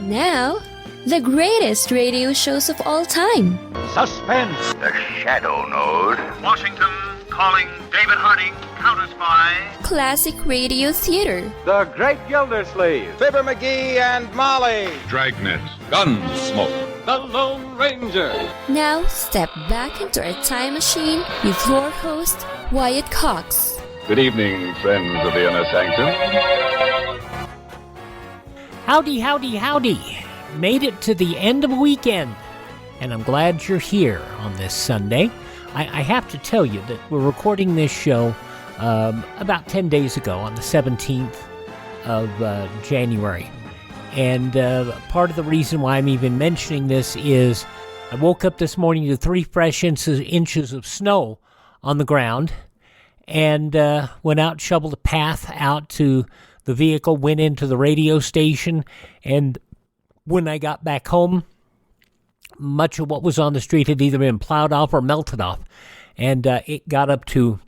Now, the greatest radio shows of all time. Suspense. The Shadow Node. Washington calling David Harding, counter-spy. Classic radio theater. The Great Gildersleeve. Fibber McGee and Molly. Dragnet. Gunsmoke. The Lone Ranger. Now, step back into a time machine with your host, Wyatt Cox. Good evening, friends of the Inner Sanctum. Howdy, howdy, howdy. Made it to the end of a weekend, and I'm glad you're here on this Sunday. I have to tell you that we're recording this show about 10 days ago on the 17th of January. And part of the reason why I'm even mentioning this is I woke up this morning to 3 fresh inches of snow on the ground and went out, shoveled a path out to the vehicle, went into the radio station, and when I got back home, much of what was on the street had either been plowed off or melted off, and it got up to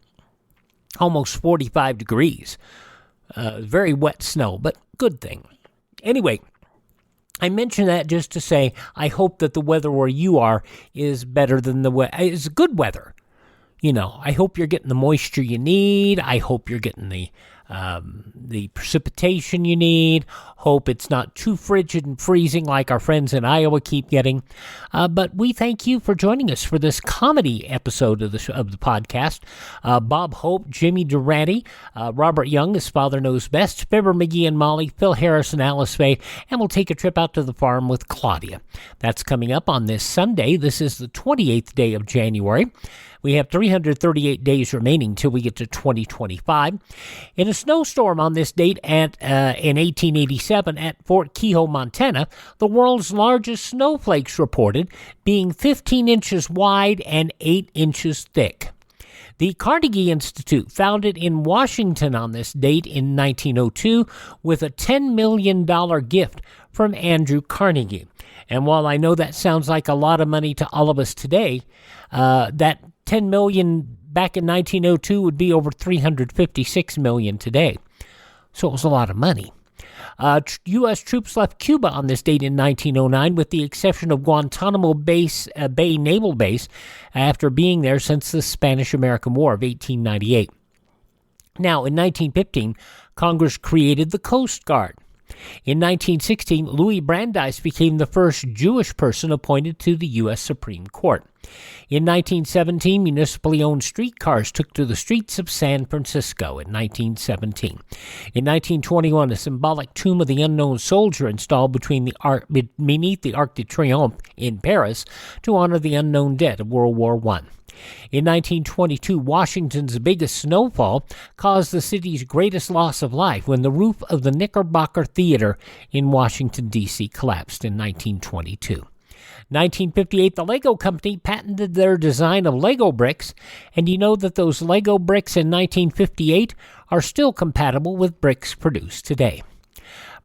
almost 45 degrees. Very wet snow, but good thing. Anyway, I mention that just to say I hope that the weather where you are is better than is good weather. You know, I hope you're getting the moisture you need. I hope you're getting the precipitation you need. Hope it's not too frigid and freezing like our friends in Iowa keep getting. But we thank you for joining us for this comedy episode of the podcast. Bob Hope, Jimmy Durante, Robert Young, his father knows best, Fibber McGee and Molly, Phil Harris and Alice Faye, and we'll take a trip out to the farm with Claudia. That's coming up on this Sunday. This is the 28th day of January. We have 338 days remaining till we get to 2025. In a snowstorm on this date in 1887 at Fort Keogh, Montana, the world's largest snowflakes reported, being 15 inches wide and 8 inches thick. The Carnegie Institute, founded in Washington on this date in 1902 with a $10 million gift from Andrew Carnegie. And while I know that sounds like a lot of money to all of us today, that $10 million back in 1902 would be over $356 million today. So it was a lot of money. U.S. troops left Cuba on this date in 1909, with the exception of Guantanamo Bay Naval Base, after being there since the Spanish-American War of 1898. Now, in 1915, Congress created the Coast Guard. In 1916, Louis Brandeis became the first Jewish person appointed to the U.S. Supreme Court. In 1917, municipally owned streetcars took to the streets of San Francisco in 1917. In 1921, a symbolic tomb of the unknown soldier installed beneath the Arc de Triomphe in Paris to honor the unknown dead of World War I. In 1922, Washington's biggest snowfall caused the city's greatest loss of life when the roof of the Knickerbocker Theater in Washington, D.C. collapsed in 1922. 1958, the Lego Company patented their design of Lego bricks, and you know that those Lego bricks in 1958 are still compatible with bricks produced today.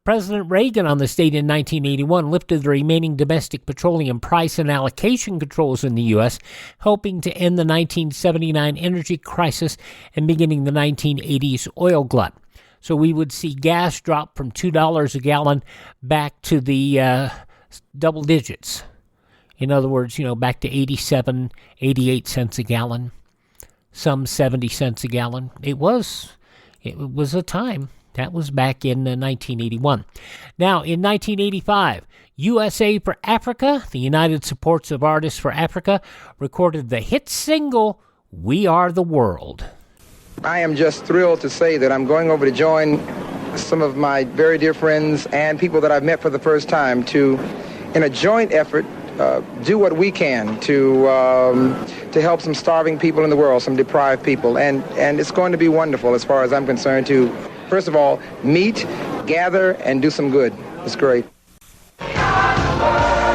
President Reagan on this date in 1981 lifted the remaining domestic petroleum price and allocation controls in the U.S., helping to end the 1979 energy crisis and beginning the 1980s oil glut. So we would see gas drop from $2 a gallon back to the double digits. In other words, back to 87, 88 cents a gallon, some 70 cents a gallon. It was a time. That was back in 1981. Now, in 1985, USA for Africa, the United Supports of Artists for Africa, recorded the hit single, We Are the World. I am just thrilled to say that I'm going over to join some of my very dear friends and people that I've met for the first time in a joint effort, do what we can to help some starving people in the world, some deprived people. And it's going to be wonderful as far as I'm concerned to, first of all, meet, gather, and do some good. It's great. We are the world.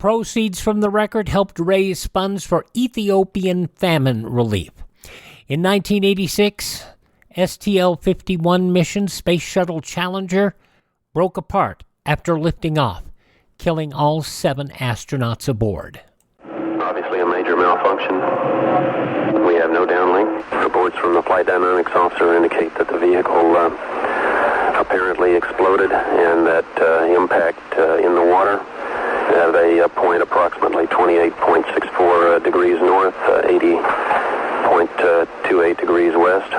proceeds from the record helped raise funds for Ethiopian famine relief. In 1986, STL-51 mission Space Shuttle Challenger broke apart after lifting off, killing all 7 astronauts aboard. Obviously a major malfunction. We have no downlink. Reports from the flight dynamics officer indicate that the vehicle apparently exploded and that impact in the water at a point approximately 28.64 degrees north, 80.28 degrees west.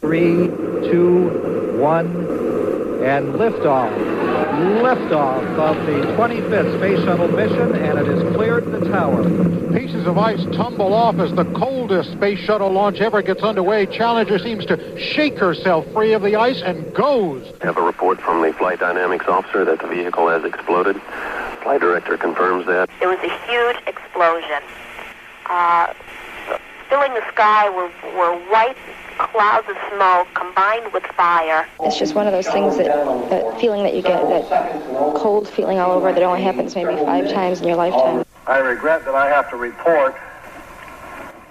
3, 2, 1, and liftoff. Liftoff of the 25th Space Shuttle mission, and it has cleared the tower. Pieces of ice tumble off as the coldest Space Shuttle launch ever gets underway. Challenger seems to shake herself free of the ice and goes. Have a report from the flight dynamics officer that the vehicle has exploded. Flight director confirms that. There was a huge explosion. Filling the sky were white clouds of smoke combined with fire. It's just one of those things that feeling that you get, that cold feeling all over that only happens maybe 5 times in your lifetime. I regret that I have to report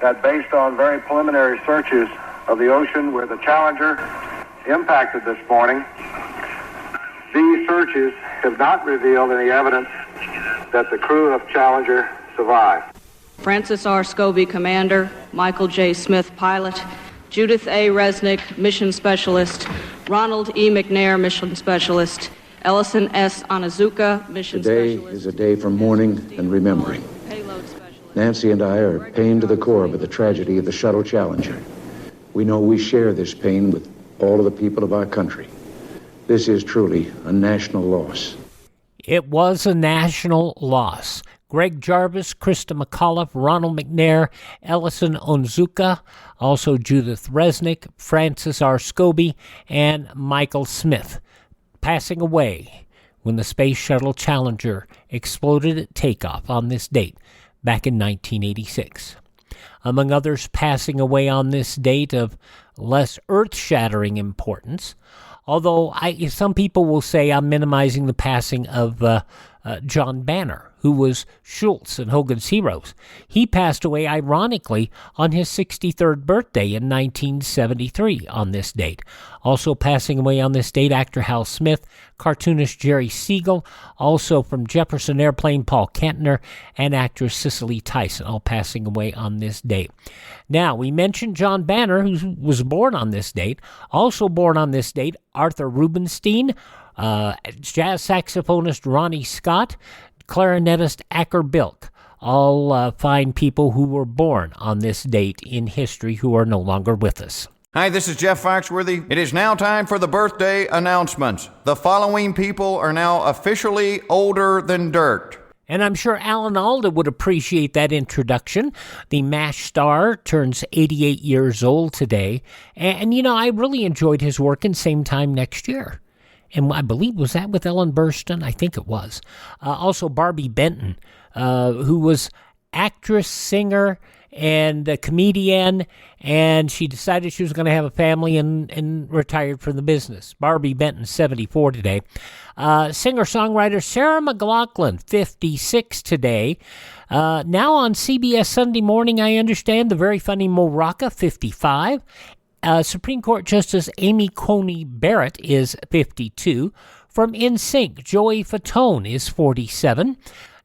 that based on very preliminary searches of the ocean where the Challenger impacted this morning, these searches have not revealed any evidence that the crew of Challenger survived. Francis R. Scobie, Commander, Michael J. Smith, Pilot, Judith A. Resnick, Mission Specialist, Ronald E. McNair, Mission Specialist, Ellison S. Onizuka, Mission Specialist. Today is a day for mourning and remembering. Nancy and I are pained to the core by the tragedy of the Shuttle Challenger. We know we share this pain with all of the people of our country. This is truly a national loss. It was a national loss. Greg Jarvis, Krista McAuliffe, Ronald McNair, Ellison Onizuka, also Judith Resnick, Francis R. Scobie, and Michael Smith, passing away when the Space Shuttle Challenger exploded at takeoff on this date back in 1986. Among others passing away on this date of less earth-shattering importance, although some people will say I'm minimizing the passing of John Banner, who was Schultz and Hogan's Heroes. He passed away, ironically, on his 63rd birthday in 1973 on this date. Also passing away on this date, actor Hal Smith, cartoonist Jerry Siegel, also from Jefferson Airplane, Paul Cantor, and actress Cicely Tyson, all passing away on this date. Now, we mentioned John Banner, who was born on this date. Also born on this date, Arthur Rubinstein, jazz saxophonist Ronnie Scott, clarinetist Acker Bilk, all fine people who were born on this date in history who are no longer with us. Hi, this is Jeff Foxworthy. It is now time for the birthday announcements. The following people are now officially older than dirt. And I'm sure Alan Alda would appreciate that introduction. The MASH star turns 88 years old today. And I really enjoyed his work in Same Time Next Year. And I believe, was that with Ellen Burstyn? I think it was. Also, Barbie Benton, who was actress, singer, and a comedian, and she decided she was going to have a family and retired from the business. Barbie Benton, 74 today. Singer-songwriter Sarah McLachlan, 56 today. Now on CBS Sunday Morning, I understand, the very funny Mo Rocca, 55. Supreme Court Justice Amy Coney Barrett is 52. From NSYNC, Joey Fatone is 47.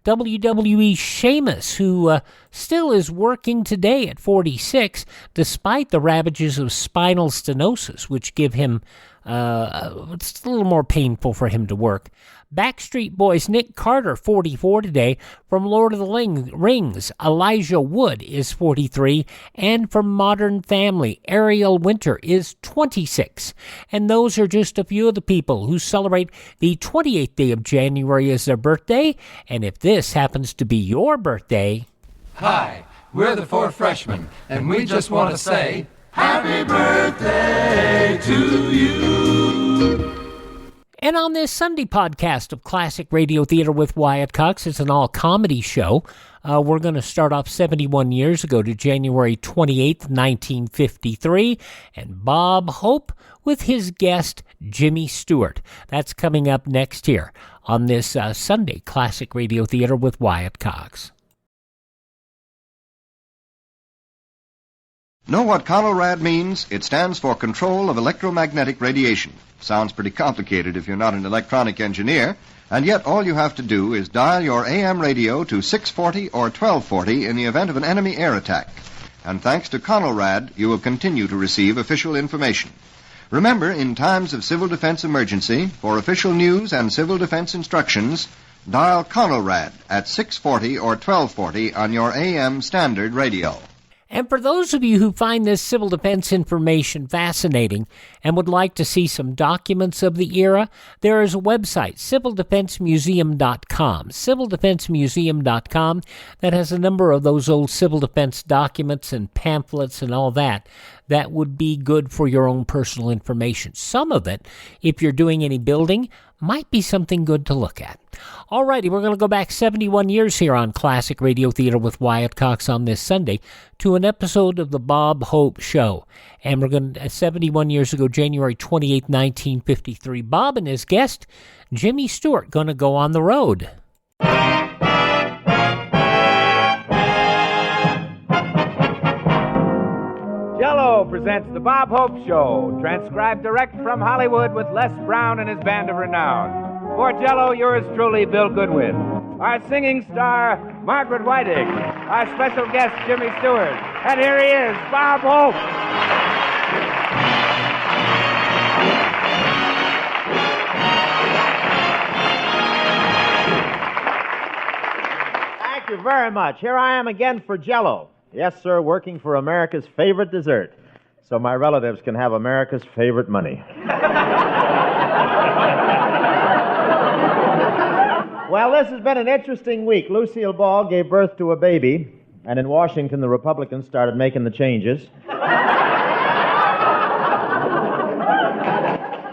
WWE Sheamus, who still is working today at 46, despite the ravages of spinal stenosis, which give him, it's a little more painful for him to work. Backstreet Boys' Nick Carter, 44 today. From Lord of the Rings, Elijah Wood is 43. And from Modern Family, Ariel Winter is 26. And those are just a few of the people who celebrate the 28th day of January as their birthday. And if this happens to be your birthday... Hi, we're the 4 Freshmen, and we just want to say, Happy birthday to you! And on this Sunday podcast of Classic Radio Theater with Wyatt Cox, it's an all-comedy show. We're going to start off 71 years ago to January 28th, 1953, and Bob Hope with his guest, Jimmy Stewart. That's coming up next year on this Sunday Classic Radio Theater with Wyatt Cox. Know what CONORAD means? It stands for Control of Electromagnetic Radiation. Sounds pretty complicated if you're not an electronic engineer, and yet all you have to do is dial your AM radio to 640 or 1240 in the event of an enemy air attack. And thanks to CONORAD, you will continue to receive official information. Remember, in times of civil defense emergency, for official news and civil defense instructions, dial CONORAD at 640 or 1240 on your AM standard radio. And for those of you who find this civil defense information fascinating and would like to see some documents of the era, there is a website, civildefensemuseum.com, civildefensemuseum.com, that has a number of those old civil defense documents and pamphlets and all that would be good for your own personal information. Some of it, if you're doing any building, might be something good to look at. All righty, we're going to go back 71 years here on Classic Radio Theater with Wyatt Cox on this Sunday to an episode of the Bob Hope Show. And we're going to, 71 years ago, January 28, 1953, Bob and his guest, Jimmy Stewart, going to go on the road. Jell-O presents the Bob Hope Show, transcribed direct from Hollywood with Les Brown and his band of renown. For Jell-O, yours truly, Bill Goodwin. Our singing star, Margaret Whiting. Our special guest, Jimmy Stewart. And here he is, Bob Hope. Thank you very much. Here I am again for Jell-O. Yes, sir, working for America's favorite dessert, so my relatives can have America's favorite money. Well, this has been an interesting week. Lucille Ball gave birth to a baby, and in Washington, the Republicans started making the changes.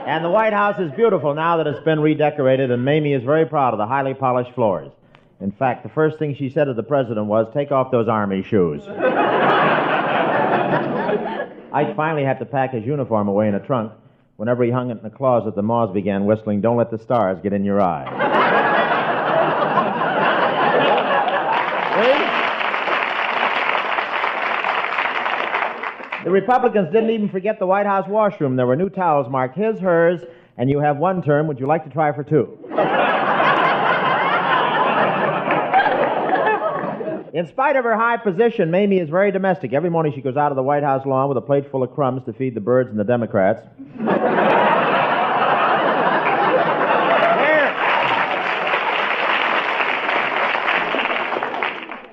And the White House is beautiful now that it's been redecorated, and Mamie is very proud of the highly polished floors. In fact, the first thing she said to the president was, "Take off those army shoes." I finally had to pack his uniform away in a trunk. Whenever he hung it in the closet, the moths began whistling, "Don't let the stars get in your eye." See? The Republicans didn't even forget the White House washroom. There were new towels marked his, hers, and you have one term. Would you like to try for two? In spite of her high position, Mamie is very domestic. Every morning she goes out of the White House lawn with a plate full of crumbs to feed the birds and the Democrats.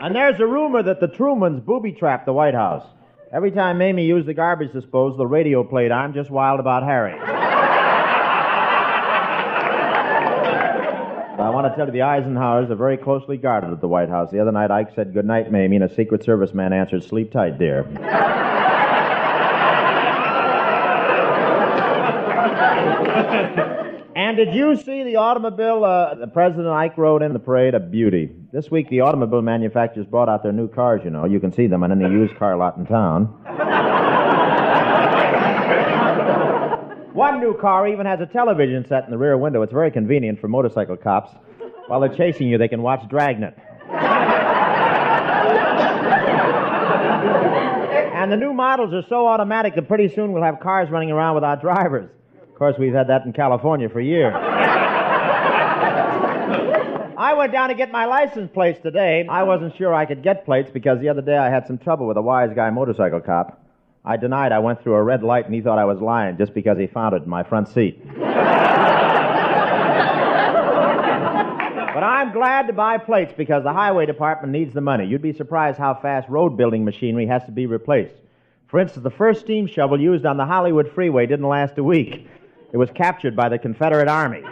And there's a rumor that the Trumans booby-trapped the White House. Every time Mamie used the garbage disposal, the radio played, "I'm Just Wild About Harry." I want to tell you, the Eisenhowers are very closely guarded at the White House. The other night, Ike said, "Good night, Mamie," and a Secret Service man answered, "Sleep tight, dear." And did you see the automobile the President Ike rode in the parade? A beauty. This week, the automobile manufacturers brought out their new cars, you know. You can see them on any used car lot in town. One new car even has a television set in the rear window. It's very convenient for motorcycle cops. While they're chasing you, they can watch Dragnet. And the new models are so automatic that pretty soon we'll have cars running around without drivers. Of course, we've had that in California for years. I went down to get my license plates today. I wasn't sure I could get plates because the other day I had some trouble with a wise guy motorcycle cop. I denied I went through a red light, and he thought I was lying just because he found it in my front seat. But I'm glad to buy plates because the highway department needs the money. You'd be surprised how fast road building machinery has to be replaced. For instance, the first steam shovel used on the Hollywood freeway didn't last a week. It was captured by the Confederate Army.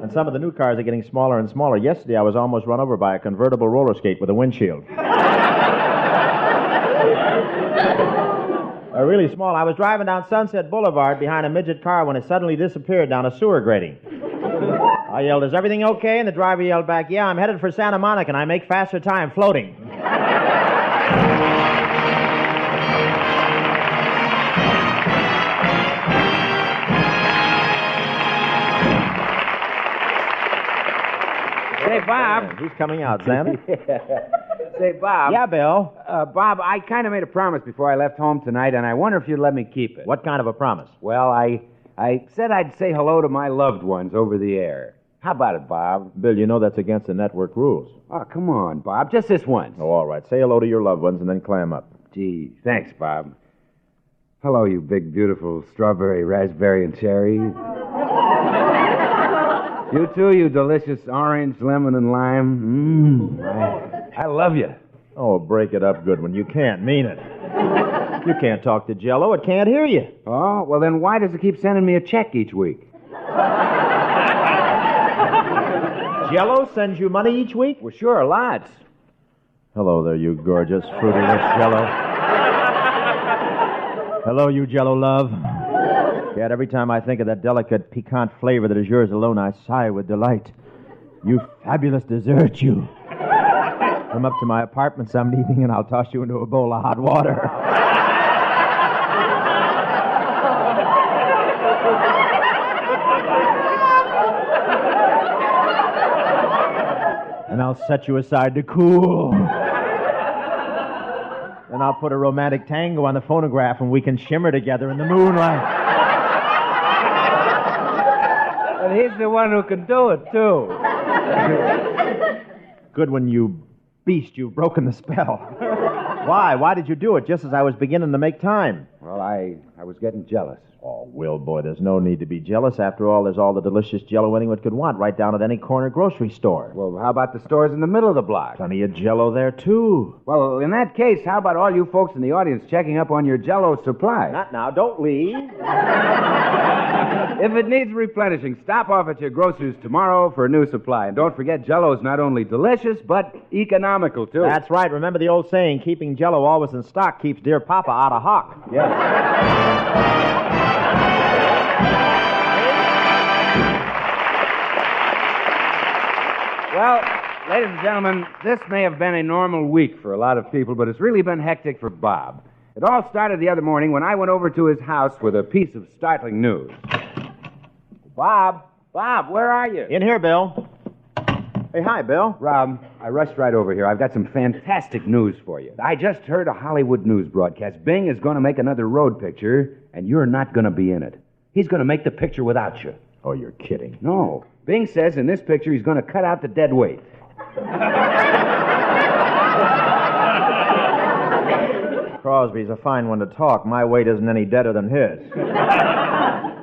And some of the new cars are getting smaller and smaller. Yesterday, I was almost run over by a convertible roller skate with a windshield. Really small. I was driving down Sunset Boulevard behind a midget car when it suddenly disappeared down a sewer grating. I yelled, "Is everything okay?" And the driver yelled back, "Yeah, I'm headed for Santa Monica, and I make faster time floating." Say, Bob. Who's coming out, Santa? Say, Bob. Yeah, Bill? Bob, I kind of made a promise before I left home tonight, and I wonder if you'd let me keep it. What kind of a promise? Well, I said I'd say hello to my loved ones over the air. How about it, Bob? Bill, you know that's against the network rules. Oh, come on, Bob. Just this once. Oh, all right. Say hello to your loved ones and then clam up. Gee, thanks, Bob. Hello, you big, beautiful strawberry, raspberry, and cherry. You too, you delicious orange, lemon, and lime. I love you. Oh, break it up, Goodwin. You can't mean it. You can't talk to Jell-O. It can't hear you. Oh, well, then why does it keep sending me a check each week? Jell-O sends you money each week? Well, sure, lots. Hello there, you gorgeous, fruity lips Jell-O. Hello, you Jell-O love. Yet every time I think of that delicate, piquant flavor that is yours alone, I sigh with delight. You fabulous dessert, you. Come up to my apartment some evening and I'll toss you into a bowl of hot water. And I'll set you aside to cool. Then I'll put a romantic tango on the phonograph and we can shimmer together in the moonlight. And he's the one who can do it, too. Goodwin, you beast, you've broken the spell. Why? Why did you do it just as I was beginning to make time? Well, I was getting jealous. Oh, Will, boy, there's no need to be jealous. After all, there's all the delicious Jell-O anyone could want right down at any corner grocery store. Well, how about the stores in the middle of the block? Plenty of Jell-O there, too. Well, in that case, how about all you folks in the audience checking up on your Jell-O supply? Not now. Don't leave. If it needs replenishing, stop off at your grocer's tomorrow for a new supply. And don't forget, Jell-O's not only delicious, but economical, too. That's right. Remember the old saying, keeping Jell-O always in stock keeps dear Papa out of hock. Yes. Well, ladies and gentlemen, this may have been a normal week for a lot of people, but it's really been hectic for Bob. It all started the other morning when I went over to his house with a piece of startling news. Bob, where are you? In here, Bill. Hey, hi, Bill. Rob, I rushed right over here. I've got some fantastic news for you. I just heard a Hollywood news broadcast. Bing is going to make another road picture, and you're not going to be in it. He's going to make the picture without you. Oh, you're kidding. No. Bing says in this picture he's going to cut out the dead weight. Crosby's a fine one to talk. My weight isn't any deader than his.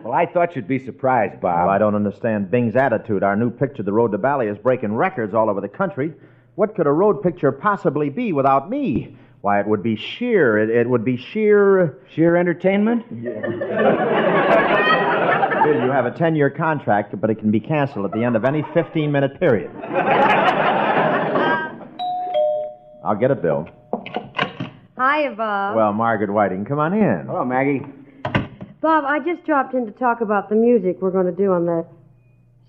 Well, I thought you'd be surprised, Bob. Well, I don't understand Bing's attitude. Our new picture, The Road to Bali, is breaking records all over the country. What could a road picture possibly be without me? Why, it would be sheer. It would be sheer... Sheer entertainment? Yeah. Bill, you have a 10-year contract, but it can be canceled at the end of any 15-minute period. I'll get it, Bill. Hiya, Bob. Well, Margaret Whiting, come on in. Hello, Maggie. Bob, I just dropped in to talk about the music we're going to do on the...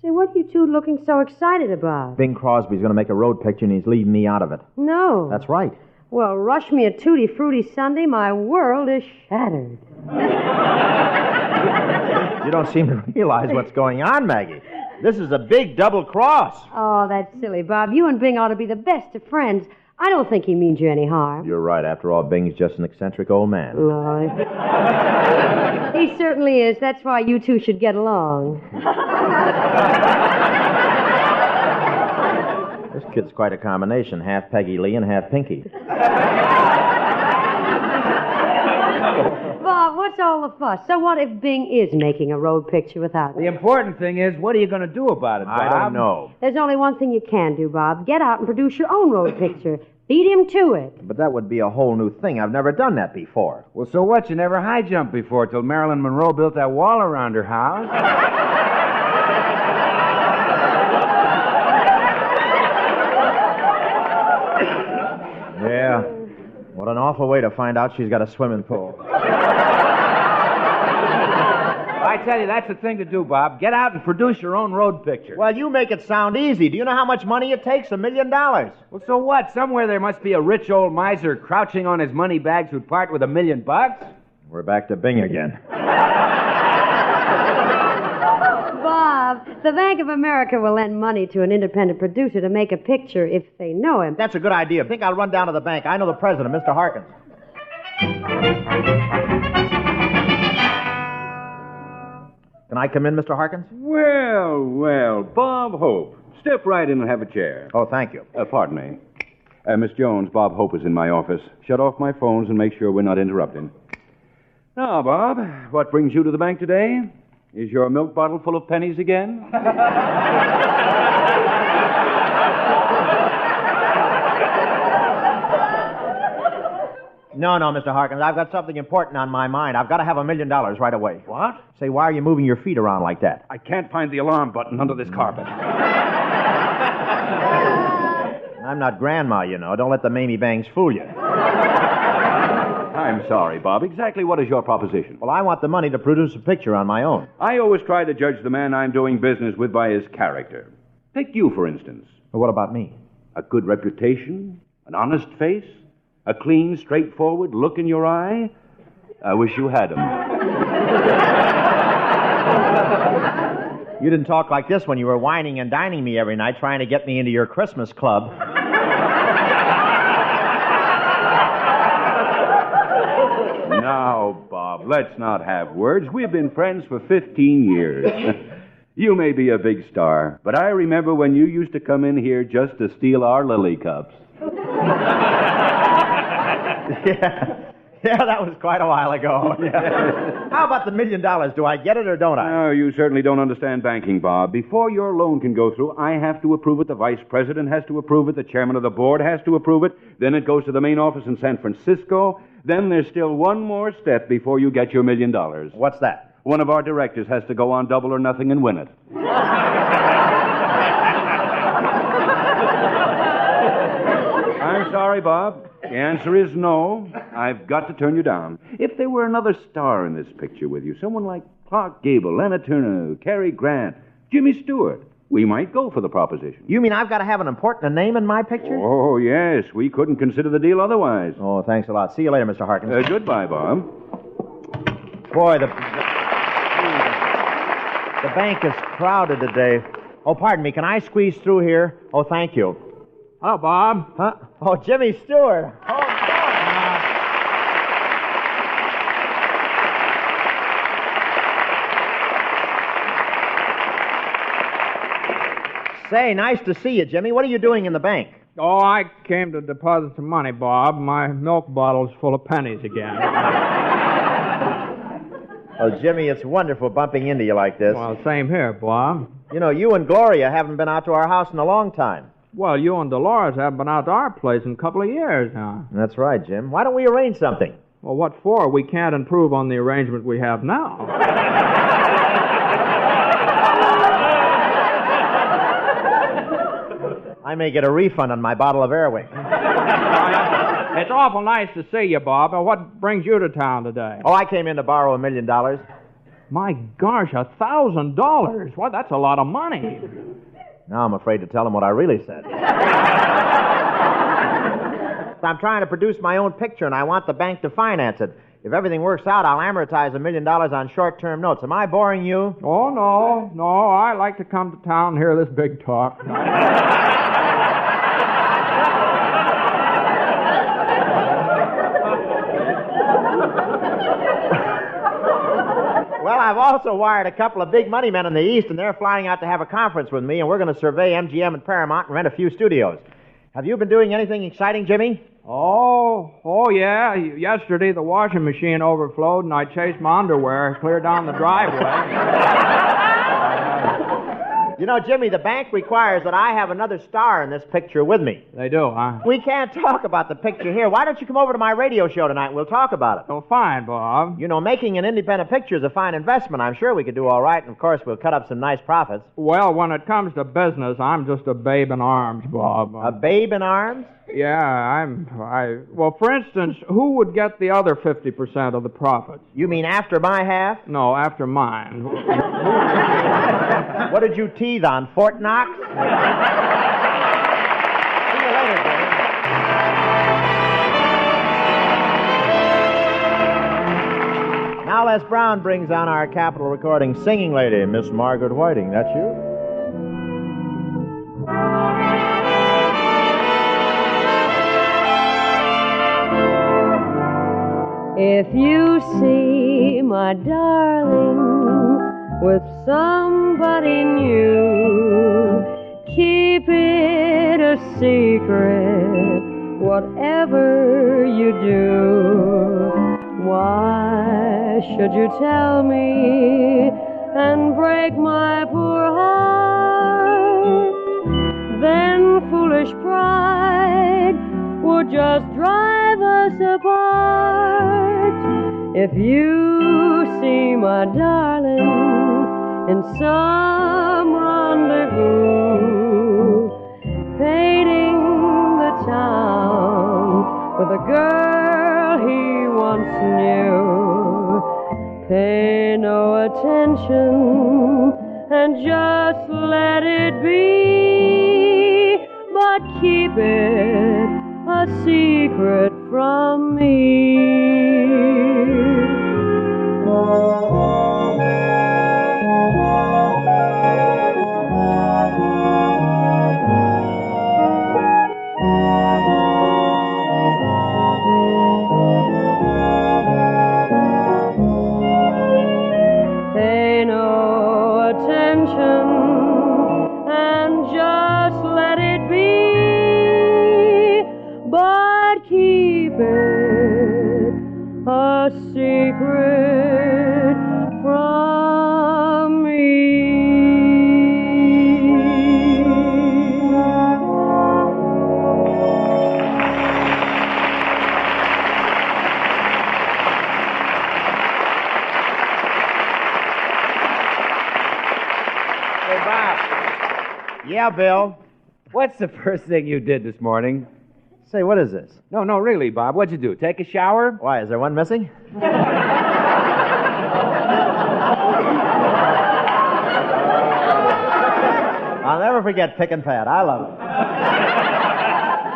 Say, what are you two looking so excited about? Bing Crosby's going to make a road picture, and he's leaving me out of it. No. That's right. Well, rush me a Tutti Frutti Sunday, my world is shattered. You don't seem to realize what's going on, Maggie. This is a big double cross. Oh, that's silly, Bob. You and Bing ought to be the best of friends. I don't think he means you any harm. You're right. After all, Bing's just an eccentric old man. Oh, he certainly is. That's why you two should get along. This kid's quite a combination. Half Peggy Lee and half Pinky. Bob, what's all the fuss? So what if Bing is making a road picture without The me? important thing is, what are you going to do about it, Bob? I don't know. There's only one thing you can do, Bob. Get out and produce your own road picture. Beat him to it. But that would be a whole new thing. I've never done that before. Well, so what? You never high jumped before till Marilyn Monroe built that wall around her house. Yeah. What an awful way to find out she's got a swimming pool. I tell you, that's the thing to do, Bob. Get out and produce your own road picture. Well, you make it sound easy. Do you know how much money it takes? $1 million. Well, so what? Somewhere there must be a rich old miser crouching on his money bags who'd part with $1 million. We're back to Bing again. Bob, the Bank of America will lend money to an independent producer to make a picture if they know him. That's a good idea. I think I'll run down to the bank. I know the president, Mr. Harkins. Can I come in, Mr. Harkins? Well, Bob Hope. Step right in and have a chair. Oh, thank you. Pardon me. Miss Jones, Bob Hope is in my office. Shut off my phones and make sure we're not interrupted. Now, Bob, what brings you to the bank today? Is your milk bottle full of pennies again? No, Mr. Harkins. I've got something important on my mind. I've got to have $1 million right away. What? Say, why are you moving your feet around like that? I can't find the alarm button under this carpet. I'm not grandma, you know. Don't let the Mamie Bangs fool you. I'm sorry, Bob. Exactly what is your proposition? Well, I want the money to produce a picture on my own. I always try to judge the man I'm doing business with by his character. Take you, for instance. Well, what about me? A good reputation, an honest face, a clean, straightforward look in your eye. I wish you had 'em. You didn't talk like this when you were whining and dining me every night trying to get me into your Christmas club. Now, Bob, let's not have words. We've been friends for 15 years. You may be a big star, but I remember when you used to come in here just to steal our lily cups. Yeah, that was quite a while ago. Yeah. How about the $1 million? Do I get it or don't I? No, you certainly don't understand banking, Bob. Before your loan can go through, I have to approve it, the vice president has to approve it, the chairman of the board has to approve it, then it goes to the main office in San Francisco, then there's still one more step before you get your $1 million. What's that? One of our directors has to go on Double or Nothing and win it. I'm sorry, Bob. The answer is no. I've got to turn you down. If there were another star in this picture with you, someone like Clark Gable, Lana Turner, Cary Grant, Jimmy Stewart, we might go for the proposition. You mean I've got to have an important name in my picture? Oh, yes. We couldn't consider the deal otherwise. Oh, thanks a lot. See you later, Mr. Harkins. Goodbye, Bob. Boy, the bank is crowded today. Oh, pardon me. Can I squeeze through here? Oh, thank you. Hello, Bob. Huh? Oh, Jimmy Stewart. Oh, Say, nice to see you, Jimmy. What are you doing in the bank? Oh, I came to deposit some money, Bob. My milk bottle's full of pennies again. Oh, Jimmy, it's wonderful bumping into you like this. Well, same here, Bob. You know, you and Gloria haven't been out to our house in a long time. Well, you and Dolores haven't been out to our place in a couple of years now. That's right, Jim. Why don't we arrange something? Well, what for? We can't improve on the arrangement we have now. I may get a refund on my bottle of Airwick. It's awful nice to see you, Bob. Now, what brings you to town today? Oh, I came in to borrow $1 million. My gosh, $1,000. Well, that's a lot of money. Now I'm afraid to tell him what I really said. I'm trying to produce my own picture, and I want the bank to finance it. If everything works out, I'll amortize $1 million on short-term notes. Am I boring you? Oh, no. I like to come to town and hear this big talk. Well, I've also wired a couple of big money men in the East, and they're flying out to have a conference with me, and we're going to survey MGM and Paramount and rent a few studios. Have you been doing anything exciting, Jimmy? Oh, yeah. Yesterday, the washing machine overflowed, and I chased my underwear clear down the driveway. You know, Jimmy, the bank requires that I have another star in this picture with me. They do, huh? We can't talk about the picture here. Why don't you come over to my radio show tonight and we'll talk about it? Oh, fine, Bob. You know, making an independent picture is a fine investment. I'm sure we could do all right, and of course we'll cut up some nice profits. Well, when it comes to business, I'm just a babe in arms, Bob. A babe in arms? Yeah, well, for instance, who would get the other 50% of the profits? You mean after my half? No, after mine. What did you teeth on, Fort Knox? See you later, Jimmy. Now Les Brown brings on our Capitol recording singing lady, Miss Margaret Whiting. That's you? If you see my darling with somebody new, keep it a secret, whatever you do. Why should you tell me and break my poor heart? Then foolish pride would just drive us apart. If you see my darling in some rendezvous, painting the town with a girl he once knew, pay no attention and just let it be, but keep it a secret from me. Pay no attention and just let it be, but keep it a secret from me. Hey, Bob. Yeah, Bill. What's the first thing you did this morning? Say, what is this? No, really, Bob. What'd you do? Take a shower? Why, is there one missing? I'll never forget Pick and Pat. I love it.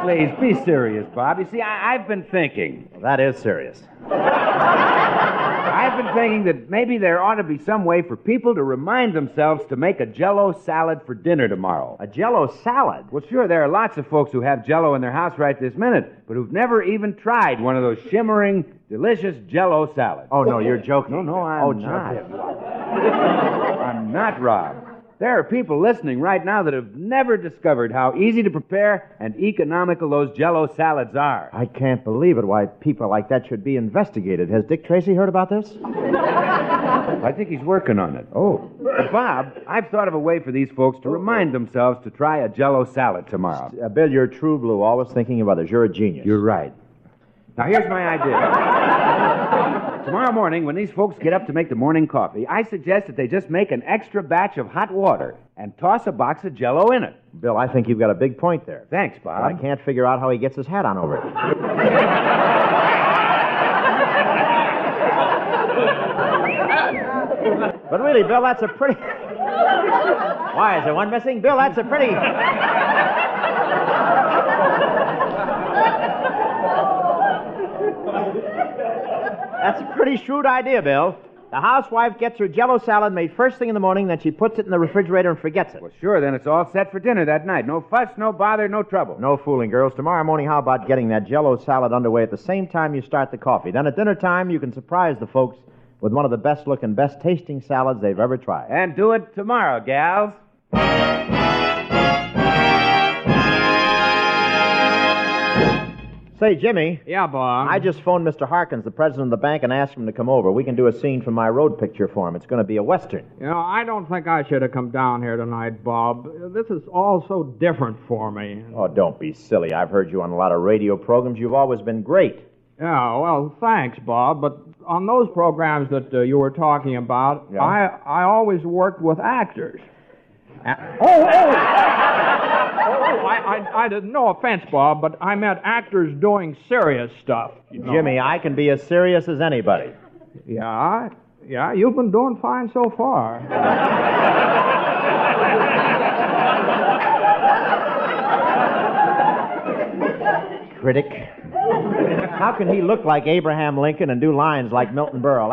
Please, be serious, Bob. You see, I've been thinking. Well, that is serious. I've been thinking that maybe there ought to be some way for people to remind themselves to make a Jell-O salad for dinner tomorrow. A Jell-O salad? Well, sure, there are lots of folks who have Jell-O in their house right this minute, but who've never even tried one of those shimmering, delicious Jell-O salads. Oh, no, you're joking. No, I'm not. I'm not, Rob. There are people listening right now that have never discovered how easy to prepare and economical those Jell-O salads are. I can't believe it. Why people like that should be investigated. Has Dick Tracy heard about this? I think he's working on it. Oh. Bob, I've thought of a way for these folks to remind themselves to try a Jell-O salad tomorrow. Bill, you're true blue, always thinking of others. You're a genius. You're right. Now, here's my idea. Tomorrow morning, when these folks get up to make the morning coffee, I suggest that they just make an extra batch of hot water and toss a box of Jell-O in it. Bill, I think you've got a big point there. Thanks, Bob. But I can't figure out how he gets his hat on over it. But really, Bill, that's a pretty... Why, is there one missing? Bill, that's a pretty... That's a pretty shrewd idea, Bill. The housewife gets her Jell-O salad made first thing in the morning, then she puts it in the refrigerator and forgets it. Well, sure, then it's all set for dinner that night. No fuss, no bother, no trouble. No fooling, girls. Tomorrow morning, how about getting that Jell-O salad underway at the same time you start the coffee? Then at dinner time, you can surprise the folks with one of the best-looking, best-tasting salads they've ever tried. And do it tomorrow, gals. Say, Jimmy. Yeah, Bob. I just phoned Mr. Harkins, the president of the bank, and asked him to come over. We can do a scene from my road picture for him. It's going to be a Western. You know, I don't think I should have come down here tonight, Bob. This is all so different for me. Oh, don't be silly. I've heard you on a lot of radio programs. You've always been great. Yeah, well, thanks, Bob. But on those programs that you were talking about, Yeah. I always worked with actors. I didn't. No offense, Bob, but I meant actors doing serious stuff. Jimmy, I can be as serious as anybody. Yeah, you've been doing fine so far. Critic. How can he look like Abraham Lincoln and do lines like Milton Berle?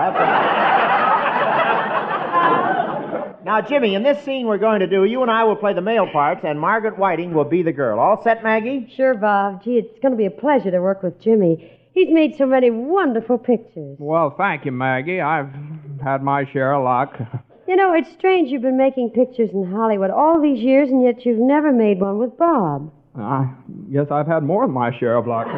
Now, Jimmy, in this scene we're going to do, you and I will play the male parts, and Margaret Whiting will be the girl. All set, Maggie? Sure, Bob. Gee, it's going to be a pleasure to work with Jimmy. He's made so many wonderful pictures. Well, thank you, Maggie. I've had my share of luck. You know, it's strange you've been making pictures in Hollywood all these years, and yet you've never made one with Bob. I guess I've had more than my share of luck.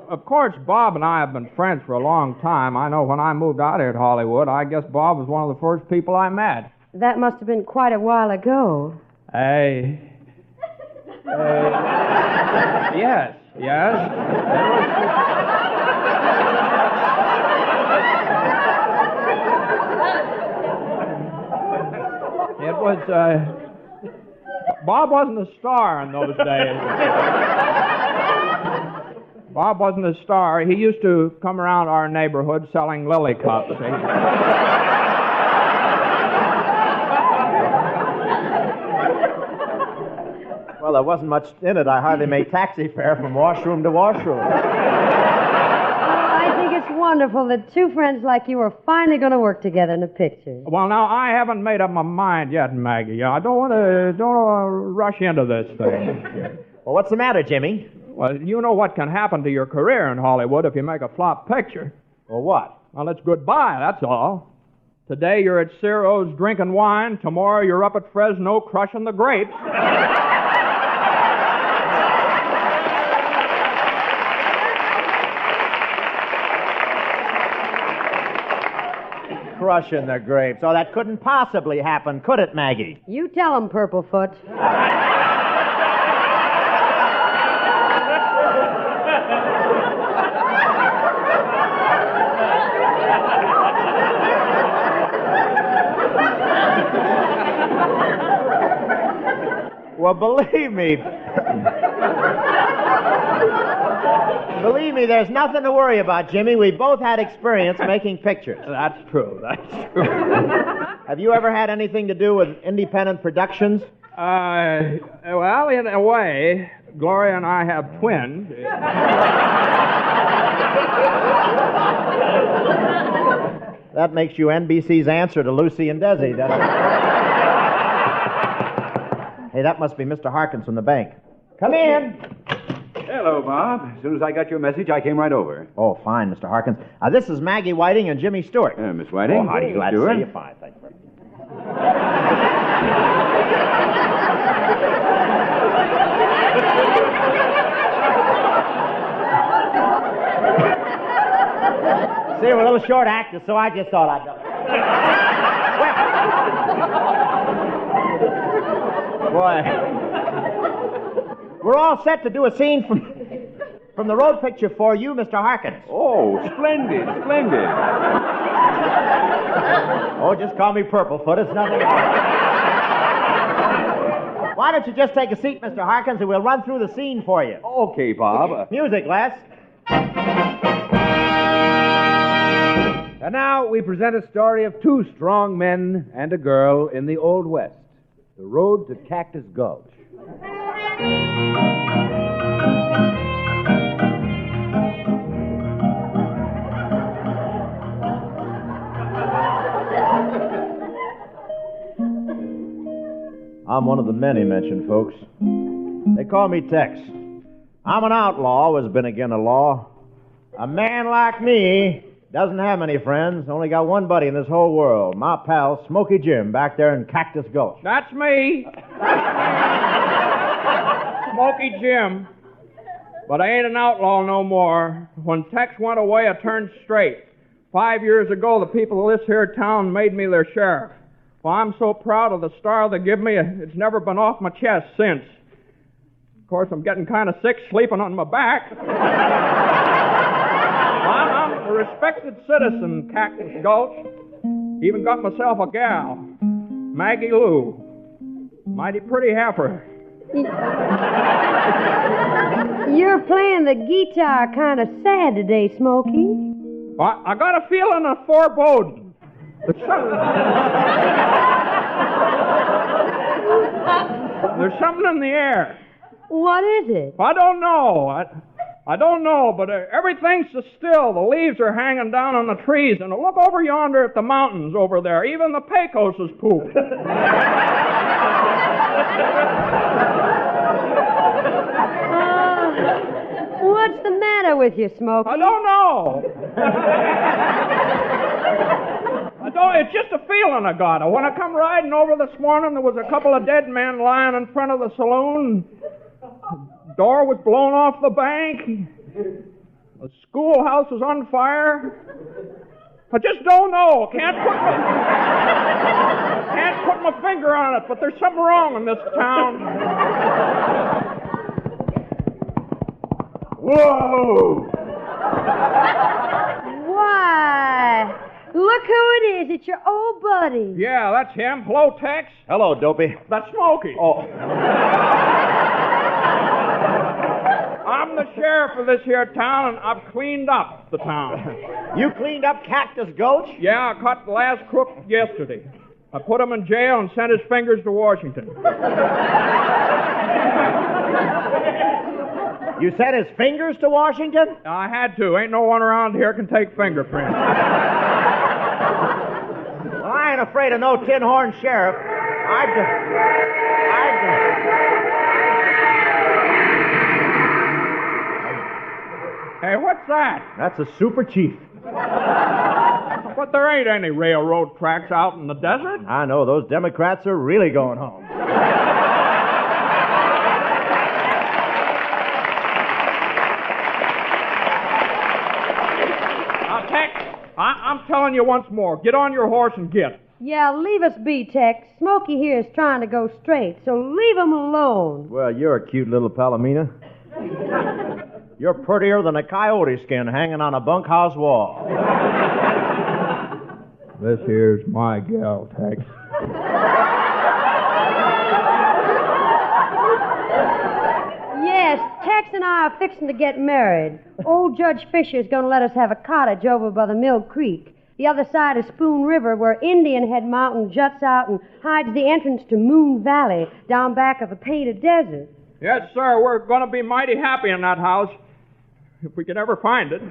Of course, Bob and I have been friends for a long time. I know when I moved out here to Hollywood, I guess Bob was one of the first people I met. That must have been quite a while ago. Yes. It was, Bob wasn't a star in those days. Bob wasn't a star. He used to come around our neighborhood selling lily cups. Well, there wasn't much in it. I hardly made taxi fare from washroom to washroom. I think it's wonderful that two friends like you are finally going to work together in a picture. Well, now, I haven't made up my mind yet, Maggie. I don't want to rush into this thing. Well, what's the matter, Jimmy? Well, you know what can happen to your career in Hollywood if you make a flop picture. Well, what? Well, it's goodbye, that's all. Today you're at Ciro's drinking wine. Tomorrow you're up at Fresno crushing the grapes. Crushing the grapes. Oh, that couldn't possibly happen, could it, Maggie? You tell him, Purplefoot. Well, believe me, there's nothing to worry about, Jimmy. We both had experience making pictures. That's true. Have you ever had anything to do with independent productions? Well, in a way, Gloria and I have twins. That makes you NBC's answer to Lucy and Desi, doesn't it? Hey, that must be Mr. Harkins from the bank. Come in. Hello, Bob. As soon as I got your message, I came right over. Oh, fine, Mr. Harkins. This is Maggie Whiting and Jimmy Stewart. Miss Whiting. Oh, howdy. Glad Stewart. to see you. Fine, thank you. See, we're a little short actors, so I just thought I'd do it. Boy, we're all set to do a scene from the road picture for you, Mr. Harkins. Oh, splendid. Oh, just call me Purplefoot. It's nothing. Why don't you just take a seat, Mr. Harkins, and we'll run through the scene for you. Okay, Bob. Music, Les. And now we present a story of two strong men and a girl in the Old West. The Road to Cactus Gulch. I'm one of the men he mentioned, folks. They call me Tex. I'm an outlaw, always been against the law. A man like me Doesn't have many friends. Only got one buddy in this whole world. My pal, Smoky Jim, back there in Cactus Gulch. That's me. Smoky Jim. But I ain't an outlaw no more. When Tex went away, I turned straight. 5 years ago, the people of this here town made me their sheriff. Well, I'm so proud of the star they give me, it's never been off my chest since. Of course, I'm getting kind of sick sleeping on my back. I'm a respected citizen, Cactus Gulch. Even got myself a gal, Maggie Lou. Mighty pretty heifer. You're playing the guitar kind of sad today, Smokey. I got a feeling of foreboding. There's something in the air. What is it? I don't know. I don't know, but everything's so still. The leaves are hanging down on the trees, and look over yonder at the mountains over there. Even the Pecos is pooped. What's the matter with you, Smokey? I don't know. It's just a feeling I got. When I come riding over this morning, there was a couple of dead men lying in front of the saloon. The door was blown off the bank. The schoolhouse was on fire. I just don't know. Can't put my finger on it, but there's something wrong in this town. Whoa! Why? Look who it is. It's your old buddy. Yeah, that's him. Hello, Tex. Hello, Dopey. That's Smokey. Oh. I'm the sheriff of this here town, and I've cleaned up the town. You cleaned up Cactus Gulch? Yeah, I caught the last crook yesterday. I put him in jail and sent his fingers to Washington. You sent his fingers to Washington? I had to. Ain't no one around here can take fingerprints. Well, I ain't afraid of no tin-horn sheriff. Hey, what's that? That's a super chief. But there ain't any railroad tracks out in the desert. I know. Those Democrats are really going home. I'm telling you once more, get on your horse and get. Yeah, leave us be, Tex. Smokey here is trying to go straight, so leave him alone. Well, you're a cute little Palomina. You're prettier than a coyote skin hanging on a bunkhouse wall. This here's my gal, Tex. Yes, Tex and I are fixing to get married. Old Judge Fisher's going to let us have a cottage over by the Mill Creek, the other side of Spoon River, where Indian Head Mountain juts out and hides the entrance to Moon Valley down back of the Painted Desert. Yes, sir, we're going to be mighty happy in that house, if we can ever find it.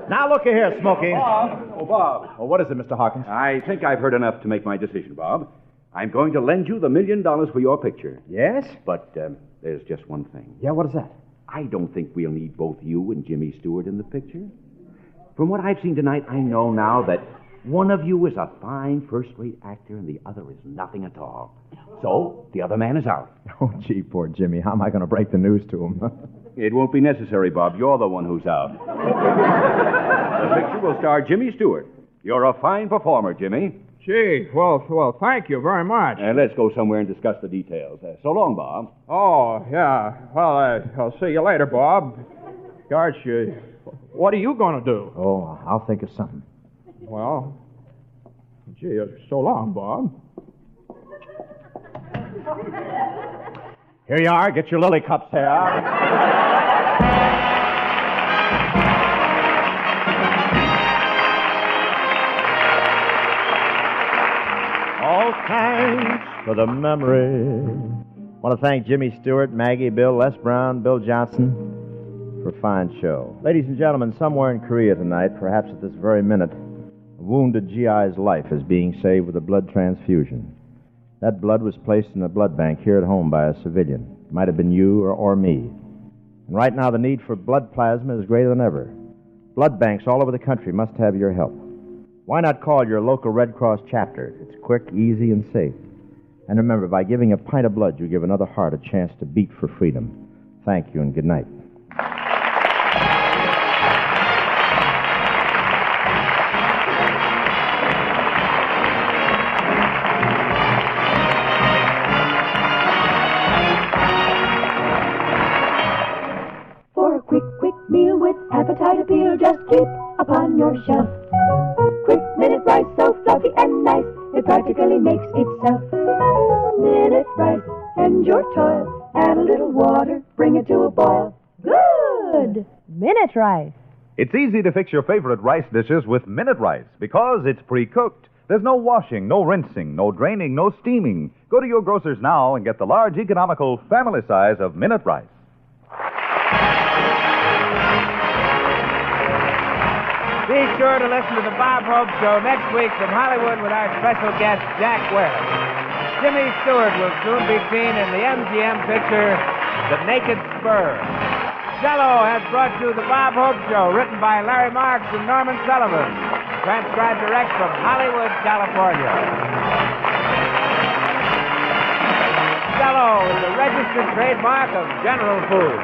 Now, look here, Smokey. Bob. Oh, Bob. Well, what is it, Mr. Hawkins? I think I've heard enough to make my decision, Bob. I'm going to lend you the $1 million for your picture. Yes? But there's just one thing. Yeah, what is that? I don't think we'll need both you and Jimmy Stewart in the picture. From what I've seen tonight, I know now that one of you is a fine first-rate actor and the other is nothing at all. So, the other man is out. Oh, gee, poor Jimmy. How am I going to break the news to him? It won't be necessary, Bob. You're the one who's out. The picture will star Jimmy Stewart. You're a fine performer, Jimmy. Gee, well, thank you very much. Let's go somewhere and discuss the details. So long, Bob. Oh, yeah. Well, I'll see you later, Bob. Gosh, what are you going to do? Oh, I'll think of something. Well, gee, so long, Bob. Here you are. Get your lily cups here. All thanks for the memory. I want to thank Jimmy Stewart, Maggie, Bill, Les Brown, Bill Johnson for a fine show. Ladies and gentlemen, somewhere in Korea tonight, perhaps at this very minute, a wounded GI's life is being saved with a blood transfusion. That blood was placed in a blood bank here at home by a civilian. It might have been you or me. And right now the need for blood plasma is greater than ever. Blood banks all over the country must have your help. Why not call your local Red Cross chapter? It's quick, easy, and safe. And remember, by giving a pint of blood, you give another heart a chance to beat for freedom. Thank you and good night. For a quick meal with appetite appeal, just keep upon your shelf. Quick minute rice, so fluffy and nice, it practically makes itself. Minute rice, end your toil, add a little water, bring it to a boil. Good! Minute rice. It's easy to fix your favorite rice dishes with Minute Rice because it's pre-cooked. There's no washing, no rinsing, no draining, no steaming. Go to your grocer's now and get the large, economical family size of Minute Rice. Be sure to listen to the Bob Hope Show next week from Hollywood with our special guest, Jack Webb. Jimmy Stewart will soon be seen in the MGM picture, The Naked Spur. Jell-O has brought you the Bob Hope Show, written by Larry Marks and Norman Sullivan. Transcribed direct from Hollywood, California. Jell-O is a registered trademark of General Foods.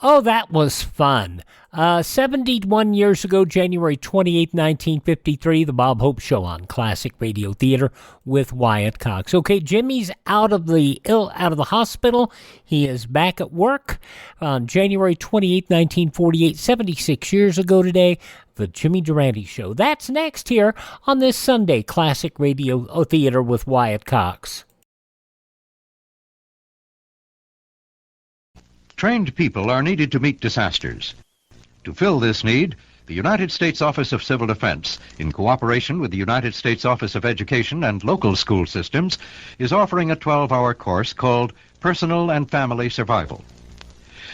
Oh, that was fun. 71 years ago, January 28, 1953, the Bob Hope Show on Classic Radio Theater with Wyatt Cox. Okay, Jimmy's out of the hospital. He is back at work. On January 28, 1948, 76 years ago today, the Jimmy Durante Show. That's next here on this Sunday, Classic Radio Theater with Wyatt Cox. Trained people are needed to meet disasters. To fill this need, the United States Office of Civil Defense, in cooperation with the United States Office of Education and local school systems, is offering a 12-hour course called Personal and Family Survival.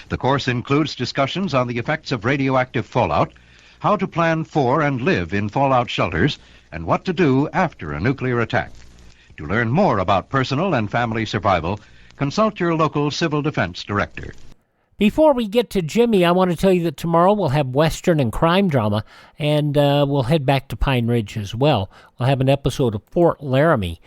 The course includes discussions on the effects of radioactive fallout, how to plan for and live in fallout shelters, and what to do after a nuclear attack. To learn more about personal and family survival, consult your local civil defense director. Before we get to Jimmy, I want to tell you that tomorrow we'll have Western and crime drama, and we'll head back to Pine Ridge as well. We'll have an episode of Fort Laramie,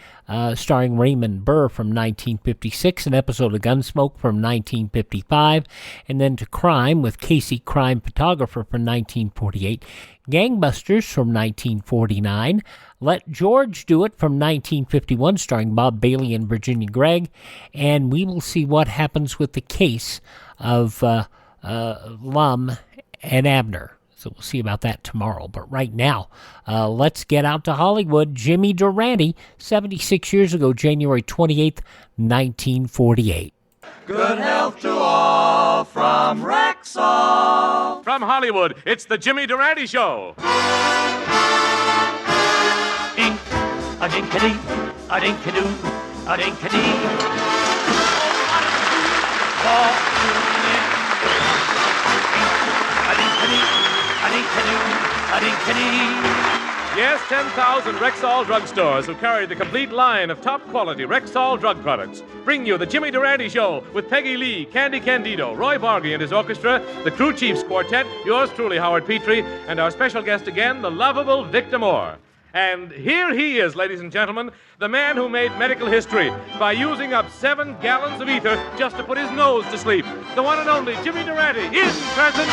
starring Raymond Burr from 1956, an episode of Gunsmoke from 1955, and then to Crime with Casey Crime Photographer from 1948, Gangbusters from 1949, Let George Do It from 1951, starring Bob Bailey and Virginia Gregg, and we will see what happens with the case of Lum and Abner. So we'll see about that tomorrow. But right now, let's get out to Hollywood. Jimmy Durante, 76 years ago, January 28th, 1948. Good health to all from Rexall. From Hollywood, it's the Jimmy Durante Show. Ink, a dinkity, a dinkadoo, a dinkity. Yes, 10,000 Rexall drugstores who carry the complete line of top-quality Rexall drug products bring you the Jimmy Durante Show with Peggy Lee, Candy Candido, Roy Bargy and his orchestra, the Crew Chiefs Quartet, yours truly, Howard Petrie, and our special guest again, the lovable Victor Moore. And here he is, ladies and gentlemen, the man who made medical history by using up 7 gallons of ether just to put his nose to sleep. The one and only Jimmy Durante in present.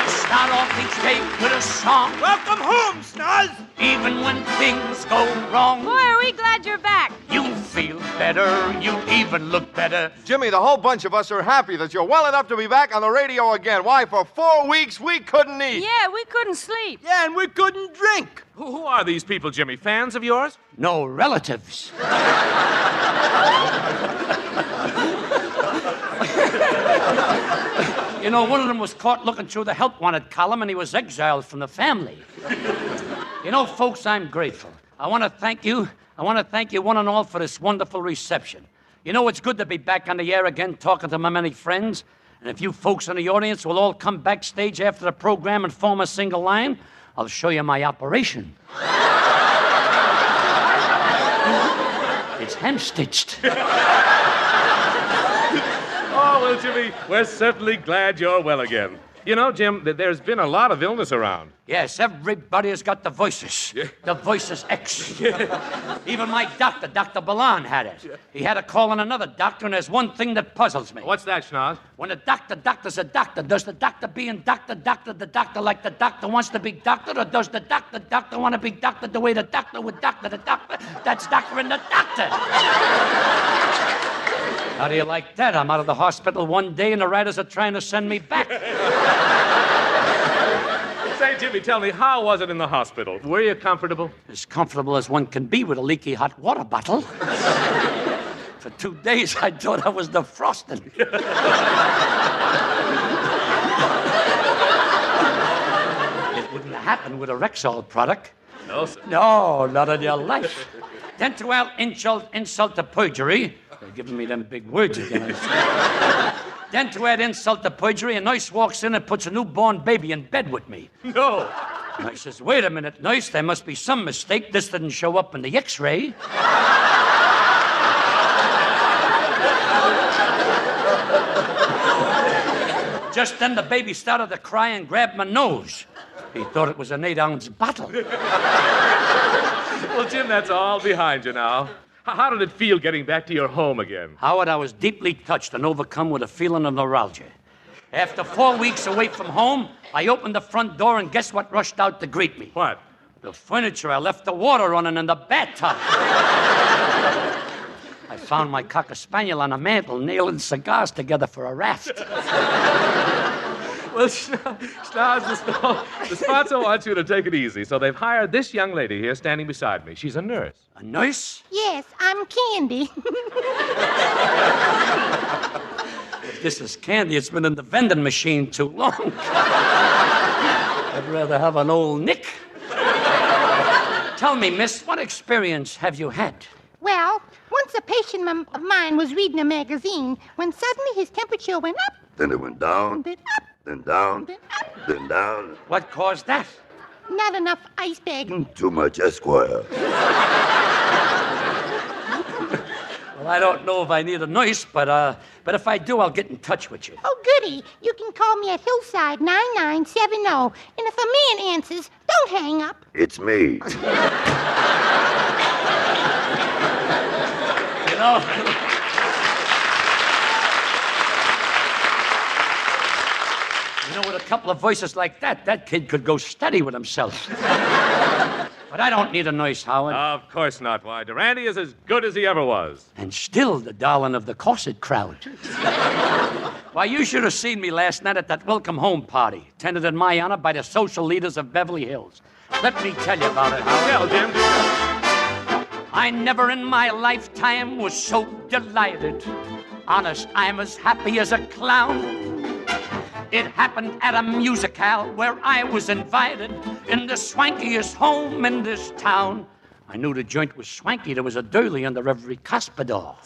Start off each day with a song. Welcome home, Snaz! Even when things go wrong. Boy, are we glad you're back. You feel better, you even look better. Jimmy, the whole bunch of us are happy that you're well enough to be back on the radio again. Why, for 4 weeks we couldn't eat. Yeah, we couldn't sleep. Yeah, and we couldn't drink. Who are these people, Jimmy? Fans of yours? No, relatives. You know, one of them was caught looking through the help wanted column, and he was exiled from the family. You know, folks, I'm grateful. I want to thank you one and all for this wonderful reception. You know, it's good to be back on the air again talking to my many friends. And if you folks in the audience will all come backstage after the program and form a single line, I'll show you my operation. It's hem-stitched. Oh, well, Jimmy, we're certainly glad you're well again. You know, Jim, there's been a lot of illness around. Yes, everybody has got the voices. Yeah. The voices X. Yeah. Even my doctor, Dr. Balan, had it. Yeah. He had to call on another doctor, and there's one thing that puzzles me. What's that, Schnoz? When a doctor's a doctor, does the doctor being doctor the doctor like the doctor wants to be doctored, or does the doctor want to be doctored the way the doctor would doctor the doctor that's doctoring the doctor? How do you like that? I'm out of the hospital one day, and the writers are trying to send me back. Say, Jimmy, tell me, how was it in the hospital? Were you comfortable? As comfortable as one can be with a leaky hot water bottle. For 2 days, I thought I was defrosting. It wouldn't happen with a Rexall product. No, sir. No, not in your life. Then to add insult to perjury, they're giving me them big words again. Then to add insult to perjury, a nurse walks in and puts a newborn baby in bed with me. No. And I says, wait a minute, nurse, there must be some mistake. This didn't show up in the X-ray. Just then the baby started to cry and grabbed my nose. He thought it was an 8-ounce bottle. Well, Jim, that's all behind you now. How did it feel getting back to your home again? Howard, I was deeply touched and overcome with a feeling of neuralgia. After 4 weeks away from home, I opened the front door, and guess what rushed out to greet me? What? The furniture. I left the water running in the bathtub. I found my cocker spaniel on a mantel, nailing cigars together for a raft. Well, Schnoz, the sponsor wants you to take it easy, so they've hired this young lady here standing beside me. She's a nurse. A nurse? Yes, I'm Candy. If this is candy, it's been in the vending machine too long. I'd rather have an old Nick. Tell me, miss, what experience have you had? Well, once a patient of mine was reading a magazine when suddenly his temperature went up. Then it went down. Then up. Then down. Then up. Then down. What caused that? Not enough ice bag. Too much Esquire. Well, I don't know if I need a nurse, but if I do, I'll get in touch with you. Oh, goody. You can call me at Hillside 9970. And if a man answers, don't hang up. It's me. You know... You know, with a couple of voices like that kid could go steady with himself. But I don't need a nurse, Howard. Of course not. Why, Durante is as good as he ever was. And still the darling of the corset crowd. Why, you should have seen me last night at that welcome home party, tended in my honor by the social leaders of Beverly Hills. Let me tell you about it, Howard. Well, Jim. I never in my lifetime was so delighted. Honest, I'm as happy as a clown. It happened at a musicale where I was invited in the swankiest home in this town. I knew the joint was swanky. There was a durley under every cuspidor.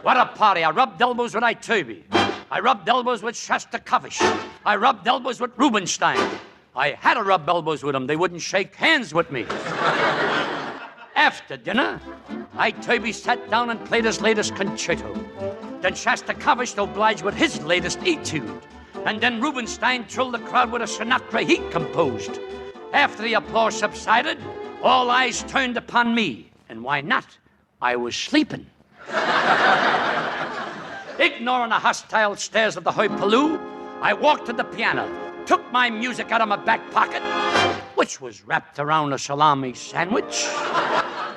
What a party. I rubbed elbows with Itobi. I rubbed elbows with Shostakovich. I rubbed elbows with Rubinstein. I had to rub elbows with them. They wouldn't shake hands with me. After dinner, Itobi sat down and played his latest concerto. Then Shostakovich obliged with his latest etude. And then Rubinstein thrilled the crowd with a Sinatra he composed. After the applause subsided, all eyes turned upon me. And why not? I was sleeping. Ignoring the hostile stares of the hoi pollou, I walked to the piano, took my music out of my back pocket, which was wrapped around a salami sandwich.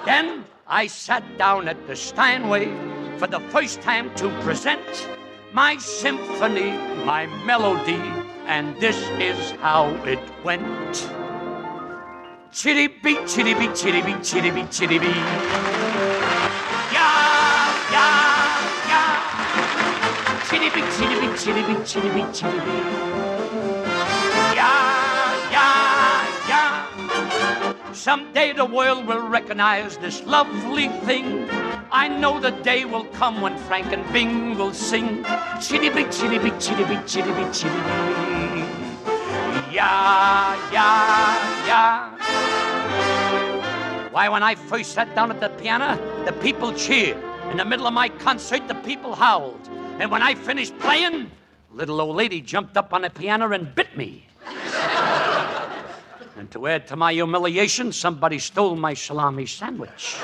Then I sat down at the Steinway for the first time to present my symphony, my melody, and this is how it went. Chitty beat, chitty beat, chitty beat, chitty beat, chitty beat. Yeah, yeah, yeah. Chitty beat, chitty beat, chitty beat, chitty beat, chitty beat. Yeah, yeah, yeah. Someday the world will recognize this lovely thing. I know the day will come when Frank and Bing will sing. Chitty bee, chitty bee, chitty bee, chitty bee, chitty bee. Yeah, yeah, yeah. Why, when I first sat down at the piano, the people cheered. In the middle of my concert, the people howled. And when I finished playing, little old lady jumped up on the piano and bit me. And to add to my humiliation, somebody stole my salami sandwich.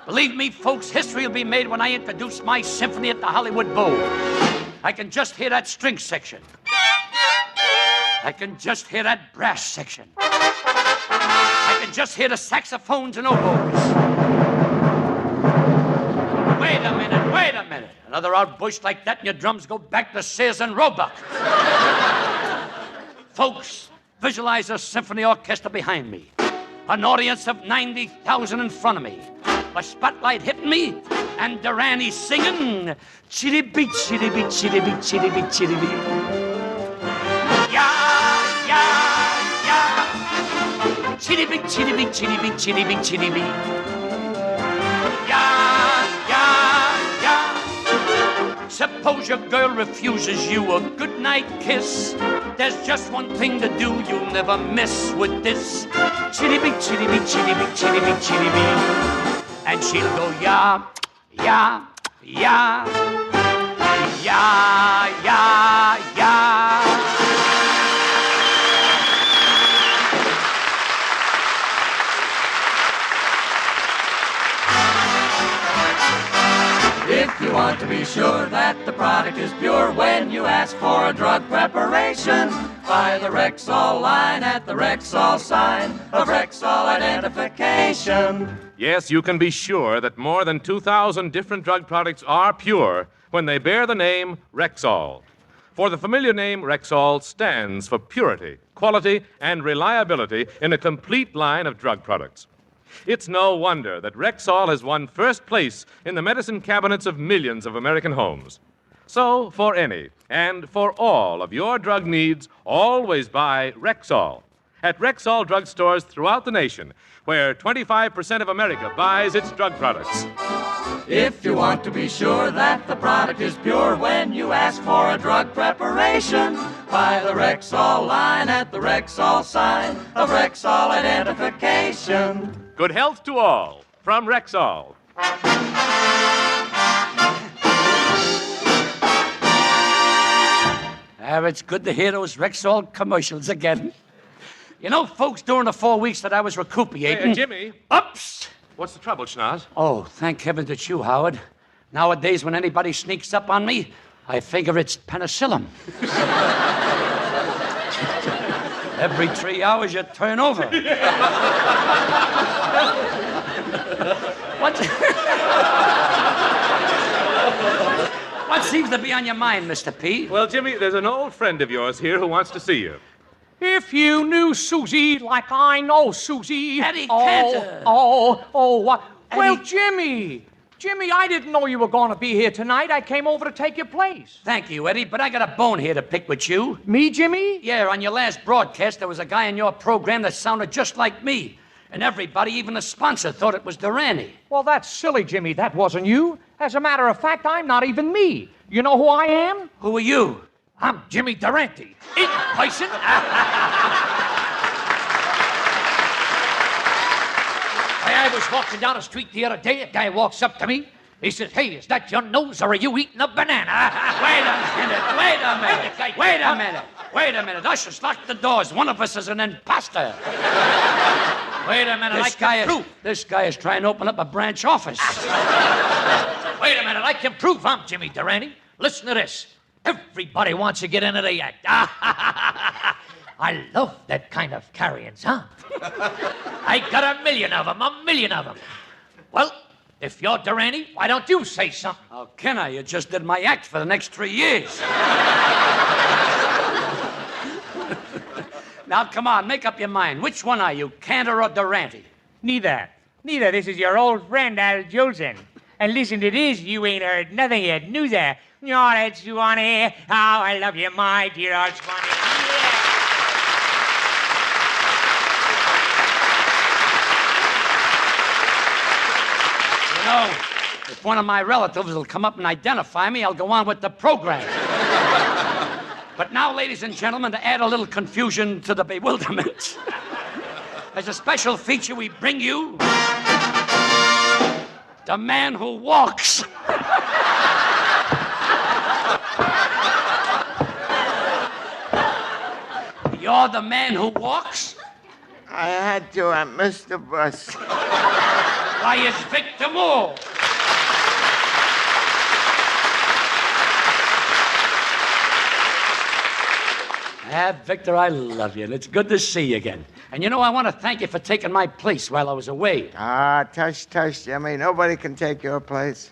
Believe me, folks, history will be made when I introduce my symphony at the Hollywood Bowl. I can just hear that string section. I can just hear that brass section. I can just hear the saxophones and oboes. Wait a minute, wait a minute. Another outburst like that and your drums go back to Sears and Roebuck. Folks, visualize a symphony orchestra behind me. An audience of 90,000 in front of me. A spotlight hitting me, and Durante singing, chitty bee, chitty bee, chitty bee, chitty bee, chitty bee. Yeah, yeah, yeah. Chitty bee, chitty bee, chitty bee, chitty bee, chitty bee. Yeah, yeah, yeah. Suppose your girl refuses you a goodnight kiss. There's just one thing to do you'll never miss with this. Chitty bee, chitty bee, chitty bee, chitty bee, chitty bee. And she'll go, yeah, yeah, yeah, yeah, yeah, yeah. If you want to be sure that the product is pure when you ask for a drug preparation, buy the Rexall line at the Rexall sign of Rexall identification. Yes, you can be sure that more than 2,000 different drug products are pure when they bear the name Rexall. For the familiar name Rexall stands for purity, quality, and reliability in a complete line of drug products. It's no wonder that Rexall has won first place in the medicine cabinets of millions of American homes. So, for any and for all of your drug needs, always buy Rexall at Rexall drugstores throughout the nation, where 25% of America buys its drug products. If you want to be sure that the product is pure when you ask for a drug preparation, buy the Rexall line at the Rexall sign of Rexall identification. Good health to all from Rexall. It's good to hear those Rexall commercials again. You know, folks, during the 4 weeks that I was recuperating... Hey, Jimmy. Oops! What's the trouble, Schnoz? Oh, thank heavens it's you, Howard. Nowadays, when anybody sneaks up on me, I figure it's penicillin. Every 3 hours, you turn over. What seems to be on your mind, Mr. P? Well, Jimmy, there's an old friend of yours here who wants to see you. If you knew Susie like I know Susie. Eddie Cantor. What? Eddie. Well, Jimmy, I didn't know you were going to be here tonight. I came over to take your place. Thank you, Eddie, but I got a bone here to pick with you. Me, Jimmy? Yeah, on your last broadcast, there was a guy in your program that sounded just like me. And everybody, even the sponsor, thought it was Durante. Well, that's silly, Jimmy. That wasn't you. As a matter of fact, I'm not even me. You know who I am? Who are you? I'm Jimmy Durante. In person. I was walking down the street the other day. A guy walks up to me. He says, "Hey, is that your nose, or are you eating a banana?" Wait a minute. Ushers, lock the doors. One of us is an imposter. Wait a minute. This guy is trying to open up a branch office. Wait a minute. I can prove I'm Jimmy Durante. Listen to this. Everybody wants to get into the act. I love that kind of carryings, huh? I got a million of them. Well, if you're Durante, why don't you say something? Oh, can I? You just did my act for the next 3 years. Now, come on, make up your mind. Which one are you, Cantor or Durante? Neither. This is your old friend, Al Jolson. And listen to this, you ain't heard nothing yet, neither. No, that's funny. How I love you, my dear old Swanee. Yeah. know, if one of my relatives will come up and identify me, I'll go on with the program. But now, ladies and gentlemen, to add a little confusion to the bewilderment, as a special feature, we bring you the man who walks. You're the man who walks? I had to. I missed the bus. Why, it's Victor Moore. Victor, I love you, and it's good to see you again. And you know, I want to thank you for taking my place while I was away. Tush, Jimmy. Nobody can take your place.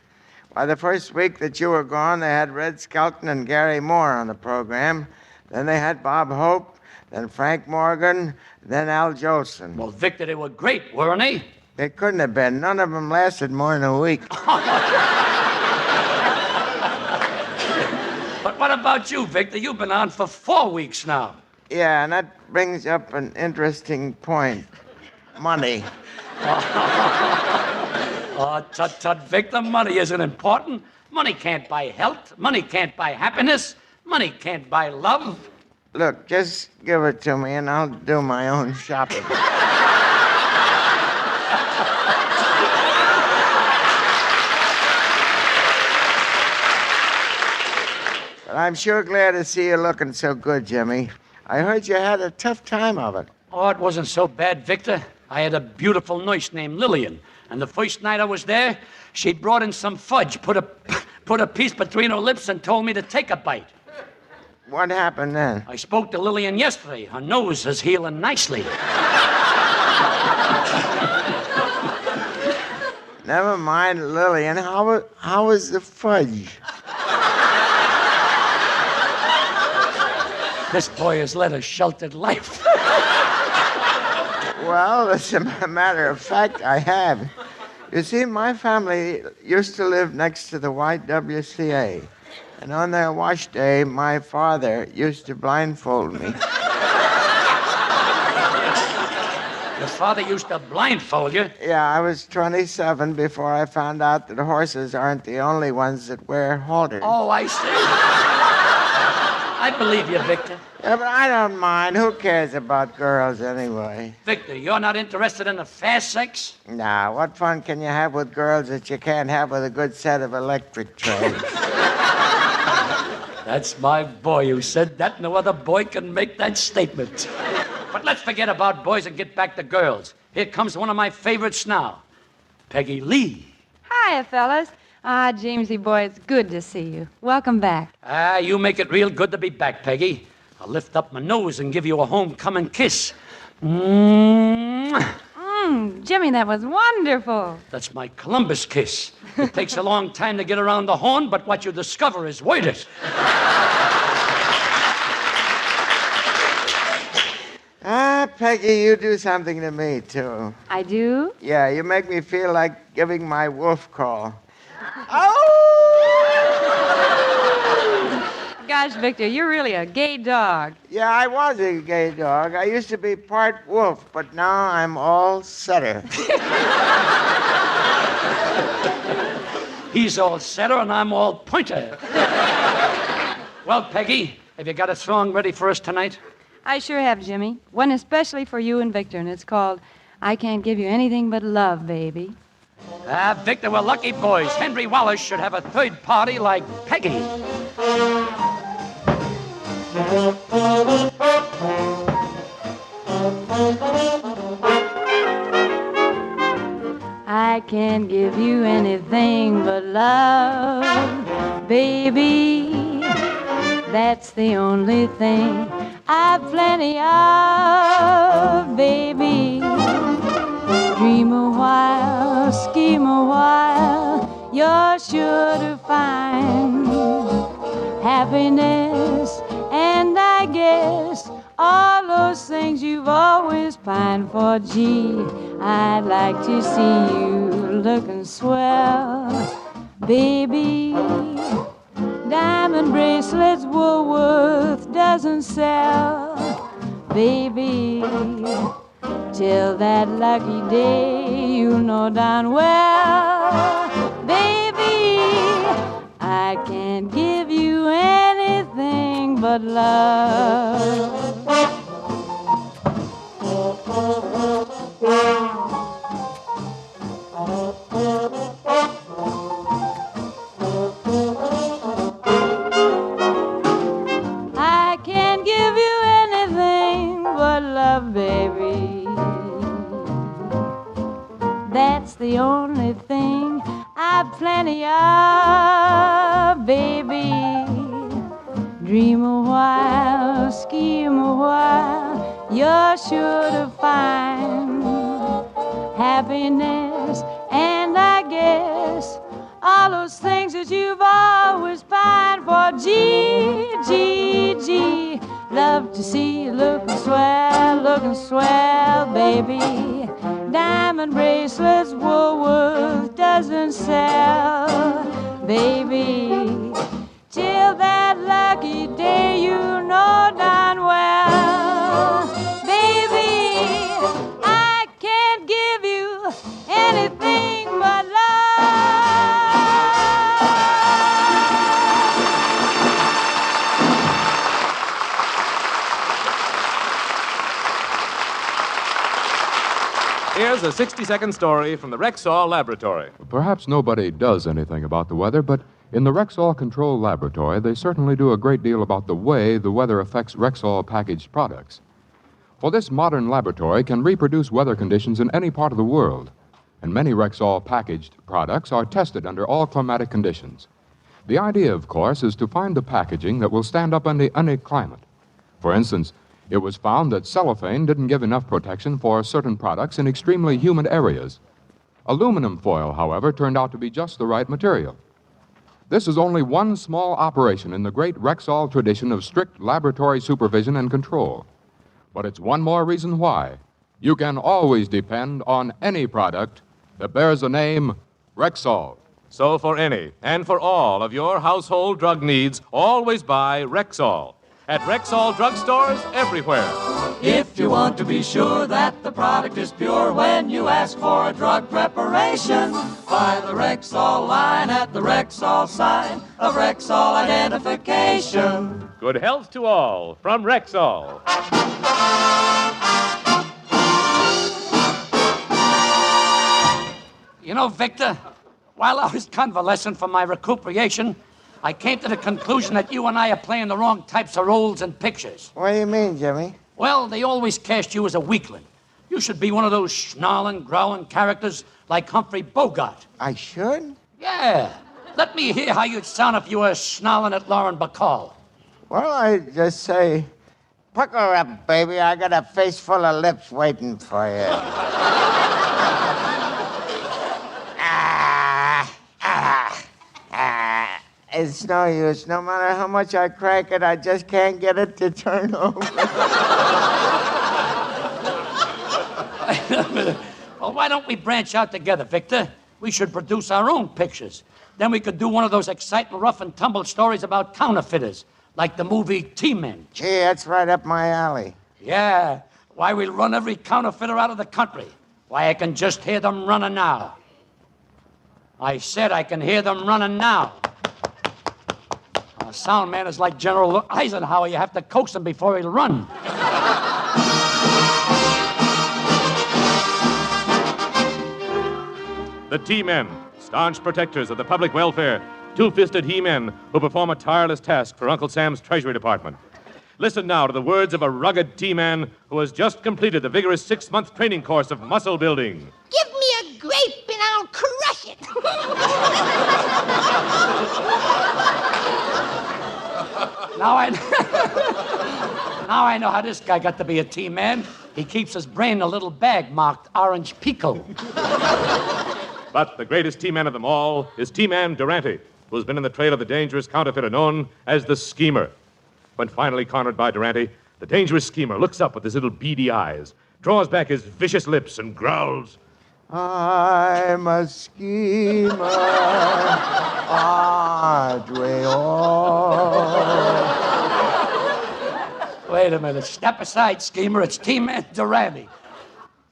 Why, the first week that you were gone, they had Red Skelton and Gary Moore on the program. Then they had Bob Hope, then Frank Morgan, then Al Jolson. Well, Victor, they were great, weren't they? They couldn't have been. None of them lasted more than a week. But what about you, Victor? You've been on for 4 weeks now. Yeah, and that brings up an interesting point. Money. Oh, tut, Victor, money isn't important. Money can't buy health. Money can't buy happiness. Money can't buy love. Look, just give it to me and I'll do my own shopping. But I'm sure glad to see you looking so good, Jimmy. I heard you had a tough time of it. Oh, it wasn't so bad, Victor. I had a beautiful nurse named Lillian, and the first night I was there, she'd brought in some fudge, put a piece between her lips and told me to take a bite. What happened then? I spoke to Lillian yesterday. Her nose is healing nicely. Never mind, Lillian. How was the fudge? This boy has led a sheltered life. Well, as a matter of fact, I have. You see, my family used to live next to the YWCA. And on their wash day, my father used to blindfold me. Your father used to blindfold you? Yeah, I was 27 before I found out that horses aren't the only ones that wear halters. Oh, I see. I believe you, Victor. Yeah, but I don't mind. Who cares about girls anyway? Victor, you're not interested in the fast sex? Nah, what fun can you have with girls that you can't have with a good set of electric trays? That's my boy who said that. No other boy can make that statement. But let's forget about boys and get back to girls. Here comes one of my favorites now, Peggy Lee. Hiya, fellas. Jamesy boy, it's good to see you. Welcome back. You make it real good to be back, Peggy. I'll lift up my nose and give you a homecoming kiss. Jimmy, that was wonderful. That's my Columbus kiss. It takes a long time to get around the horn, but what you discover is worth it. Peggy, you do something to me, too. I do? Yeah, you make me feel like giving my wolf call. Gosh, Victor, you're really a gay dog. Yeah, I was a gay dog. I used to be part wolf, but now I'm all setter. He's all setter and I'm all pointer. Well, Peggy, have you got a song ready for us tonight? I sure have, Jimmy. One especially for you and Victor, and it's called I Can't Give You Anything But Love, Baby. Victor, we're lucky boys. Henry Wallace should have a third party like Peggy. I can't give you anything but love, baby. That's the only thing I've plenty of, baby. Dream a while, scheme a while, you're sure to find happiness, and I guess all those things you've always pined for. Gee, I'd like to see you looking swell, baby. Diamond bracelets Woolworth doesn't sell, baby. Till that lucky day, you know darn well but love. I can't give you anything but love, baby. That's the only thing I've plenty of, baby. Dream a while, scheme a while, you're sure to find happiness, and I guess all those things that you've always pined for. Gee, love to see you looking swell, baby. Diamond bracelets Woolworth doesn't sell, baby. Till that lucky day, you know darn well, baby, I can't give you anything but love. Here's a 60-second story from the Rexall Laboratory. Perhaps nobody does anything about the weather, but in the Rexall Control Laboratory, they certainly do a great deal about the way the weather affects Rexall packaged products. For this modern laboratory can reproduce weather conditions in any part of the world, and many Rexall packaged products are tested under all climatic conditions. The idea, of course, is to find the packaging that will stand up under any climate. For instance, it was found that cellophane didn't give enough protection for certain products in extremely humid areas. Aluminum foil, however, turned out to be just the right material. This is only one small operation in the great Rexall tradition of strict laboratory supervision and control. But it's one more reason why you can always depend on any product that bears the name Rexall. So for any and for all of your household drug needs, always buy Rexall. At Rexall drugstores everywhere. If you want to be sure that the product is pure when you ask for a drug preparation, buy the Rexall line at the Rexall sign of Rexall identification. Good health to all from Rexall. You know, Victor, while I was convalescent from my recuperation, I came to the conclusion that you and I are playing the wrong types of roles in pictures. What do you mean, Jimmy? Well, they always cast you as a weakling. You should be one of those snarling, growling characters like Humphrey Bogart. I should? Yeah. Let me hear how you'd sound if you were snarling at Lauren Bacall. Well, I just say, pucker up, baby. I got a face full of lips waiting for you. It's no use. No matter how much I crank it, I just can't get it to turn over. Well, why don't we branch out together, Victor? We should produce our own pictures. Then we could do one of those exciting rough and tumble stories about counterfeiters, like the movie T-Men. Gee, that's right up my alley. Yeah. Why, we'll run every counterfeiter out of the country. Why, I can just hear them running now. I said I can hear them running now. A sound man is like General Eisenhower. You have to coax him before he'll run. The T-Men, staunch protectors of the public welfare, two-fisted he-men who perform a tireless task for Uncle Sam's Treasury Department. Listen now to the words of a rugged T-Man who has just completed the vigorous 6-month training course of muscle building. Give me a grape and I'll crush it. Now I know how this guy got to be a T-Man. He keeps his brain in a little bag marked Orange Pico. But the greatest T-Man of them all is T-Man Durante, who has been in the trail of the dangerous counterfeiter known as the Schemer. When finally cornered by Durante, the dangerous schemer looks up with his little beady eyes, draws back his vicious lips, and growls, I'm a schemer, Padre. Wait a minute. Step aside, schemer. It's T-Man Durante.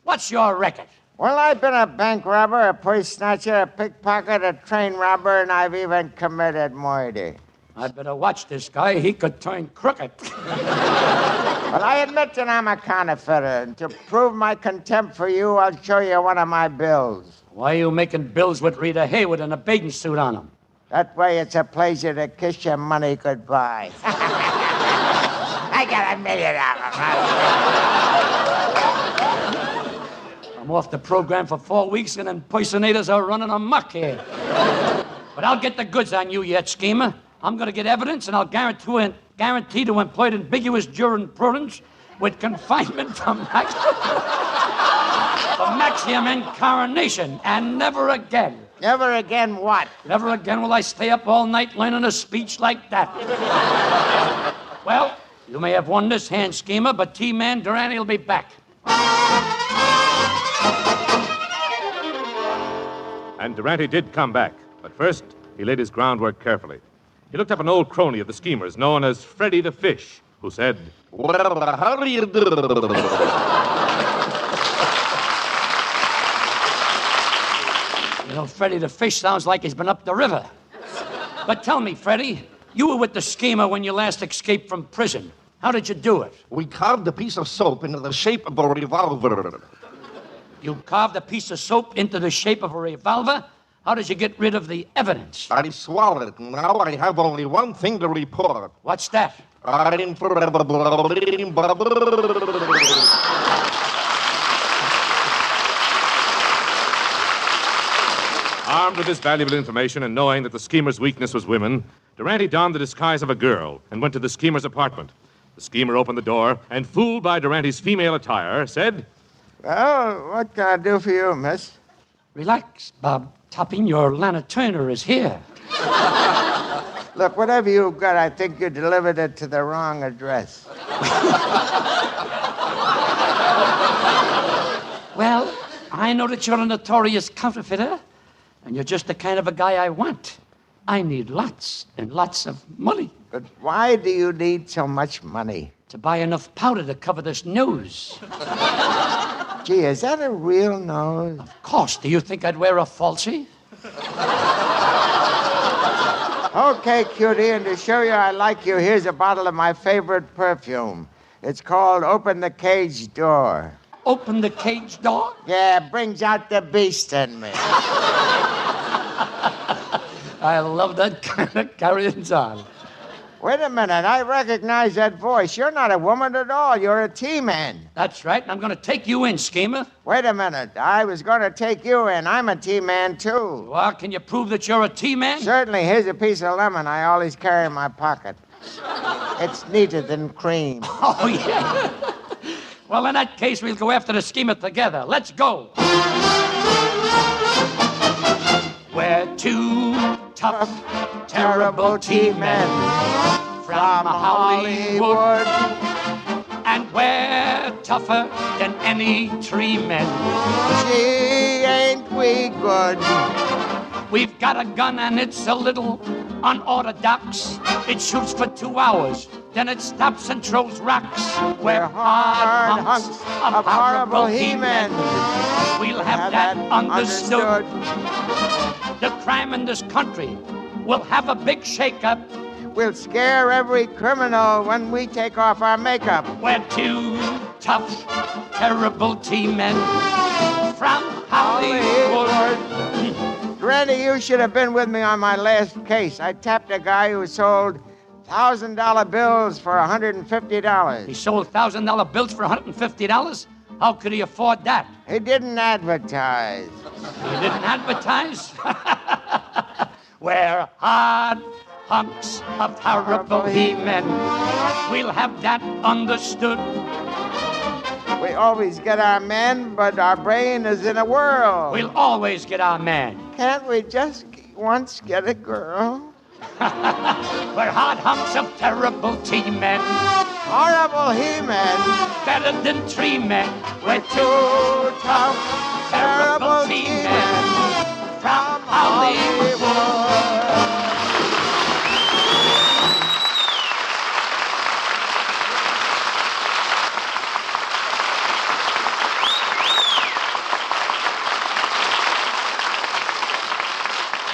What's your record? Well, I've been a bank robber, a purse snatcher, a pickpocket, a train robber, and I've even committed murder. I better watch this guy. He could turn crooked. Well, I admit that I'm a counterfeiter, and to prove my contempt for you, I'll show you one of my bills. Why are you making bills with Rita Hayworth in a bathing suit on them? That way it's a pleasure to kiss your money goodbye. I got $1 million. I'm off the program for 4 weeks, and impersonators are running amok here. But I'll get the goods on you yet, schemer. I'm going to get evidence, and I'll guarantee to employ ambiguous jurisprudence with confinement for maximum incarnation, and never again. Never again what? Never again will I stay up all night learning a speech like that. Well, you may have won this hand, schemer, but T-Man Durante will be back. And Durante did come back, but first he laid his groundwork carefully. He looked up an old crony of the schemers known as Freddy the Fish, who said, "Well, how do you do?" You know, Freddy the Fish sounds like he's been up the river. But tell me, Freddy, you were with the schemer when you last escaped from prison. How did you do it? We carved a piece of soap into the shape of a revolver. You carved a piece of soap into the shape of a revolver? How did you get rid of the evidence? I swallowed it. Now I have only one thing to report. What's that? Armed with this valuable information and knowing that the schemer's weakness was women, Durante donned the disguise of a girl and went to the schemer's apartment. The schemer opened the door and, fooled by Durante's female attire, said, "Well, what can I do for you, miss?" Relax, Bob Topping. Your Lana Turner is here. Look, whatever you've got, I think you delivered it to the wrong address. Well, I know that you're a notorious counterfeiter, and you're just the kind of a guy I want. I need lots and lots of money. But why do you need so much money? To buy enough powder to cover this nose. Gee, is that a real nose? Of course. Do you think I'd wear a falsie? Okay, cutie, and to show you I like you, here's a bottle of my favorite perfume. It's called Open the Cage Door. Open the cage door? Yeah, it brings out the beast in me. I love that kind of carryings on. Wait a minute, I recognize that voice. You're not a woman at all. You're a T-man. That's right, and I'm going to take you in, schemer. Wait a minute, I was going to take you in. I'm a T-man, too. Well, can you prove that you're a T-man? Certainly. Here's a piece of lemon I always carry in my pocket. It's neater than cream. Oh, yeah. Well, in that case, we'll go after the schemer together. Let's go. We're two tough, terrible T-men from Hollywood. And we're tougher than any tree men. Gee, ain't we good? We've got a gun and it's a little unorthodox. It shoots for 2 hours, then it stops and throws rocks. We're hard hunks of horrible He-Men. We'll have that understood. The crime in this country will have a big shake-up. We'll scare every criminal when we take off our makeup. We're two tough, terrible T-men from Hollywood. Durante, you should have been with me on my last case. I tapped a guy who sold $1,000 bills for $150. He sold $1,000 bills for $150? How could he afford that? He didn't advertise. He didn't advertise? We're hard hunks of horrible He-Men. We'll have that understood. We always get our men, but our brain is in a whirl. We'll always get our man. Can't we just once get a girl? We're hard hunks of terrible T-Men. Horrible He-Men. Better than tree men. We're two tough, terrible T-Men from Hollywood.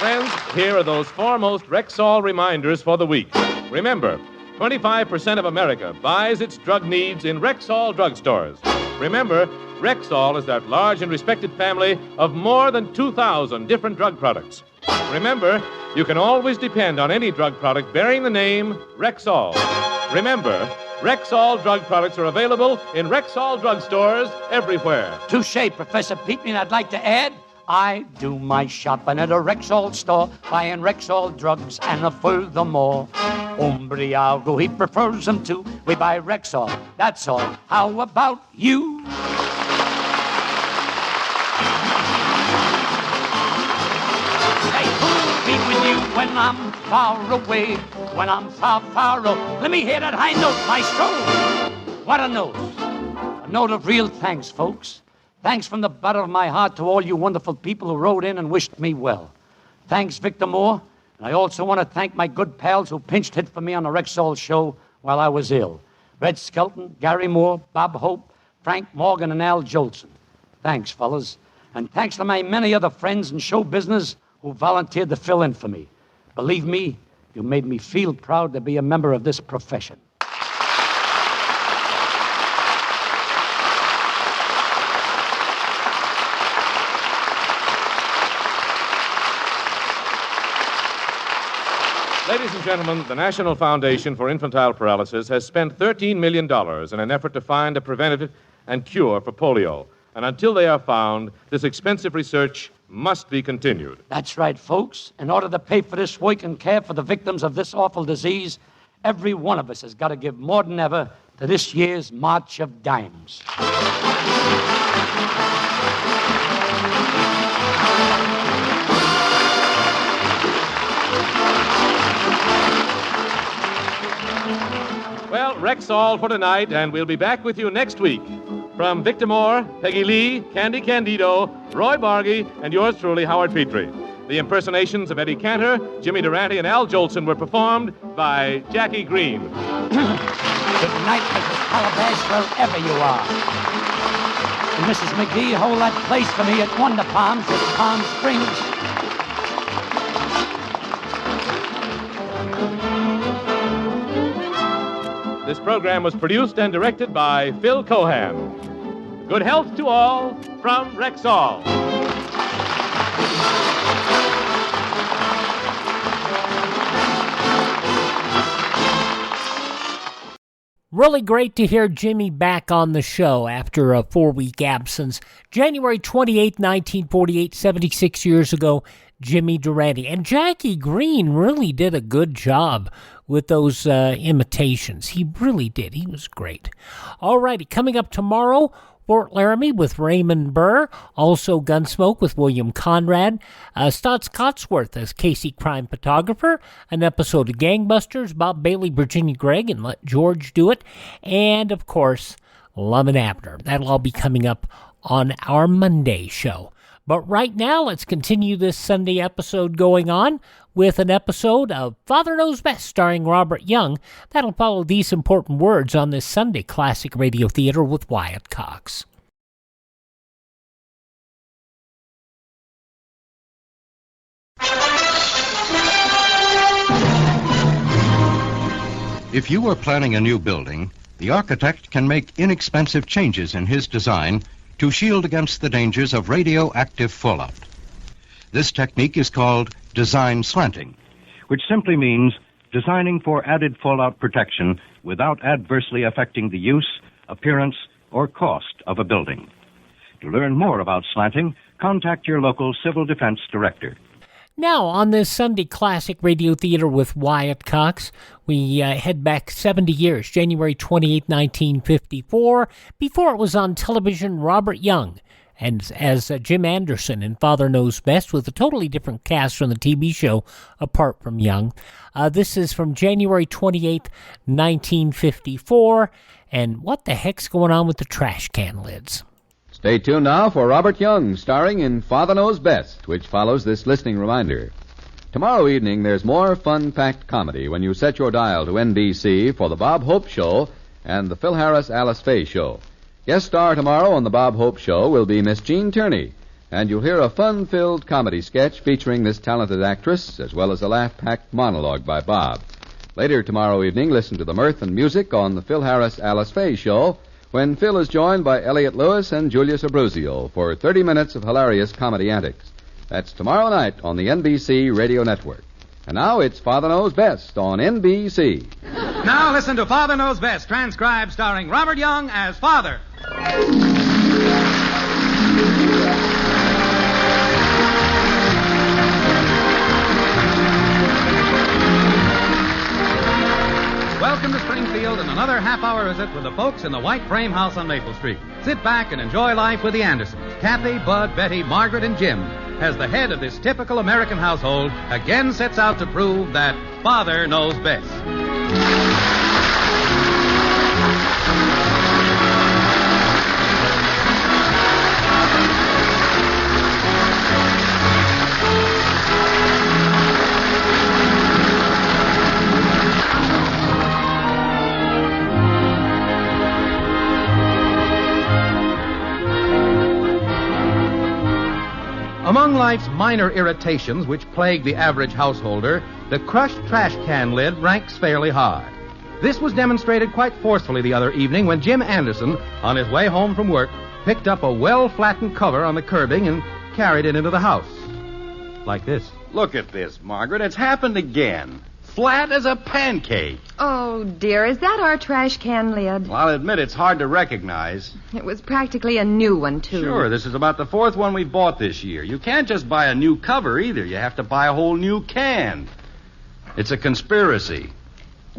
Friends, here are those foremost Rexall reminders for the week. Remember, 25% of America buys its drug needs in Rexall drugstores. Remember, Rexall is that large and respected family of more than 2,000 different drug products. Remember, you can always depend on any drug product bearing the name Rexall. Remember, Rexall drug products are available in Rexall drugstores everywhere. Touche, Professor Peepney, and I'd like to add, I do my shopping at a Rexall store, buying Rexall drugs and furthermore. Umbriago, he prefers them too. We buy Rexall, that's all. How about you? Say, who'll be with you when I'm far away? When I'm far, far away. Let me hear that high note, maestro. What a note. A note of real thanks, folks. Thanks from the bottom of my heart to all you wonderful people who wrote in and wished me well. Thanks, Victor Moore. And I also want to thank my good pals who pinched hit for me on the Rexall show while I was ill. Red Skelton, Gary Moore, Bob Hope, Frank Morgan, and Al Jolson. Thanks, fellas. And thanks to my many other friends in show business who volunteered to fill in for me. Believe me, you made me feel proud to be a member of this profession. Ladies and gentlemen, the National Foundation for Infantile Paralysis has spent $13 million in an effort to find a preventative and cure for polio. And until they are found, this expensive research must be continued. That's right, folks. In order to pay for this work and care for the victims of this awful disease, every one of us has got to give more than ever to this year's March of Dimes. Well, Rexall for tonight, and we'll be back with you next week. From Victor Moore, Peggy Lee, Candy Candido, Roy Bargy, and yours truly, Howard Petrie. The impersonations of Eddie Cantor, Jimmy Durante, and Al Jolson were performed by Jackie Green. Good night, Mrs. Calabash, wherever you are. And Mrs. McGee, hold that place for me at Wonder Palms in Palm Springs. This program was produced and directed by Phil Cohan. Good health to all from Rexall. Really great to hear Jimmy back on the show after a 4-week absence. January 28, 1948, 76 years ago, Jimmy Durante. And Jackie Green really did a good job with those imitations. He really did. He was great. All righty, coming up tomorrow, Fort Laramie with Raymond Burr, also Gunsmoke with William Conrad, Stotts Cotsworth as Casey Crime Photographer, an episode of Gangbusters, Bob Bailey, Virginia Gregg, and Let George Do It, and, of course, Lum and Abner. That'll all be coming up on our Monday show. But right now, let's continue this Sunday episode going on with an episode of Father Knows Best starring Robert Young. That'll follow these important words on this Sunday Classic Radio Theater with Wyatt Cox. If you are planning a new building, the architect can make inexpensive changes in his design to shield against the dangers of radioactive fallout. This technique is called design slanting, which simply means designing for added fallout protection without adversely affecting the use, appearance, or cost of a building. To learn more about slanting, contact your local civil defense director. Now, on this Sunday Classic Radio Theater with Wyatt Cox, we head back 70 years, January 28, 1954. Before it was on television, Robert Young, and as Jim Anderson in Father Knows Best, with a totally different cast from the TV show, apart from Young. This is from January 28, 1954, and what the heck's going on with the trash can lids? Stay tuned now for Robert Young, starring in Father Knows Best, which follows this listening reminder. Tomorrow evening, there's more fun-packed comedy when you set your dial to NBC for the Bob Hope Show and the Phil Harris Alice Faye Show. Guest star tomorrow on the Bob Hope Show will be Miss Jean Tierney, And you'll hear a fun-filled comedy sketch featuring this talented actress, as well as a laugh-packed monologue by Bob. Later tomorrow evening, listen to the mirth and music on the Phil Harris-Alice Faye Show, when Phil is joined by Elliot Lewis and Julius Abruzio for 30 minutes of hilarious comedy antics. That's tomorrow night on the NBC Radio Network. And now it's Father Knows Best on NBC. Now listen to Father Knows Best, transcribed starring Robert Young as Father. Welcome to Springfield and another half-hour visit with the folks in the White Frame House on Maple Street. Sit back and enjoy life with the Andersons. Kathy, Bud, Betty, Margaret, and Jim, as the head of this typical American household, again sets out to prove that Father knows best. Among life's minor irritations which plague the average householder, the crushed trash can lid ranks fairly high. This was demonstrated quite forcefully the other evening when Jim Anderson, on his way home from work, picked up a well-flattened cover on the curbing and carried it into the house. Like this. Look at this, Margaret. It's happened again. Flat as a pancake. Oh, dear, is that our trash can lid? Well, I'll admit it's hard to recognize. It was practically a new one, too. Sure, this is about the fourth one we've bought this year. You can't just buy a new cover either. You have to buy a whole new can. It's a conspiracy.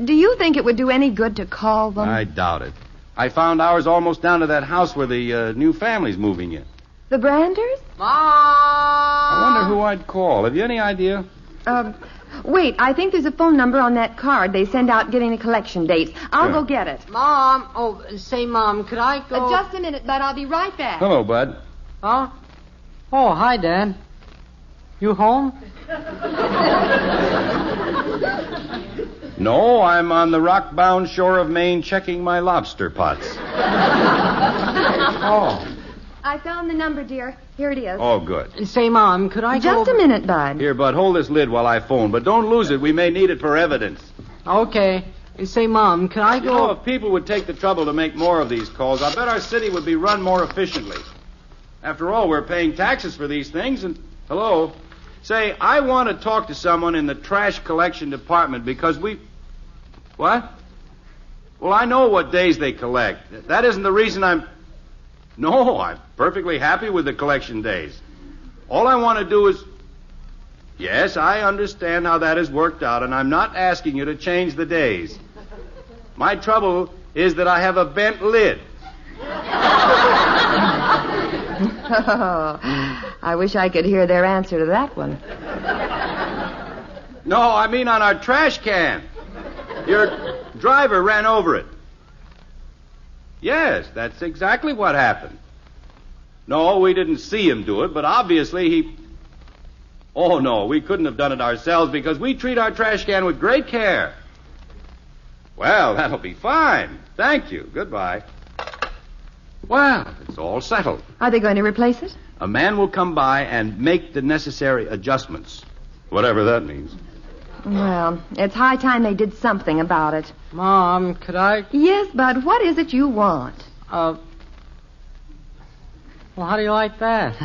Do you think it would do any good to call them? I doubt it. I found ours almost down to that house where the new family's moving in. The Branders? Mom! I wonder who I'd call. Have you any idea? Wait, I think there's a phone number on that card they send out getting the collection dates. I'll go get it. Mom! Oh, say, Mom, could I go... Just a minute, Bud. I'll be right back. Hello, Bud. Huh? Oh, hi, Dad. You home? No, I'm on the rock-bound shore of Maine checking my lobster pots. Oh. I found the number, dear. Here it is. Oh, good. Say, Mom, could I Just a minute, Bud. Here, Bud, hold this lid while I phone, but don't lose it. We may need it for evidence. Okay. Say, Mom, could I go... You know, if people would take the trouble to make more of these calls, I bet our city would be run more efficiently. After all, we're paying taxes for these things, and... Hello? Say, I want to talk to someone in the trash collection department because we... What? Well, I know what days they collect. That isn't the reason I'm... No, I'm perfectly happy with the collection days. All I want to do is... Yes, I understand how that has worked out, and I'm not asking you to change the days. My trouble is that I have a bent lid. Oh, I wish I could hear their answer to that one. No, I mean on our trash can. Your driver ran over it. Yes, that's exactly what happened. No, we didn't see him do it, but obviously he... Oh, no, we couldn't have done it ourselves because we treat our trash can with great care. Well, that'll be fine. Thank you. Goodbye. Well, it's all settled. Are they going to replace it? A man will come by and make the necessary adjustments, whatever that means. Well, it's high time they did something about it. Mom, could I... Yes, Bud, what is it you want? Well, how do you like that?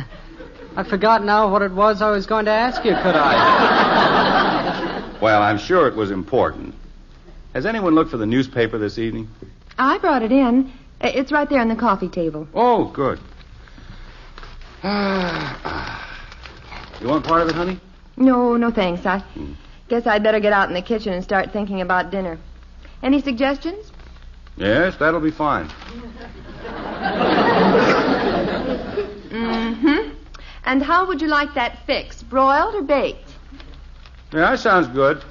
I forgot now what it was I was going to ask you, could I? Well, I'm sure it was important. Has anyone looked for the newspaper this evening? I brought it in. It's right there on the coffee table. Oh, good. You want part of it, honey? No, thanks. I guess I'd better get out in the kitchen and start thinking about dinner. Any suggestions? Yes, that'll be fine. Mm-hmm. And how would you like that fixed, broiled or baked? Yeah, that sounds good.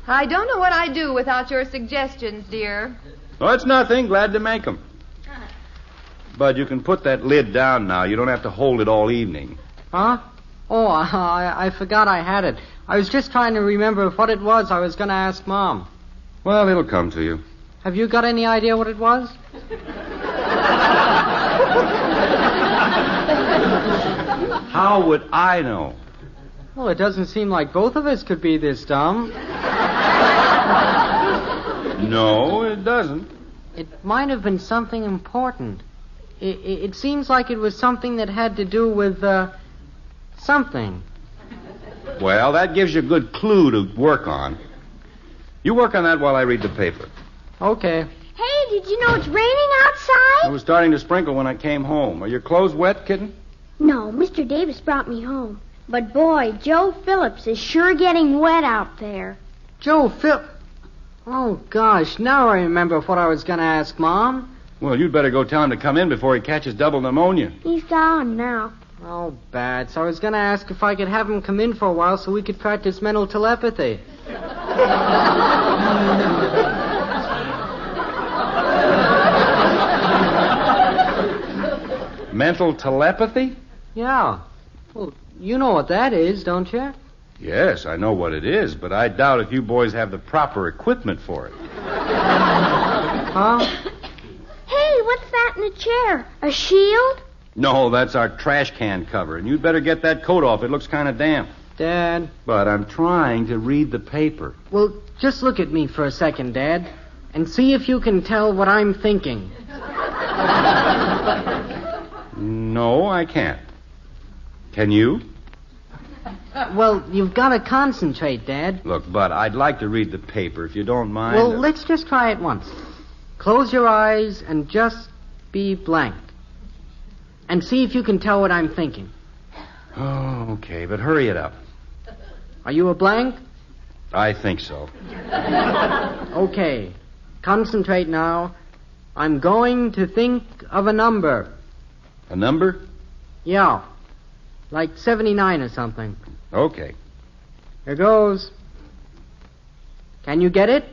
I don't know what I'd do without your suggestions, dear. Oh, it's nothing. Glad to make them. Bud, you can put that lid down now. You don't have to hold it all evening. Huh? Oh, I forgot I had it. I was just trying to remember what it was I was going to ask Mom. Well, it'll come to you. Have you got any idea what it was? How would I know? Well, it doesn't seem like both of us could be this dumb. No, it doesn't. It might have been something important. It seems like it was something that had to do with, something. Well, that gives you a good clue to work on. You work on that while I read the paper. Okay. Hey, did you know it's raining outside? It was starting to sprinkle when I came home. Are your clothes wet, kitten? No, Mr. Davis brought me home. But boy, Joe Phillips is sure getting wet out there. Joe Phillips? Oh, gosh, now I remember what I was going to ask, Mom. Well, you'd better go tell him to come in before he catches double pneumonia. He's gone now. Oh, Bats, I was going to ask if I could have him come in for a while so we could practice mental telepathy. Mental telepathy? Yeah. Well, you know what that is, don't you? Yes, I know what it is, but I doubt if you boys have the proper equipment for it. Huh? Hey, what's that in the chair? A shield? No, that's our trash can cover, and you'd better get that coat off. It looks kind of damp. Dad. But I'm trying to read the paper. Well, just look at me for a second, Dad, and see if you can tell what I'm thinking. No, I can't. Can you? Well, you've got to concentrate, Dad. Look, Bud, I'd like to read the paper, if you don't mind. Well, let's just try it once. Close your eyes and just be blank. And see if you can tell what I'm thinking. Oh, okay, but hurry it up. Are you a blank? I think so. Okay. Concentrate now. I'm going to think of a number. A number? Yeah. Like 79 or something. Okay. Here goes. Can you get it?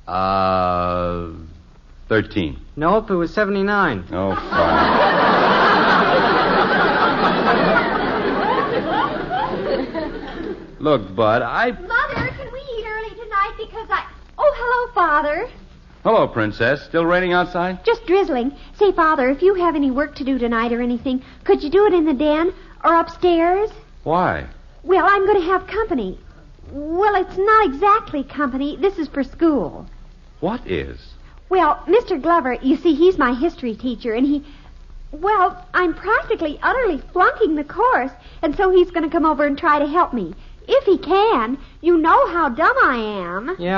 13. Nope, it was 79. Oh, fine. Look, Bud, Mother, can we eat early tonight because Oh, hello, Father. Hello, Princess. Still raining outside? Just drizzling. Say, Father, if you have any work to do tonight or anything, could you do it in the den or upstairs? Why? Well, I'm going to have company. Well, it's not exactly company. This is for school. What is? Well, Mr. Glover, you see, he's my history teacher, and well, I'm practically utterly flunking the course, and so he's going to come over and try to help me. If he can. You know how dumb I am. Yeah.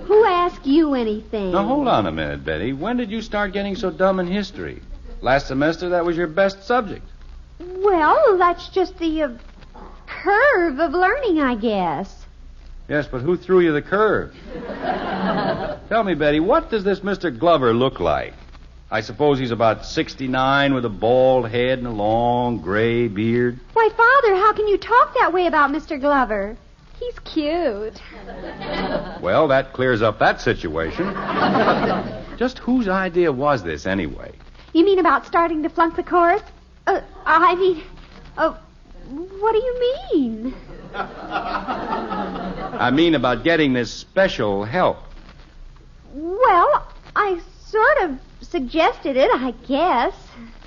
Who asked you anything? Now, hold on a minute, Betty. When did you start getting so dumb in history? Last semester, that was your best subject. Well, that's just the curve of learning, I guess. Yes, but who threw you the curve? Tell me, Betty, what does this Mr. Glover look like? I suppose he's about 69 with a bald head and a long gray beard. Why, Father, how can you talk that way about Mr. Glover? He's cute. Well, that clears up that situation. Just whose idea was this, anyway? You mean about starting to flunk the course? What do you mean? I mean about getting this special help. Well, I sort of suggested it, I guess.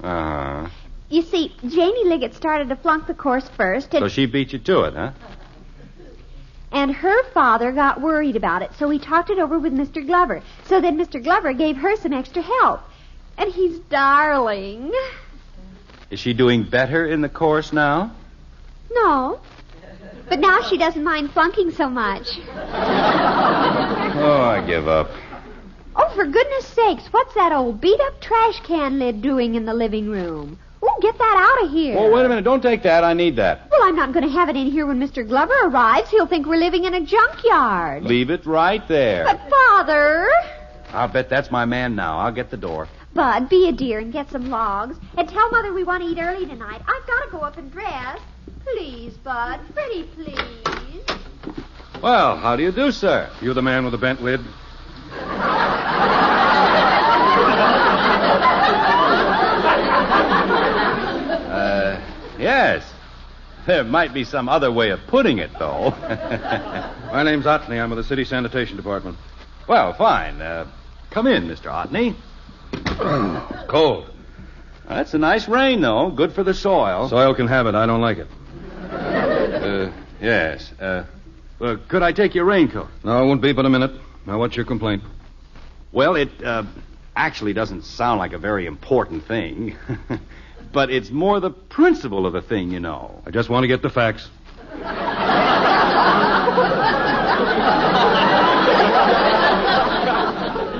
Uh-huh. You see, Janie Liggett started to flunk the course first, and... So she beat you to it, huh? And her father got worried about it, so he talked it over with Mr. Glover. So then Mr. Glover gave her some extra help. And he's darling. Is she doing better in the course now? No. But now she doesn't mind flunking so much. Oh, I give up. Oh, for goodness sakes, what's that old beat-up trash can lid doing in the living room? Oh, get that out of here. Oh, wait a minute. Don't take that. I need that. Well, I'm not going to have it in here when Mr. Glover arrives. He'll think we're living in a junkyard. Leave it right there. But, Father... I'll bet that's my man now. I'll get the door. Bud, be a dear and get some logs. And tell Mother we want to eat early tonight. I've got to go up and dress. Please, Bud. Pretty please. Well, how do you do, sir? You the man with the bent lid? Yes. There might be some other way of putting it, though. My name's Otney. I'm with the City Sanitation Department. Well, fine. Come in, Mr. Otney. Cold. That's a nice rain, though. Good for the soil. Soil can have it. I don't like it. Yes. Could I take your raincoat? No, it won't be but a minute. Now, what's your complaint? Well, it actually doesn't sound like a very important thing. But it's more the principle of the thing, you know. I just want to get the facts.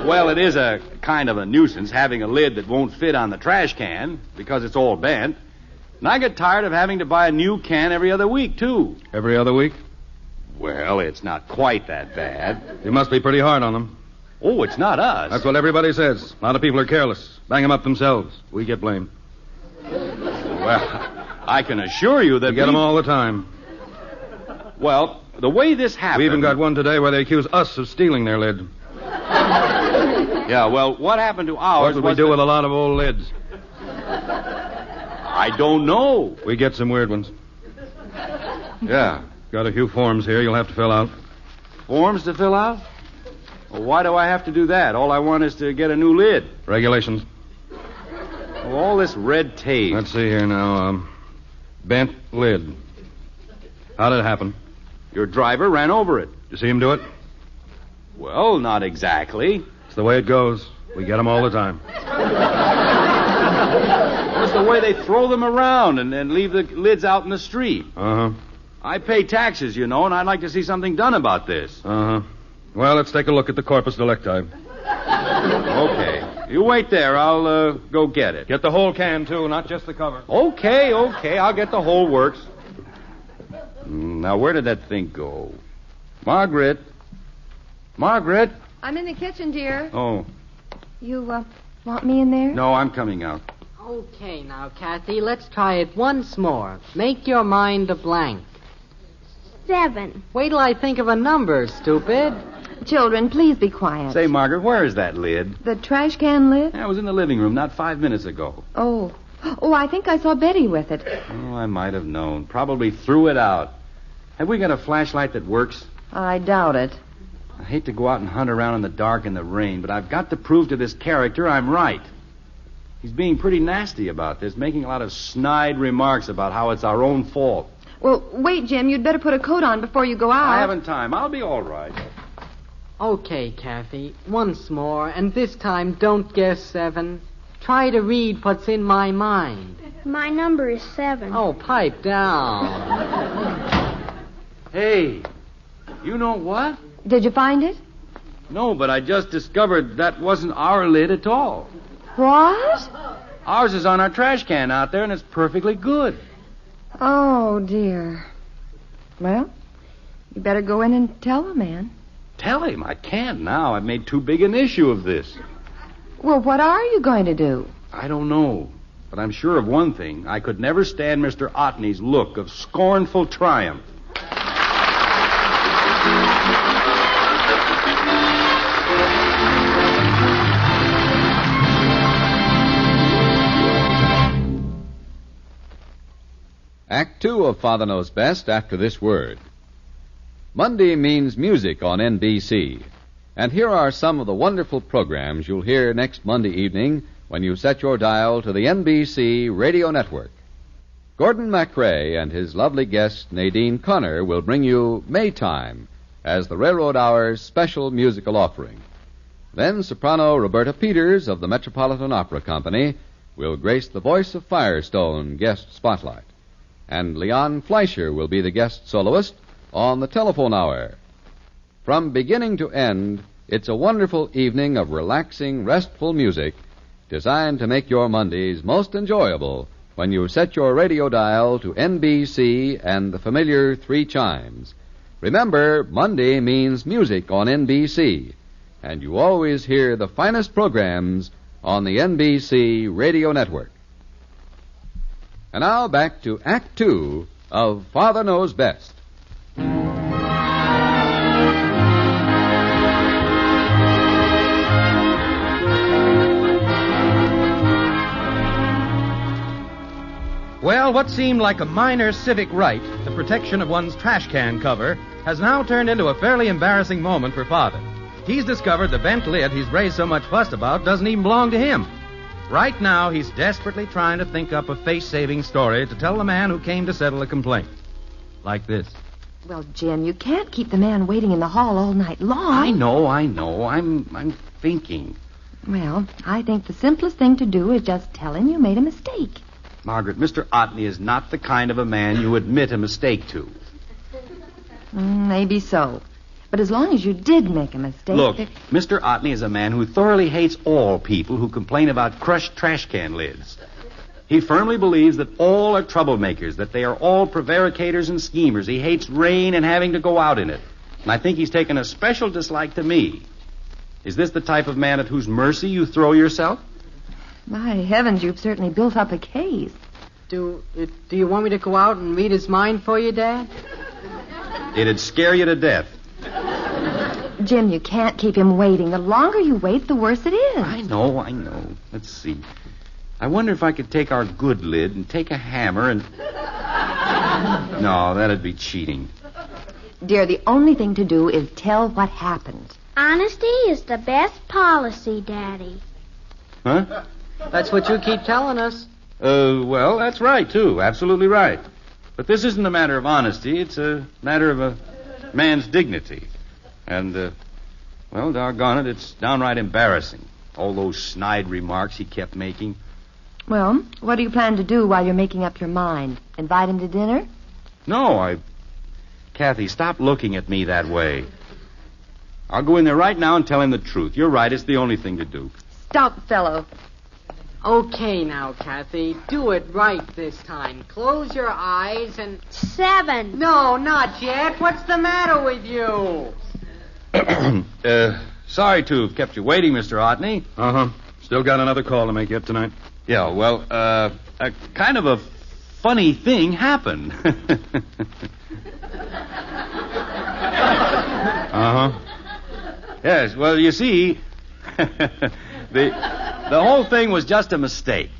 Well, it is a kind of a nuisance having a lid that won't fit on the trash can because it's all bent. And I get tired of having to buy a new can every other week, too. Every other week? Well, it's not quite that bad. You must be pretty hard on them. Oh, it's not us. That's what everybody says. A lot of people are careless. Bang them up themselves. We get blamed. Well, I can assure you that we get them all the time. Well, the way this happened... We even got one today where they accuse us of stealing their lid. Yeah, well, what happened to ours What would we do with a lot of old lids? I don't know. We get some weird ones. Yeah. Got a few forms here you'll have to fill out. Forms to fill out? Well, why do I have to do that? All I want is to get a new lid. Regulations. Well, all this red tape. Let's see here now. Bent lid. How did it happen? Your driver ran over it. You see him do it? Well, not exactly. It's the way it goes. We get them all the time. It's the way they throw them around and leave the lids out in the street. Uh-huh. I pay taxes, you know, and I'd like to see something done about this. Uh-huh. Well, let's take a look at the corpus delicti. Okay. You wait there. I'll go get it. Get the whole can, too, not just the cover. Okay. I'll get the whole works. Now, where did that thing go? Margaret? I'm in the kitchen, dear. Oh. You, want me in there? No, I'm coming out. Okay, now, Kathy, let's try it once more. Make your mind a blank. 7. Wait till I think of a number, stupid. Children, please be quiet. Say, Margaret, where is that lid? The trash can lid? I was in the living room not 5 minutes ago. Oh, I think I saw Betty with it. Oh, I might have known. Probably threw it out. Have we got a flashlight that works? I doubt it. I hate to go out and hunt around in the dark in the rain, but I've got to prove to this character I'm right. He's being pretty nasty about this, making a lot of snide remarks about how it's our own fault. Well, wait, Jim. You'd better put a coat on before you go out. I haven't time. I'll be all right. Okay, Kathy, once more, and this time don't guess 7. Try to read what's in my mind. My number is 7. Oh, pipe down. Hey, you know what? Did you find it? No, but I just discovered that wasn't our lid at all. What? Ours is on our trash can out there, and it's perfectly good. Oh, dear. Well, you better go in and tell the man. Tell him? I can't now. I've made too big an issue of this. Well, what are you going to do? I don't know. But I'm sure of one thing. I could never stand Mr. Otney's look of scornful triumph. Act 2 of Father Knows Best after this word. Monday means music on NBC. And here are some of the wonderful programs you'll hear next Monday evening when you set your dial to the NBC Radio Network. Gordon MacRae and his lovely guest Nadine Connor will bring you Maytime as the Railroad Hour's special musical offering. Then soprano Roberta Peters of the Metropolitan Opera Company will grace the Voice of Firestone guest spotlight. And Leon Fleischer will be the guest soloist on the Telephone Hour. From beginning to end, it's a wonderful evening of relaxing, restful music designed to make your Mondays most enjoyable when you set your radio dial to NBC and the familiar 3 chimes. Remember, Monday means music on NBC, and you always hear the finest programs on the NBC Radio Network. And now back to Act 2 of Father Knows Best. Well, what seemed like a minor civic right, the protection of one's trash can cover, has now turned into a fairly embarrassing moment for Father. He's discovered the bent lid he's raised so much fuss about doesn't even belong to him. Right now, he's desperately trying to think up a face-saving story to tell the man who came to settle a complaint. Like this. Well, Jim, you can't keep the man waiting in the hall all night long. I know. I'm thinking. Well, I think the simplest thing to do is just tell him you made a mistake. Margaret, Mr. Otney is not the kind of a man you admit a mistake to. Maybe so. But as long as you did make a mistake... Look, Mr. Otney is a man who thoroughly hates all people who complain about crushed trash can lids. He firmly believes that all are troublemakers, that they are all prevaricators and schemers. He hates rain and having to go out in it. And I think he's taken a special dislike to me. Is this the type of man at whose mercy you throw yourself? My heavens, you've certainly built up a case. Do you want me to go out and read his mind for you, Dad? It'd scare you to death. Jim, you can't keep him waiting. The longer you wait, the worse it is. I know. Let's see. I wonder if I could take our good lid and take a hammer and... No, that'd be cheating. Dear, the only thing to do is tell what happened. Honesty is the best policy, Daddy. Huh? That's what you keep telling us. Well, that's right, too. Absolutely right. But this isn't a matter of honesty. It's a matter of a man's dignity. And, well, doggone it, it's downright embarrassing. All those snide remarks he kept making. Well, what do you plan to do while you're making up your mind? Invite him to dinner? No, Kathy, stop looking at me that way. I'll go in there right now and tell him the truth. You're right, it's the only thing to do. Stop, fellow. Okay now, Kathy. Do it right this time. Close your eyes and... 7. No, not yet. What's the matter with you? Sorry to have kept you waiting, Mr. Otney. Uh-huh. Still got another call to make yet tonight. Yeah, well, kind of a funny thing happened. Uh-huh. Yes, well, you see, the whole thing was just a mistake.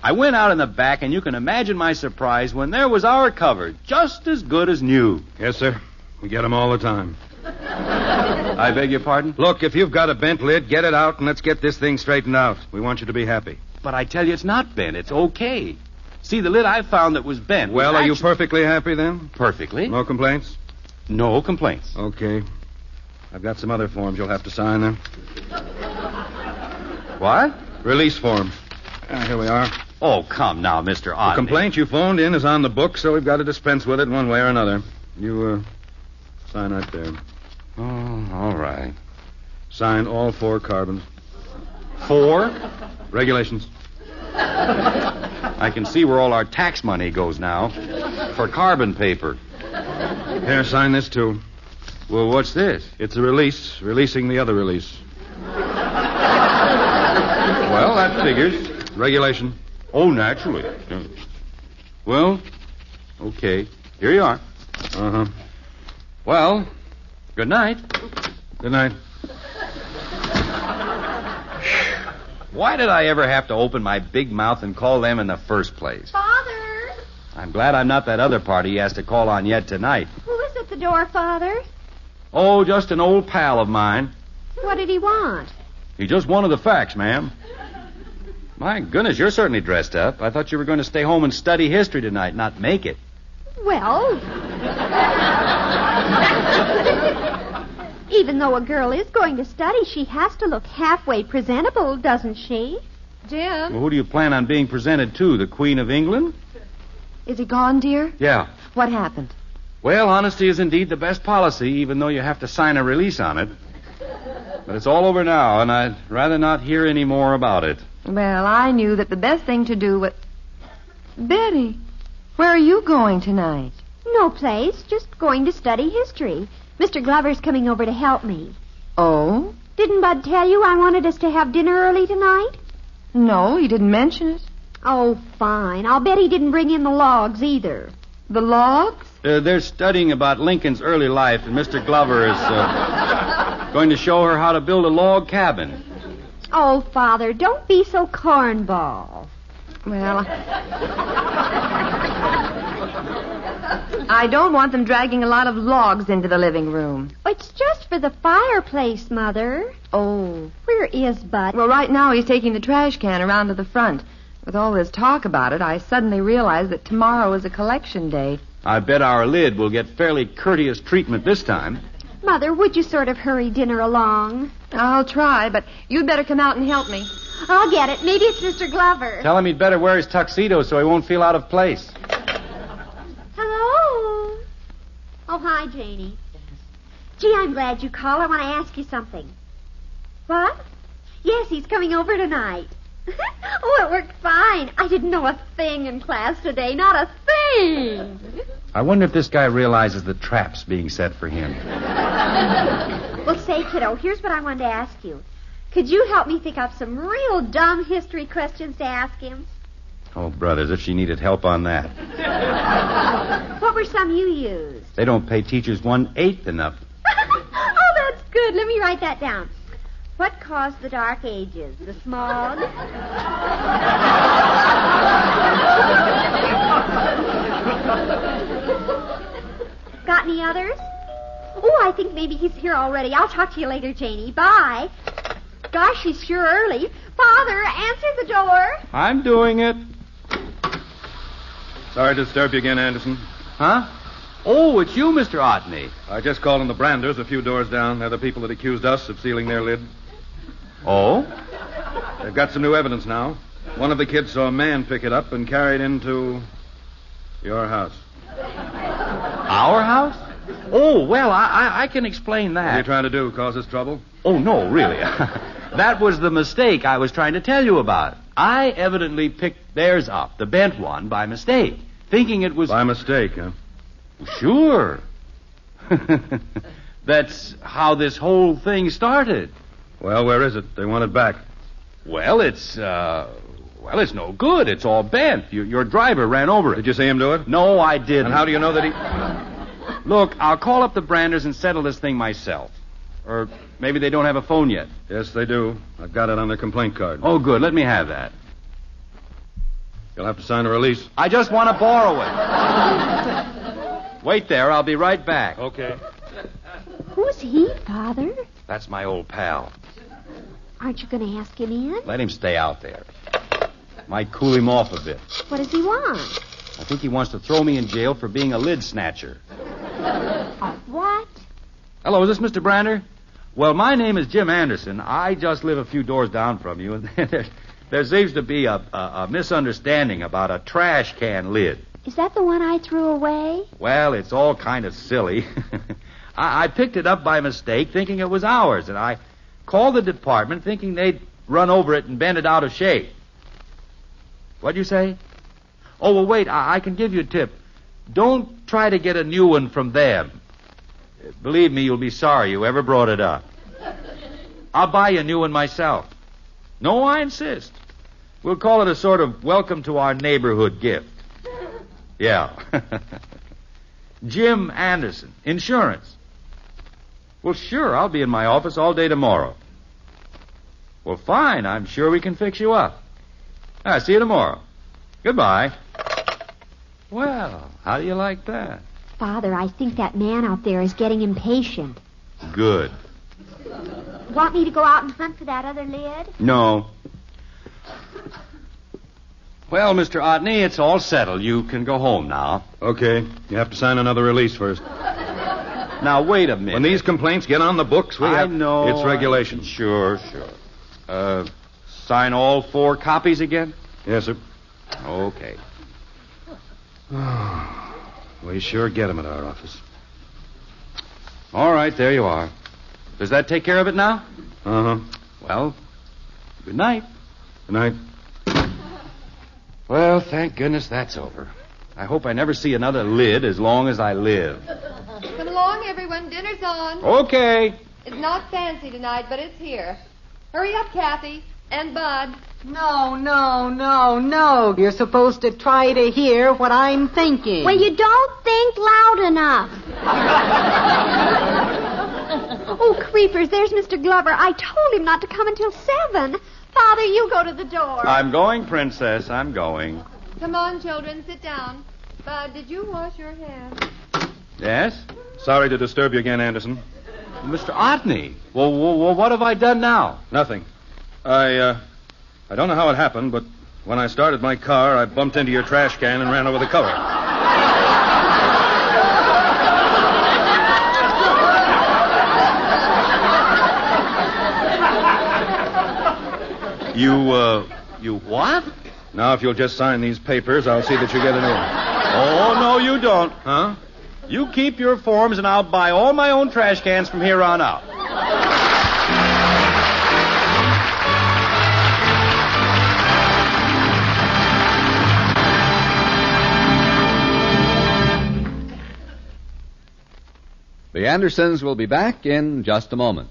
I went out in the back, and you can imagine my surprise when there was our cover, just as good as new. Yes, sir. We get them all the time. I beg your pardon? Look, if you've got a bent lid, get it out and let's get this thing straightened out. We want you to be happy. But I tell you, it's not bent. It's okay. See, the lid I found that was bent. Well, are you perfectly happy then? Perfectly. No complaints? No complaints. Okay. I've got some other forms you'll have to sign then. What? Release form. Here we are. Oh, come now, Mr. Otney. The complaint you phoned in is on the book, so we've got to dispense with it one way or another. You, sign right there. Oh, all right. Sign all 4 carbons. 4? Regulations. I can see where all our tax money goes now. For carbon paper. Here, sign this, too. Well, what's this? It's a release, releasing the other release. Well, that figures. Regulation. Oh, naturally. Well, okay. Here you are. Uh-huh. Well, good night. Good night. Why did I ever have to open my big mouth and call them in the first place? Father! I'm glad I'm not that other party he has to call on yet tonight. Who is at the door, Father? Oh, just an old pal of mine. What did he want? He just wanted the facts, ma'am. My goodness, you're certainly dressed up. I thought you were going to stay home and study history tonight, not make it. Well... Even though a girl is going to study, she has to look halfway presentable, doesn't she? Jim? Well, who do you plan on being presented to? The Queen of England? Is he gone, dear? Yeah. What happened? Well, honesty is indeed the best policy, even though you have to sign a release on it. But it's all over now, and I'd rather not hear any more about it. Well, I knew that the best thing to do was... Betty, where are you going tonight? No place, just going to study history. Mr. Glover's coming over to help me. Oh? Didn't Bud tell you I wanted us to have dinner early tonight? No, he didn't mention it. Oh, fine. I'll bet he didn't bring in the logs either. The logs? They're studying about Lincoln's early life, and Mr. Glover is going to show her how to build a log cabin. Oh, Father, don't be so cornball. Well, I don't want them dragging a lot of logs into the living room. It's just for the fireplace, Mother. Oh. Where is Bud? Well, right now he's taking the trash can around to the front. With all this talk about it, I suddenly realized that tomorrow is a collection day. I bet our lid will get fairly courteous treatment this time. Mother, would you sort of hurry dinner along? I'll try, but you'd better come out and help me. I'll get it. Maybe it's Mr. Glover. Tell him he'd better wear his tuxedo so he won't feel out of place. Hello. Oh, hi, Janie. Gee, I'm glad you called. I want to ask you something. What? Yes, he's coming over tonight. Oh, it worked fine. I didn't know a thing in class today. Not a thing. I wonder if this guy realizes the trap's being set for him. Well, say, kiddo, here's what I wanted to ask you. Could you help me think up some real dumb history questions to ask him? Oh, brothers, if she needed help on that. What were some you used? They don't pay teachers 1/8 enough. Oh, that's good. Let me write that down. What caused the Dark Ages? The smog? Got any others? Oh, I think maybe he's here already. I'll talk to you later, Janie. Bye. Gosh, he's sure early. Father, answer the door. I'm doing it. Sorry to disturb you again, Anderson. Huh? Oh, it's you, Mr. Otney. I just called on the Branders a few doors down. They're the people that accused us of stealing their lid. Oh? They've got some new evidence now. One of the kids saw a man pick it up and carry it into your house. Our house? Oh, well, I can explain that. What are you trying to do? Cause us trouble? Oh, no, really. That was the mistake I was trying to tell you about. I evidently picked theirs up, the bent one, by mistake, thinking it was... By mistake, huh? Sure. That's how this whole thing started. Well, where is it? They want it back. Well, it's no good. It's all bent. Your driver ran over it. Did you see him do it? No, I didn't. And how do you know that he... Look, I'll call up the Branders and settle this thing myself. Or maybe they don't have a phone yet. Yes, they do. I've got it on their complaint card. Oh, good. Let me have that. You'll have to sign a release. I just want to borrow it. Wait there. I'll be right back. Okay. Who's he, Father? That's my old pal. Aren't you going to ask him in? Let him stay out there. Might cool him off a bit. What does he want? I think he wants to throw me in jail for being a lid snatcher. What? Hello, is this Mr. Brander? Well, my name is Jim Anderson. I just live a few doors down from you, and there seems to be a misunderstanding about a trash can lid. Is that the one I threw away? Well, it's all kind of silly. I picked it up by mistake, thinking it was ours, and I called the department thinking they'd run over it and bend it out of shape. What'd you say? Oh, well, wait, I can give you a tip. Don't try to get a new one from them. Believe me, you'll be sorry you ever brought it up. I'll buy you a new one myself. No, I insist. We'll call it a sort of welcome to our neighborhood gift. Yeah. Jim Anderson, insurance. Well, sure, I'll be in my office all day tomorrow. Well, fine, I'm sure we can fix you up. See you tomorrow. Goodbye. Well, how do you like that? Father, I think that man out there is getting impatient. Good. Want me to go out and hunt for that other lid? No. Well, Mr. Otney, it's all settled. You can go home now. Okay. You have to sign another release first. Now, wait a minute. When these complaints get on the books, I know. It's regulation. Sure. Sign all 4 copies again? Yes, sir. Okay. We sure get them at our office. All right, there you are. Does that take care of it now? Uh-huh. Well, good night. Good night. Well, thank goodness that's over. I hope I never see another lid as long as I live. Come along, everyone. Dinner's on. Okay. It's not fancy tonight, but it's here. Hurry up, Kathy. And Bud. No. You're supposed to try to hear what I'm thinking. Well, you don't think loud enough. Oh, creepers, there's Mr. Glover. I told him not to come until 7. Father, you go to the door. I'm going, Princess. I'm going. Come on, children. Sit down. Bud, did you wash your hands? Yes? Sorry to disturb you again, Anderson. Mr. Otney, well, what have I done now? Nothing. I don't know how it happened, but when I started my car, I bumped into your trash can and ran over the cover. You what? Now, if you'll just sign these papers, I'll see that you get it in. Oh, no, you don't. Huh? You keep your forms, and I'll buy all my own trash cans from here on out. The Andersons will be back in just a moment.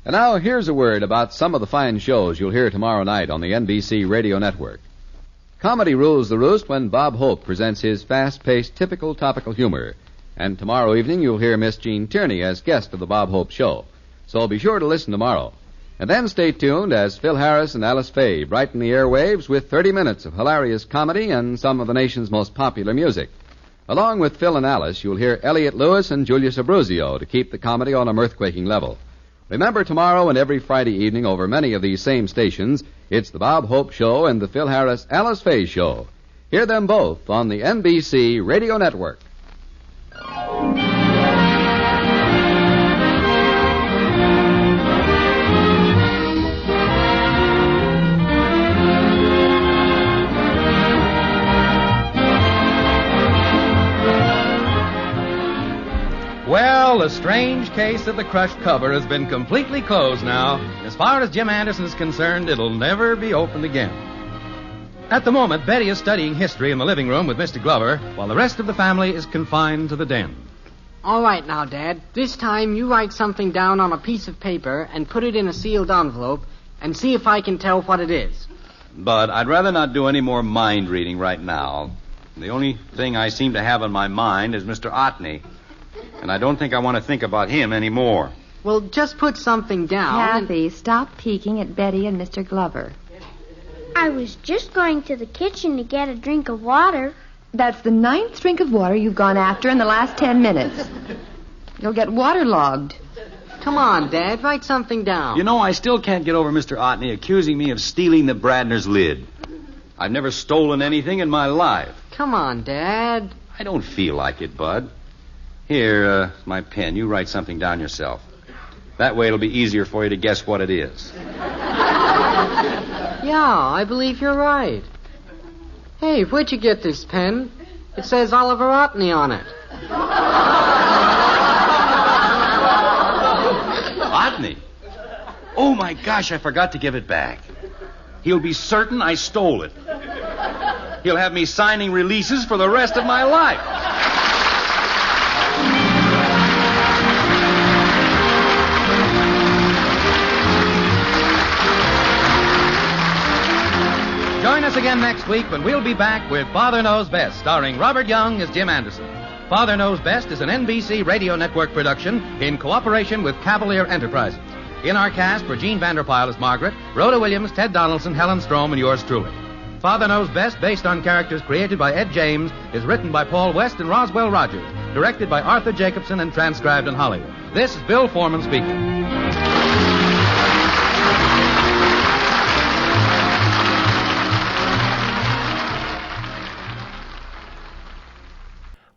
And now here's a word about some of the fine shows you'll hear tomorrow night on the NBC Radio Network. Comedy rules the roost when Bob Hope presents his fast-paced, typical topical humor. And tomorrow evening you'll hear Miss Jean Tierney as guest of the Bob Hope Show. So be sure to listen tomorrow. And then stay tuned as Phil Harris and Alice Faye brighten the airwaves with 30 minutes of hilarious comedy and some of the nation's most popular music. Along with Phil and Alice, you'll hear Elliot Lewis and Julius Abruzio to keep the comedy on a mirth-quaking level. Remember, tomorrow and every Friday evening over many of these same stations, it's the Bob Hope Show and the Phil Harris Alice Faye Show. Hear them both on the NBC Radio Network. Well, the strange case of the crushed cover has been completely closed now. As far as Jim Anderson is concerned, it'll never be opened again. At the moment, Betty is studying history in the living room with Mr. Glover, while the rest of the family is confined to the den. All right now, Dad. This time you write something down on a piece of paper and put it in a sealed envelope and see if I can tell what it is. But I'd rather not do any more mind reading right now. The only thing I seem to have on my mind is Mr. Otney. And I don't think I want to think about him anymore. Well, just put something down. Kathy, stop peeking at Betty and Mr. Glover. I was just going to the kitchen to get a drink of water. That's the 9th drink of water you've gone after in the last 10 minutes. You'll get waterlogged. Come on, Dad, write something down. You know, I still can't get over Mr. Otney accusing me of stealing the Bradner's lid. I've never stolen anything in my life. Come on, Dad. I don't feel like it, Bud. Here, my pen. You write something down yourself. That way it'll be easier for you to guess what it is. Yeah, I believe you're right. Hey, where'd you get this pen? It says Oliver Otney on it. Otney? Oh, my gosh, I forgot to give it back. He'll be certain I stole it. He'll have me signing releases for the rest of my life. Join us again next week when we'll be back with Father Knows Best, starring Robert Young as Jim Anderson. Father Knows Best is an NBC Radio Network production in cooperation with Cavalier Enterprises. In our cast were Jean Vanderpyle as Margaret, Rhoda Williams, Ted Donaldson, Helen Strom, and yours truly. Father Knows Best, based on characters created by Ed James, is written by Paul West and Roswell Rogers, directed by Arthur Jacobson, and transcribed in Hollywood. This is Bill Foreman speaking.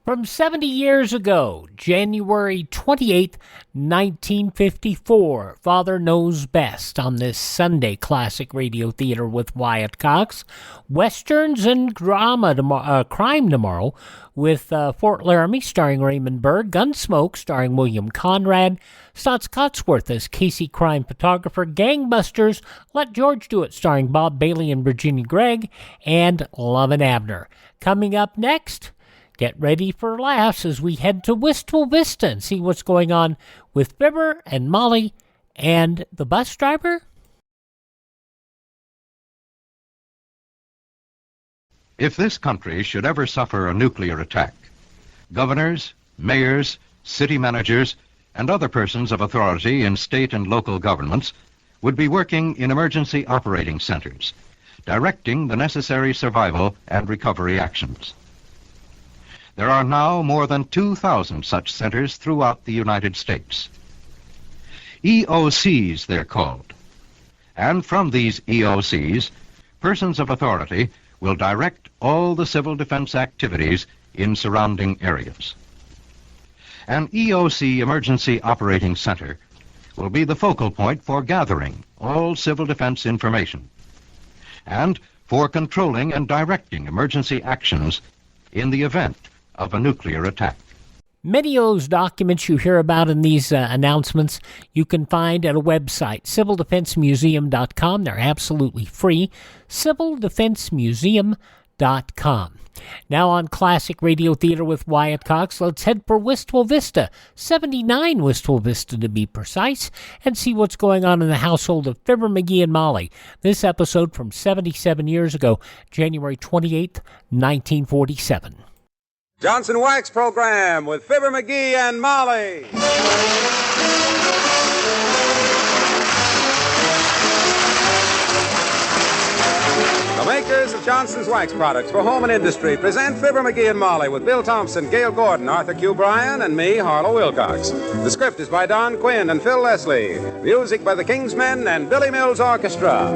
From 70 years ago, January 28th, 1954, Father Knows Best on this Sunday Classic Radio Theater with Wyatt Cox. Westerns and drama crime tomorrow with Fort Laramie starring Raymond Burr, Gunsmoke starring William Conrad, Stotts Cotsworth as Casey crime photographer, Gangbusters, Let George Do It starring Bob Bailey and Virginia Gregg, and Love and Abner. Coming up next, get ready for laughs as we head to Wistful Vista and see what's going on with Fibber and Molly and the bus driver. If this country should ever suffer a nuclear attack, governors, mayors, city managers, and other persons of authority in state and local governments would be working in emergency operating centers, directing the necessary survival and recovery actions. There are now more than 2,000 such centers throughout the United States. EOCs, they're called. And from these EOCs, persons of authority will direct all the civil defense activities in surrounding areas. An EOC Emergency Operating Center will be the focal point for gathering all civil defense information and for controlling and directing emergency actions in the event of a nuclear attack. Many of those documents you hear about in these announcements you can find at a website, civildefensemuseum.com. They're absolutely free, civildefensemuseum.com. Now on Classic Radio Theater with Wyatt Cox, let's head for Wistful Vista, 79 Wistful Vista to be precise, and see what's going on in the household of Fibber McGee and Molly. This episode from 77 years ago, January 28th, 1947. Johnson Wax Program with Fibber McGee and Molly. The makers of Johnson's Wax Products for home and industry present Fibber McGee and Molly with Bill Thompson, Gail Gordon, Arthur Q. Bryan, and me, Harlow Wilcox. The script is by Don Quinn and Phil Leslie. Music by the Kingsmen and Billy Mills Orchestra.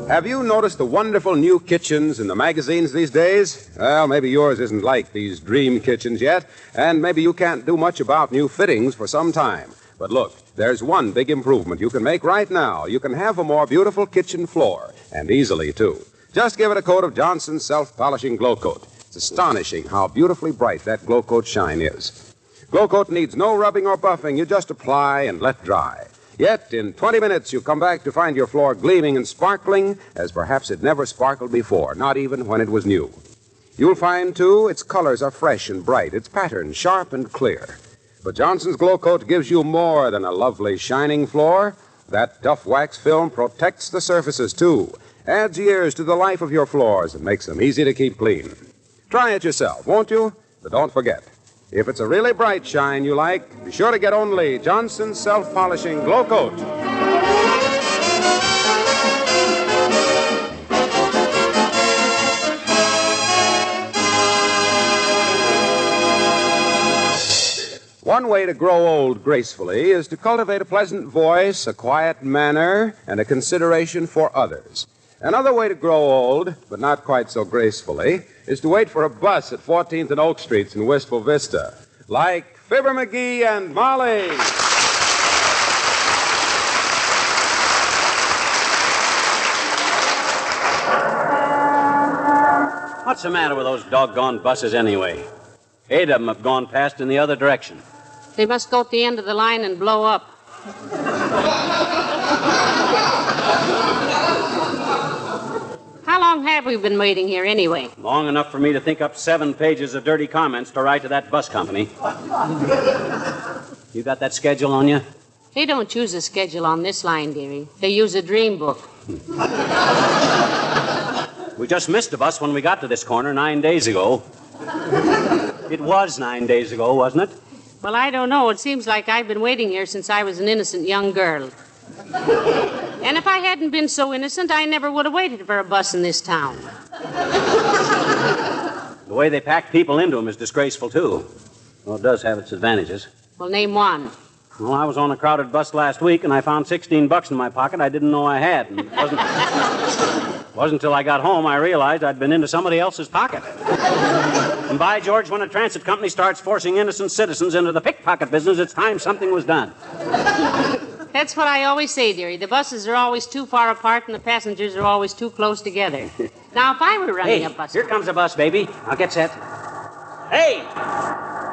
Have you noticed the wonderful new kitchens in the magazines these days? Well, maybe yours isn't like these dream kitchens yet, and maybe you can't do much about new fittings for some time. But look, there's one big improvement you can make right now. You can have a more beautiful kitchen floor, and easily, too. Just give it a coat of Johnson's Self-Polishing Glow Coat. It's astonishing how beautifully bright that Glow Coat shine is. Glow Coat needs no rubbing or buffing. You just apply and let dry. Yet, in 20 minutes, you come back to find your floor gleaming and sparkling as perhaps it never sparkled before, not even when it was new. You'll find, too, its colors are fresh and bright, its pattern sharp and clear. But Johnson's Glow Coat gives you more than a lovely, shining floor. That tough wax film protects the surfaces, too, adds years to the life of your floors, and makes them easy to keep clean. Try it yourself, won't you? But don't forget, if it's a really bright shine you like, be sure to get only Johnson's Self-Polishing Glow Coat. One way to grow old gracefully is to cultivate a pleasant voice, a quiet manner, and a consideration for others. Another way to grow old, but not quite so gracefully, is to wait for a bus at 14th and Oak Streets in Wistful Vista, like Fibber McGee and Molly. What's the matter with those doggone buses anyway? 8 of them have gone past in the other direction. They must go at the end of the line and blow up. How long have we been waiting here anyway? Long enough for me to think up 7 pages of dirty comments to write to that bus company. You got that schedule on you? They don't use a schedule on this line, dearie. They use a dream book. We just missed a bus when we got to this corner 9 days ago. It was 9 days ago, wasn't it? Well, I don't know. It seems like I've been waiting here since I was an innocent young girl. And if I hadn't been so innocent, I never would have waited for a bus in this town. The way they pack people into them is disgraceful, too. Well, it does have its advantages. Well, name one. Well, I was on a crowded bus last week, and I found $16 in my pocket I didn't know I had. And it wasn't until I got home I realized I'd been into somebody else's pocket. And by George, when a transit company starts forcing innocent citizens into the pickpocket business, it's time something was done. That's what I always say, dearie. The buses are always too far apart and the passengers are always too close together. Now, if I were running a bus... Here comes a bus, baby. I'll get set. Hey!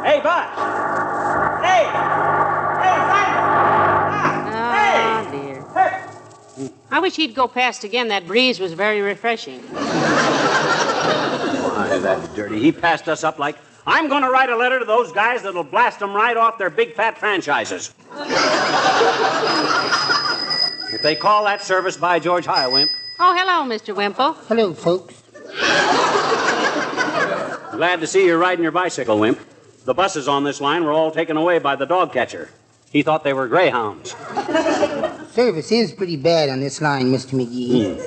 Hey, bus! Hey! Hey, driver! Oh, dear. Hey! I wish he'd go past again. That breeze was very refreshing. Why, that's dirty. He passed us up like... I'm going to write a letter to those guys that'll blast them right off their big fat franchises. If they call that service by George, hi, Wimp. Oh, hello, Mr. Wimple. Hello, folks. Glad to see you're riding your bicycle, Wimp. The buses on this line were all taken away by the dog catcher. He thought they were greyhounds. Service is pretty bad on this line, Mr. McGee.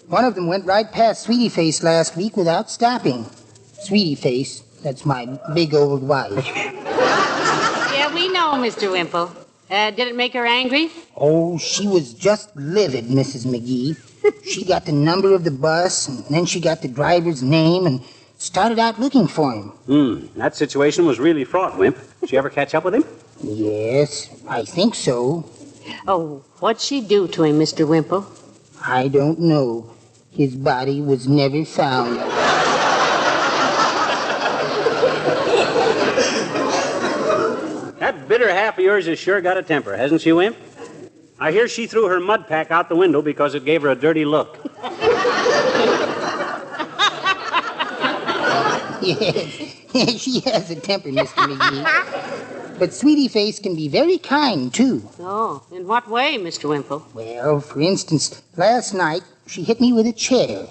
One of them went right past Sweetie Face last week without stopping. Sweetie Face, that's my big old wife. Yeah, we know, Mr. Wimple. Did it make her angry? Oh, she was just livid, Mrs. McGee. She got the number of the bus, and then she got the driver's name, and started out looking for him. That situation was really fraught, Wimp. Did you ever catch up with him? Yes, I think so. Oh, what'd she do to him, Mr. Wimple? I don't know. His body was never found. That bitter half of yours has sure got a temper, hasn't she, Wimp? I hear she threw her mud pack out the window because it gave her a dirty look. Yes, she has a temper, Mr. McGee. But Sweetie Face can be very kind, too. Oh, in what way, Mr. Wimple? Well, for instance, last night she hit me with a chair.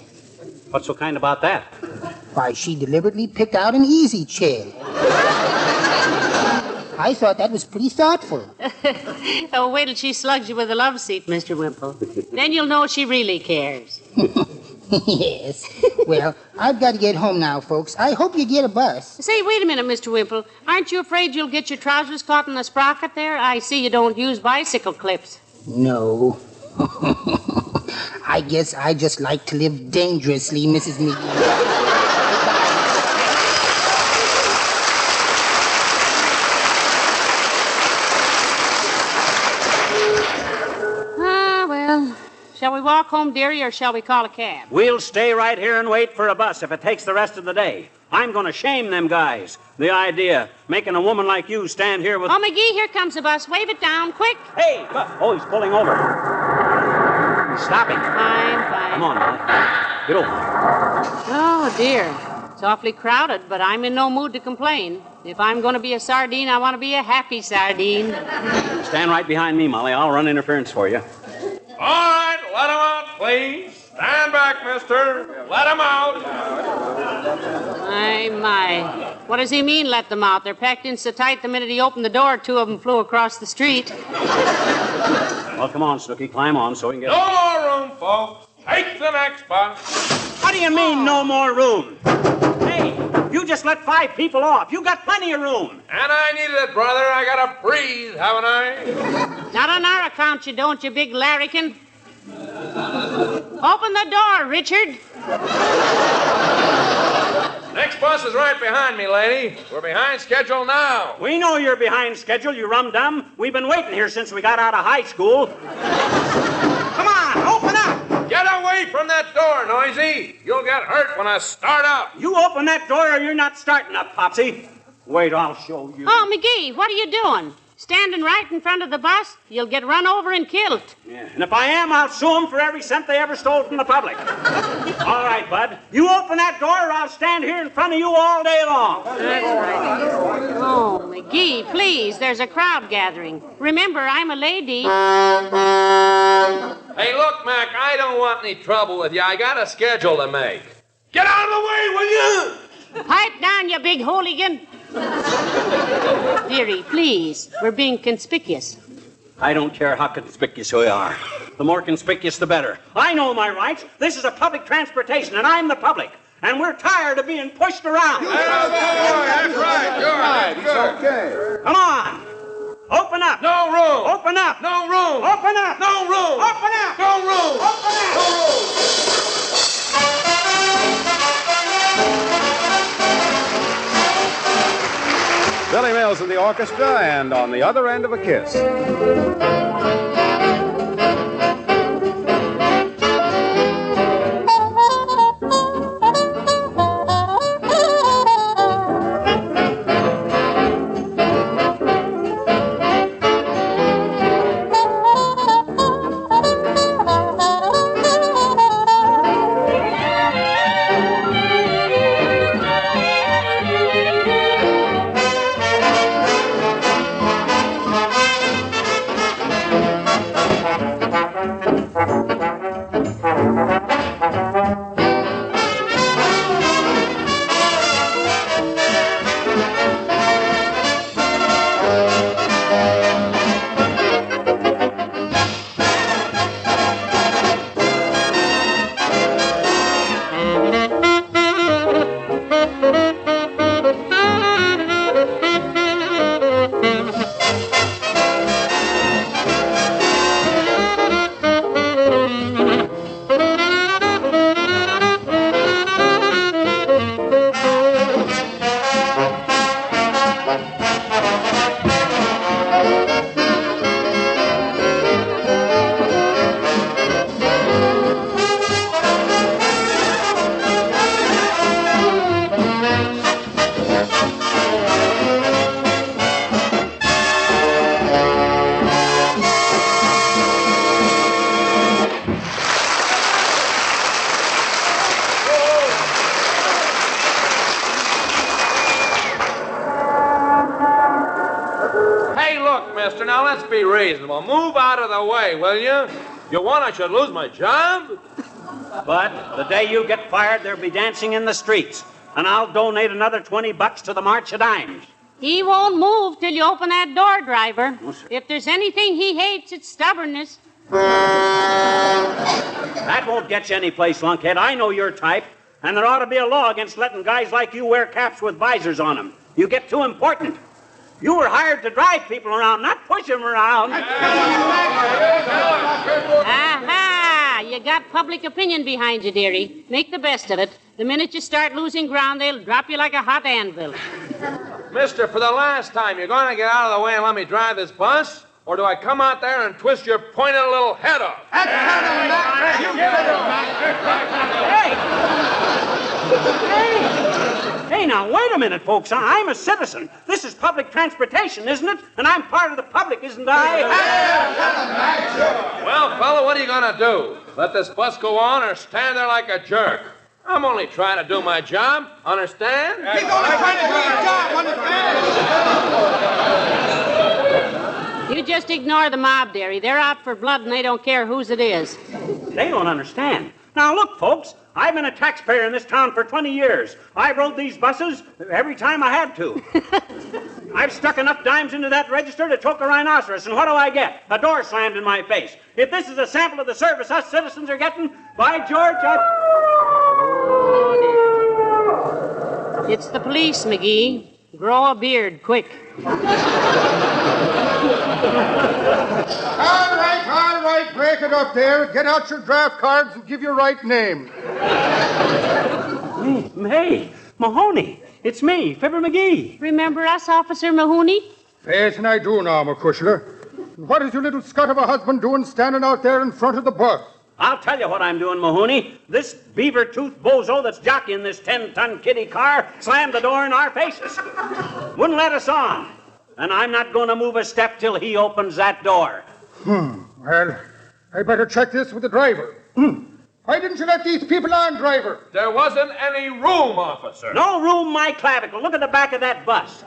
What's so kind about that? Why, she deliberately picked out an easy chair. I thought that was pretty thoughtful. Oh, wait till she slugs you with a love seat, Mr. Wimple. Then you'll know she really cares. Yes. Well, I've got to get home now, folks. I hope you get a bus. Say, wait a minute, Mr. Wimple. Aren't you afraid you'll get your trousers caught in the sprocket there? I see you don't use bicycle clips. No. I guess I just like to live dangerously, Mrs. McGee. Shall we walk home, dearie, or shall we call a cab? We'll stay right here and wait for a bus if it takes the rest of the day. I'm going to shame them guys. The idea, making a woman like you stand here with... Oh, McGee, here comes the bus. Wave it down, quick. Hey! Oh, he's pulling over. He's stopping. Fine. Come on, Molly. Get over. Oh, dear. It's awfully crowded, but I'm in no mood to complain. If I'm going to be a sardine, I want to be a happy sardine. Stand right behind me, Molly. I'll run interference for you. All right, let him out, please. Stand back, mister. Let him out. My. What does he mean, let them out? They're packed in so tight the minute he opened the door, two of them flew across the street. Well, come on, Snooky. Climb on so we can get... No more room, folks. Take the next bus. What do you mean, no more room? Hey, you just let 5 people off. You got plenty of room. And I needed it, brother. I gotta breathe, haven't I? Not on our account, you don't, you big larrikin. Open the door, Richard. Next bus is right behind me, lady. We're behind schedule now. We know you're behind schedule, you rum-dum. We've been waiting here since we got out of high school. Come on, open up. Get away from that door, Noisy. You'll get hurt when I start up. You open that door or you're not starting up, Popsy. Wait, I'll show you. Oh, McGee, what are you doing? Standing right in front of the bus? You'll get run over and killed. Yeah, and if I am, I'll sue them for every cent they ever stole from the public. All right, Bud. You open that door or I'll stand here in front of you all day long. That's right. Oh, McGee, please, there's a crowd gathering. Remember, I'm a lady. Hey, look, Mac, I don't want any trouble with you. I got a schedule to make. Get out of the way, will you? Pipe down, you big hooligan. Dearie, please. We're being conspicuous. I don't care how conspicuous we are. The more conspicuous, the better. I know my rights. This is a public transportation, and I'm the public. And we're tired of being pushed around. That's right. You're right. It's okay. Come on. Open up. No room. Open up. No room. Open up. No room. Open up. No room. Open up. No room. Billy Mills in the orchestra, and on the other end of a kiss. look, mister, now let's be reasonable. Move out of the way, will you? You want I should lose my job? But the day you get fired, there'll be dancing in the streets. And I'll donate another $20 to the March of Dimes. He won't move till you open that door, driver. If there's anything he hates, it's stubbornness. That won't get you anyplace, lunkhead. I know your type. And there ought to be a law against letting guys like you wear caps with visors on them. You get too important. You were hired to drive people around, not push them around. Aha! You got public opinion behind you, dearie. Make the best of it. The minute you start losing ground, they'll drop you like a hot anvil. Mister, for the last time, you're going to get out of the way and let me drive this bus? Or do I come out there and twist your pointed little head off? Hey, now, wait a minute, folks. I'm a citizen. This is public transportation, isn't it? And I'm part of the public, isn't I? Well, fella, what are you going to do? Let this bus go on or stand there like a jerk? I'm only trying to do my job, understand? He's only trying to do his job, understand? You just ignore the mob, dearie. They're out for blood and they don't care whose it is. They don't understand. Now, look, folks. I've been a taxpayer in this town for 20 years. I rode these buses every time I had to. I've stuck enough dimes into that register to choke a rhinoceros, and what do I get? A door slammed in my face. If this is a sample of the service us citizens are getting, by George, Oh, dear. It's the police, McGee. Grow a beard, quick. All right, break it up there. Get out your draft cards and give your right name. Hey, Mahoney, it's me, Fibber McGee. Remember us, Officer Mahoney? Yes, and I do now, McCushler. What is your little scut of a husband doing standing out there in front of the bus? I'll tell you what I'm doing, Mahoney. This beaver-toothed bozo that's jockeying this 10-ton kiddie car slammed the door in our faces. Wouldn't let us on. And I'm not going to move a step till he opens that door. Well, I better check this with the driver. Why didn't you let these people on, driver? There wasn't any room, officer. No room, my clavicle. Look at the back of that bus.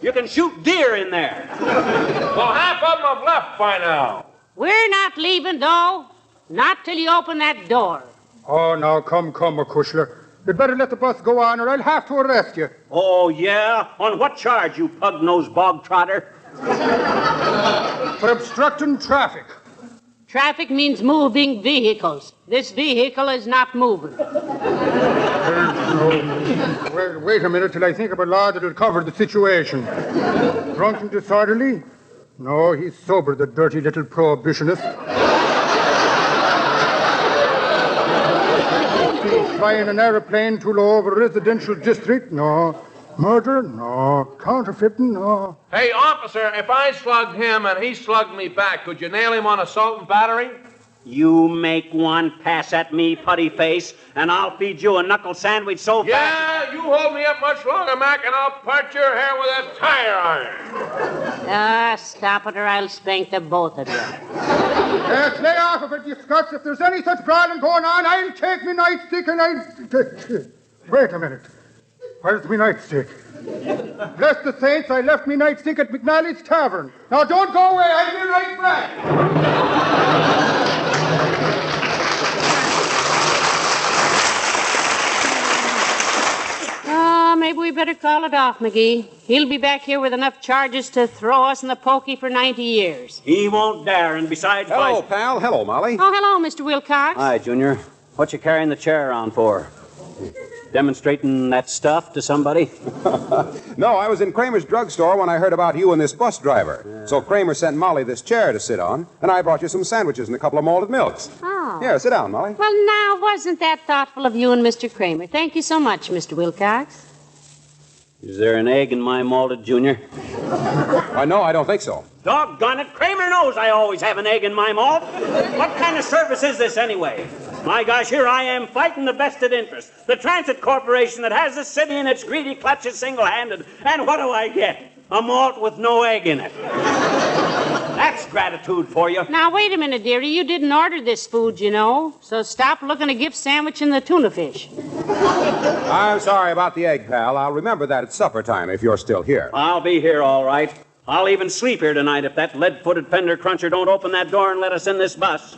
You can shoot deer in there. Well, half of them have left by now. We're not leaving, though. Not till you open that door. Oh, now, come, McCushler. You'd better let the bus go on or I'll have to arrest you. Oh, yeah? On what charge, you pug-nosed bog trotter? For obstructing traffic. Traffic means moving vehicles. This vehicle is not moving. Well, wait a minute till I think of a law that'll cover the situation. Drunk and disorderly? No, he's sober, the dirty little prohibitionist. Flying an aeroplane too low over a residential district? No. Murder? No. Counterfeiting? No. Hey, officer, if I slugged him and he slugged me back, could you nail him on assault and battery? You make one pass at me, putty face, and I'll feed you a knuckle sandwich so fast. Yeah, you hold me up much longer, Mac, and I'll part your hair with a tire iron. Stop it or I'll spank the both of you. Yes, lay off of it, you Scots. If there's any such brawling going on, I'll take me nightstick and I'll... Wait a minute. Where's me nightstick? Bless the saints, I left me nightstick at McNally's Tavern. Now, don't go away. I'll be right back. Maybe we better call it off, McGee. He'll be back here with enough charges to throw us in the pokey for 90 years. He won't dare, and besides... Hello, pal. Hello, Molly. Oh, hello, Mr. Wilcox. Hi, Junior. What you carrying the chair around for? Demonstrating that stuff to somebody? No, I was in Kramer's drugstore when I heard about you and this bus driver. Yeah. So Kramer sent Molly this chair to sit on, and I brought you some sandwiches and a couple of malted milks. Oh. Here, sit down, Molly. Well, now, wasn't that thoughtful of you and Mr. Kramer? Thank you so much, Mr. Wilcox. Is there an egg in my malted, Junior? No, I don't think so. Doggone it, Kramer knows I always have an egg in my malt. What kind of service is this, anyway? My gosh, here I am fighting the vested interest. The transit corporation that has the city in its greedy clutches single-handed. And what do I get? A malt with no egg in it. That's gratitude for you. Now, wait a minute, dearie. You didn't order this food, you know. So stop looking a gift sandwich in the tuna fish. I'm sorry about the egg, pal. I'll remember that at supper time if you're still here. I'll be here, all right. I'll even sleep here tonight if that lead-footed fender cruncher don't open that door and let us in this bus.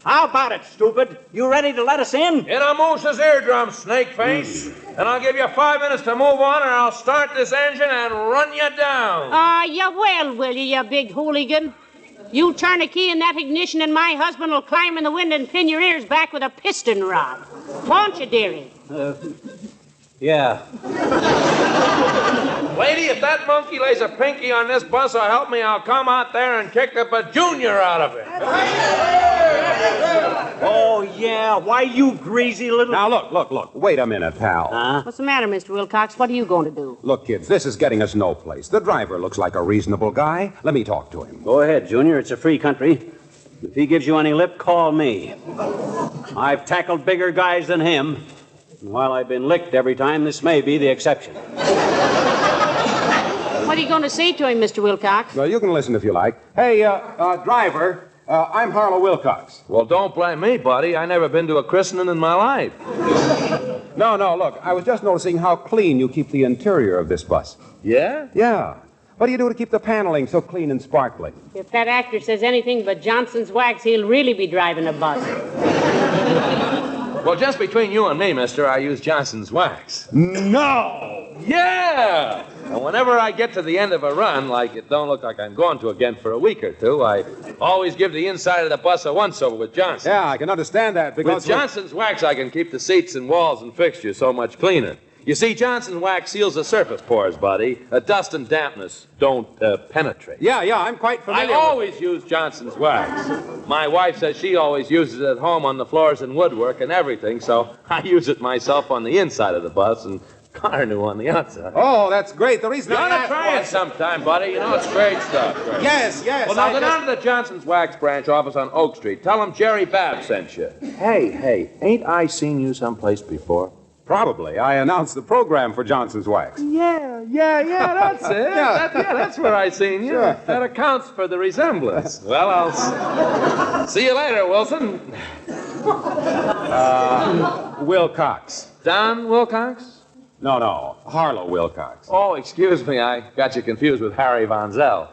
How about it, stupid? You ready to let us in? In a moose's eardrum, snake face. And I'll give you 5 minutes to move on, or I'll start this engine and run you down. Will you big hooligan? You turn a key in that ignition and my husband will climb in the wind and pin your ears back with a piston rod. Won't you, dearie? Yeah. Lady, if that monkey lays a pinky on this bus, or help me, I'll come out there and kick the bajunior out of it. Oh, yeah. Why, you greasy little... Now, look. Wait a minute, pal. What's the matter, Mr. Wilcox? What are you going to do? Look, kids, this is getting us no place. The driver looks like a reasonable guy. Let me talk to him. Go ahead, Junior. It's a free country. If he gives you any lip, call me. I've tackled bigger guys than him. And while I've been licked every time, this may be the exception. What are you going to say to him, Mr. Wilcox? Well, you can listen if you like. Hey, driver, I'm Harlow Wilcox. Well, don't blame me, buddy. I never been to a christening in my life. No, look, I was just noticing how clean you keep the interior of this bus. Yeah? Yeah. What do you do to keep the paneling so clean and sparkling? If that actor says anything but Johnson's wax, he'll really be driving a bus. Well, just between you and me, mister, I use Johnson's wax. No! Yeah! And whenever I get to the end of a run, like it don't look like I'm going to again for a week or two, I always give the inside of the bus a once-over with Johnson. Yeah, I can understand that because... With Johnson's wax, I can keep the seats and walls and fixtures so much cleaner. You see, Johnson's wax seals the surface pores, buddy. Dust and dampness don't penetrate. Yeah, I'm quite familiar I always use Johnson's wax. My wife says she always uses it at home on the floors and woodwork and everything, so I use it myself on the inside of the bus and Connor knew on the outside. Oh, that's great. The reason you ought to try it sometime, buddy. You know, it's great stuff. Right? Yes. Well, now go down to the Johnson's Wax branch office on Oak Street. Tell them Jerry Babb sent you. Hey, ain't I seen you someplace before? Probably. I announced the program for Johnson's Wax. Yeah, that's it. That's where I seen you. Sure. That accounts for the resemblance. Well, I'll see you later, Wilson. Wilcox. Don Wilcox? No, Harlow Wilcox. Oh, excuse me, I got you confused with Harry Von Zell.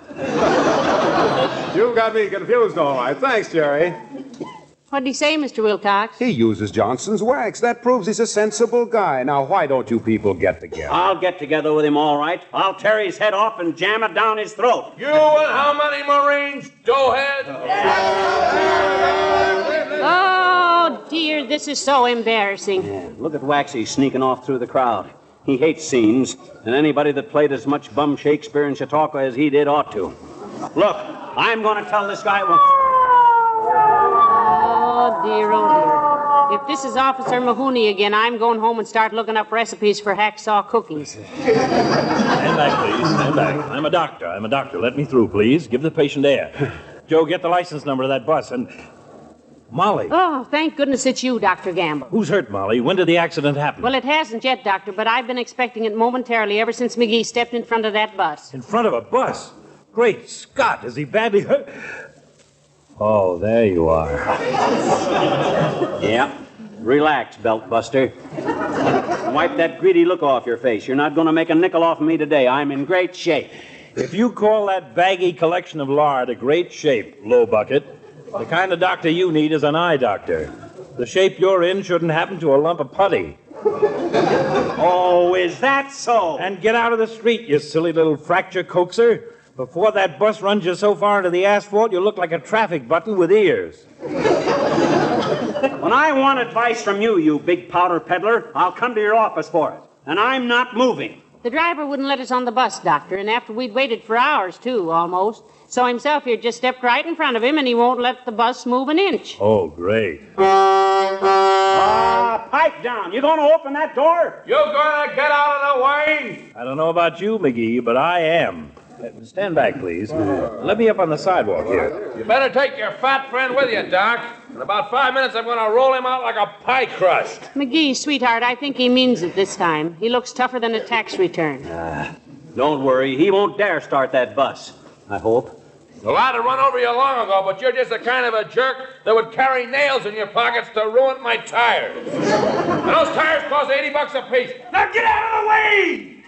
You got me confused, all right. Thanks, Jerry. What did he say, Mr. Wilcox? He uses Johnson's Wax. That proves he's a sensible guy. Now, why don't you people get together? I'll get together with him, all right. I'll tear his head off and jam it down his throat. You and how many Marines, doughhead? Oh, dear, this is so embarrassing. Yeah, look at Waxy sneaking off through the crowd. He hates scenes, and anybody that played as much bum Shakespeare in Chautauqua as he did ought to. Look, I'm going to tell this guy... Oh, dear. If this is Officer Mahoney again, I'm going home and start looking up recipes for hacksaw cookies. Stand back, please. Stand back. I'm a doctor. Let me through, please. Give the patient air. Joe, get the license number of that bus and... Molly. Oh, thank goodness it's you, Dr. Gamble. Who's hurt, Molly? When did the accident happen? Well, it hasn't yet, Doctor, but I've been expecting it momentarily ever since McGee stepped in front of that bus. In front of a bus? Great Scott, is he badly hurt? Oh, there you are. Yeah. Relax, belt buster. Wipe that greedy look off your face. You're not going to make a nickel off of me today. I'm in great shape. If you call that baggy collection of lard a great shape, low bucket, the kind of doctor you need is an eye doctor. The shape you're in shouldn't happen to a lump of putty. Oh, is that so? And get out of the street, you silly little fracture coaxer. Before that bus runs you so far into the asphalt, you look like a traffic button with ears. When I want advice from you, you big powder peddler, I'll come to your office for it. And I'm not moving. The driver wouldn't let us on the bus, Doctor, and after we'd waited for hours, too, almost. So himself here just stepped right in front of him, and he won't let the bus move an inch. Oh, great. Pipe down. You going to open that door? You going to get out of the way? I don't know about you, McGee, but I am. Stand back, please. Let me up on the sidewalk here. You better take your fat friend with you, Doc. In about 5 minutes, I'm going to roll him out like a pie crust. McGee, sweetheart, I think he means it this time. He looks tougher than a tax return. Don't worry. He won't dare start that bus, I hope. Well, I'd have run over you long ago, but you're just the kind of a jerk that would carry nails in your pockets to ruin my tires. And those tires cost $80 a piece. Now get out of the way!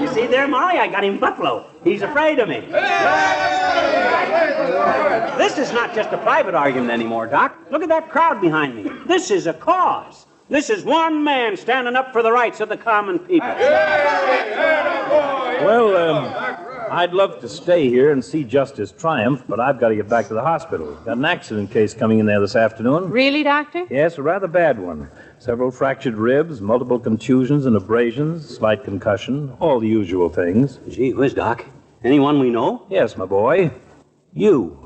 You see there, Molly? I got him buffalo. He's afraid of me. This is not just a private argument anymore, Doc. Look at that crowd behind me. This is a cause. This is one man standing up for the rights of the common people. Well, I'd love to stay here and see justice triumph, but I've got to get back to the hospital. Got an accident case coming in there this afternoon. Really, Doctor? Yes, a rather bad one. Several fractured ribs, multiple contusions and abrasions, slight concussion, all the usual things. Gee whiz, Doc. Anyone we know? Yes, my boy. You.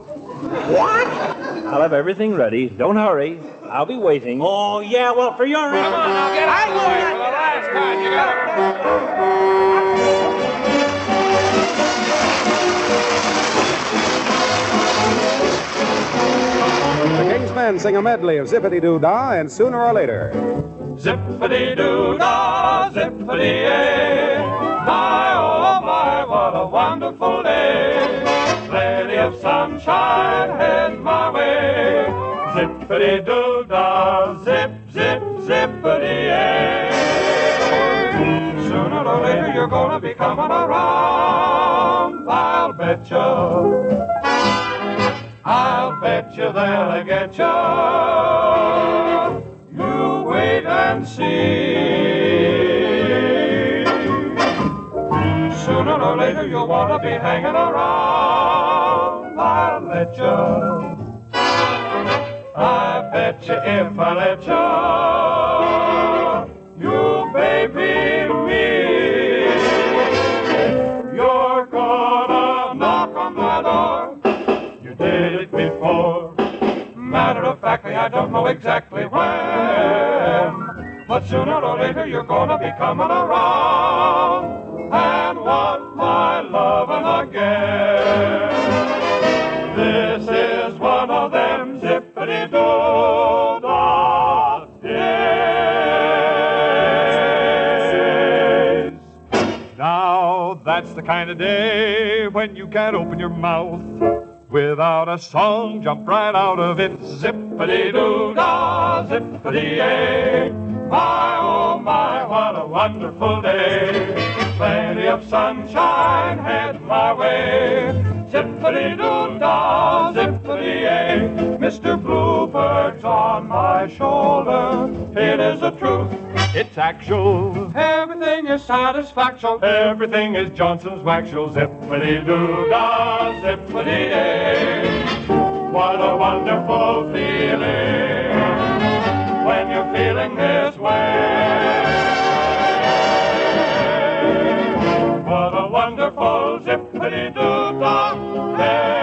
What? I'll have everything ready. Don't hurry. I'll be waiting. Oh, yeah, well, for your... Come on, now get out of the way for the last time. You got The King's Men sing a medley of Zippity-Doo-Dah, and sooner or later... Zippity-doo-dah, zippity-yay. My, oh my, what a wonderful day. Plenty of sunshine heading my way. Zippity-doo-dah, zip, zip, zippity-yay. Sooner or later you're gonna be coming around, I'll bet you. I'll bet you they'll get you. You wait and see. Sooner or later you'll want to be hanging around. I'll let you. I bet you if I let you, you baby me. You're gonna knock on my door. You did it before. Matter of factly, I don't know exactly when, but sooner or later you're gonna be coming around and want my lovin' again. This is one of them zippity-doo-dah days. Now, that's the kind of day when you can't open your mouth without a song, jump right out of it. Zippity-doo-dah, zippity-yay. My, oh my, what a wonderful day. Plenty of sunshine heading my way. Zippity-doo-dah, zippity-yay. Mr. Bluebird's on my shoulder. It is the truth. It's actual. Everything is satisfaction. Everything is Johnson's Waxual. Zippity-doo-dah, zippity-yay. What a wonderful feeling when you're feeling this way. What a wonderful zippity-doo-dah day.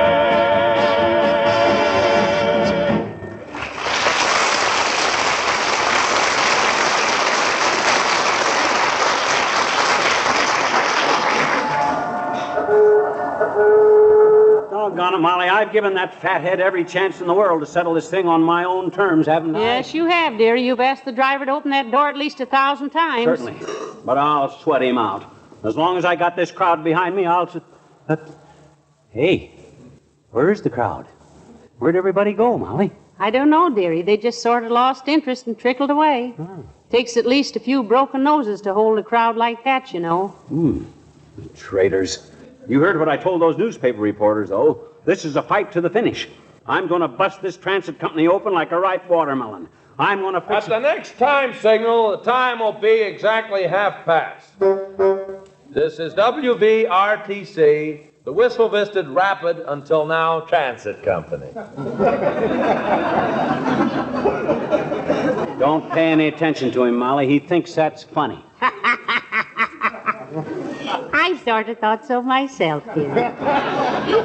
Doggone it, Molly. I've given that fathead every chance in the world to settle this thing on my own terms, haven't I? Yes, you have, dear. You've asked the driver to open that door at least 1,000 times. Certainly. But I'll sweat him out. As long as I got this crowd behind me, I'll... Hey, where's the crowd? Where'd everybody go, Molly? I don't know, dearie. They just sort of lost interest and trickled away. Takes at least a few broken noses to hold a crowd like that, you know. Traitors. You heard what I told those newspaper reporters, though. This is a fight to the finish. I'm going to bust this transit company open like a ripe watermelon. I'm going to fix At the next time signal, the time will be exactly 1:30. This is WVRTC, the whistle-visted Rapid Until Now Transit Company. Don't pay any attention to him, Molly. He thinks that's funny. I sort of thought so myself, dear.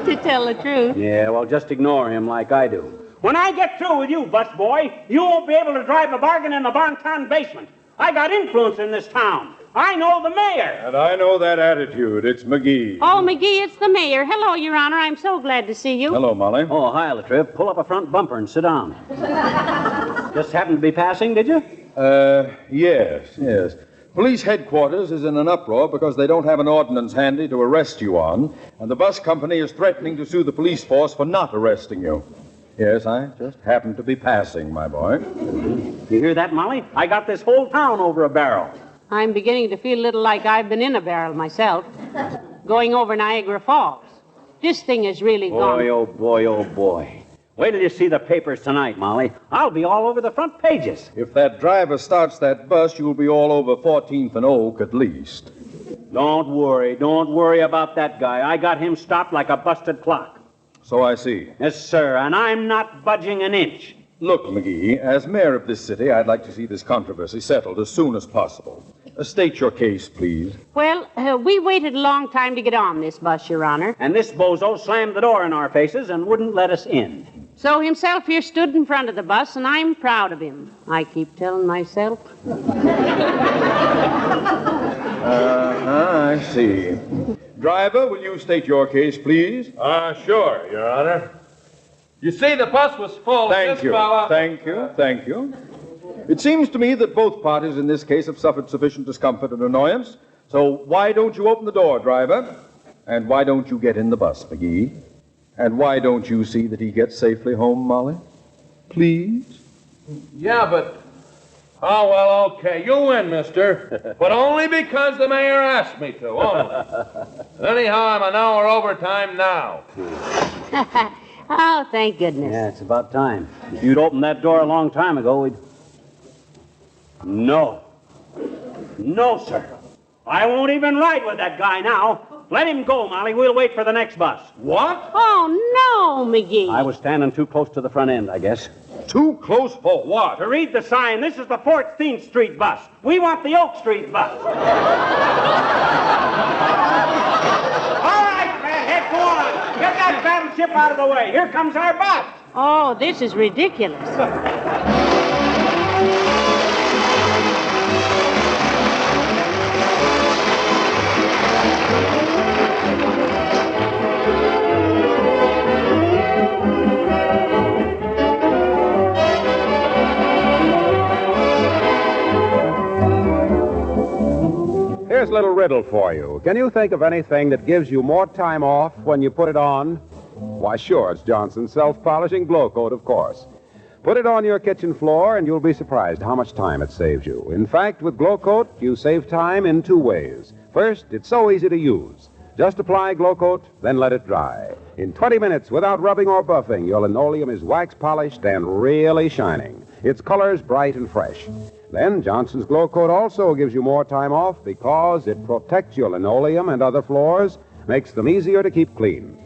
To tell the truth. Yeah, well, just ignore him like I do. When I get through with you, busboy, you won't be able to drive a bargain in the Bonton basement. I got influence in this town. I know the mayor. And I know that attitude. It's McGee. Oh, McGee, it's the mayor. Hello, Your Honor. I'm so glad to see you. Hello, Molly. Oh, hi, Latriv. Pull up a front bumper and sit down. Just happened to be passing, did you? Yes. Police headquarters is in an uproar because they don't have an ordinance handy to arrest you on, and the bus company is threatening to sue the police force for not arresting you. Yes, I just happened to be passing, my boy. You hear that, Molly? I got this whole town over a barrel. I'm beginning to feel a little like I've been in a barrel myself, going over Niagara Falls. This thing has really gone... Boy, oh boy, oh boy. Wait till you see the papers tonight, Molly. I'll be all over the front pages. If that driver starts that bus, you'll be all over 14th and Oak at least. Don't worry about that guy. I got him stopped like a busted clock. So I see. Yes, sir, and I'm not budging an inch. Look, McGee, as mayor of this city, I'd like to see this controversy settled as soon as possible. State your case, please. Well, we waited a long time to get on this bus, Your Honor. And this bozo slammed the door in our faces and wouldn't let us in. So himself here stood in front of the bus, and I'm proud of him. I keep telling myself. I see. Driver, will you state your case, please? Sure, Your Honor. You see, the bus was full. Thank you. It seems to me that both parties in this case have suffered sufficient discomfort and annoyance. So why don't you open the door, driver? And why don't you get in the bus, McGee? And why don't you see that he gets safely home, Molly? Please? Yeah, but... Oh, well, okay. You win, mister. But only because the mayor asked me to, only. Anyhow, I'm an hour overtime now. Oh, thank goodness. Yeah, it's about time. If you'd opened that door a long time ago, we'd... No, sir. I won't even ride with that guy now. Let him go, Molly. We'll wait for the next bus. What? Oh, no, McGee. I was standing too close to the front end, I guess. Too close for what? To read the sign. This is the 14th Street bus. We want the Oak Street bus. All right, Redhead, go on. Get that battleship out of the way. Here comes our bus. Oh, this is ridiculous. Here's a little riddle for you. Can you think of anything that gives you more time off when you put it on? Why, sure, it's Johnson's self-polishing glow coat, of course. Put it on your kitchen floor, and you'll be surprised how much time it saves you. In fact, with glow coat, you save time in two ways. First, it's so easy to use. Just apply glow coat, then let it dry. In 20 minutes, without rubbing or buffing, your linoleum is wax polished and really shining. Its color's bright and fresh. Then Johnson's Glow Coat also gives you more time off because it protects your linoleum and other floors, makes them easier to keep clean.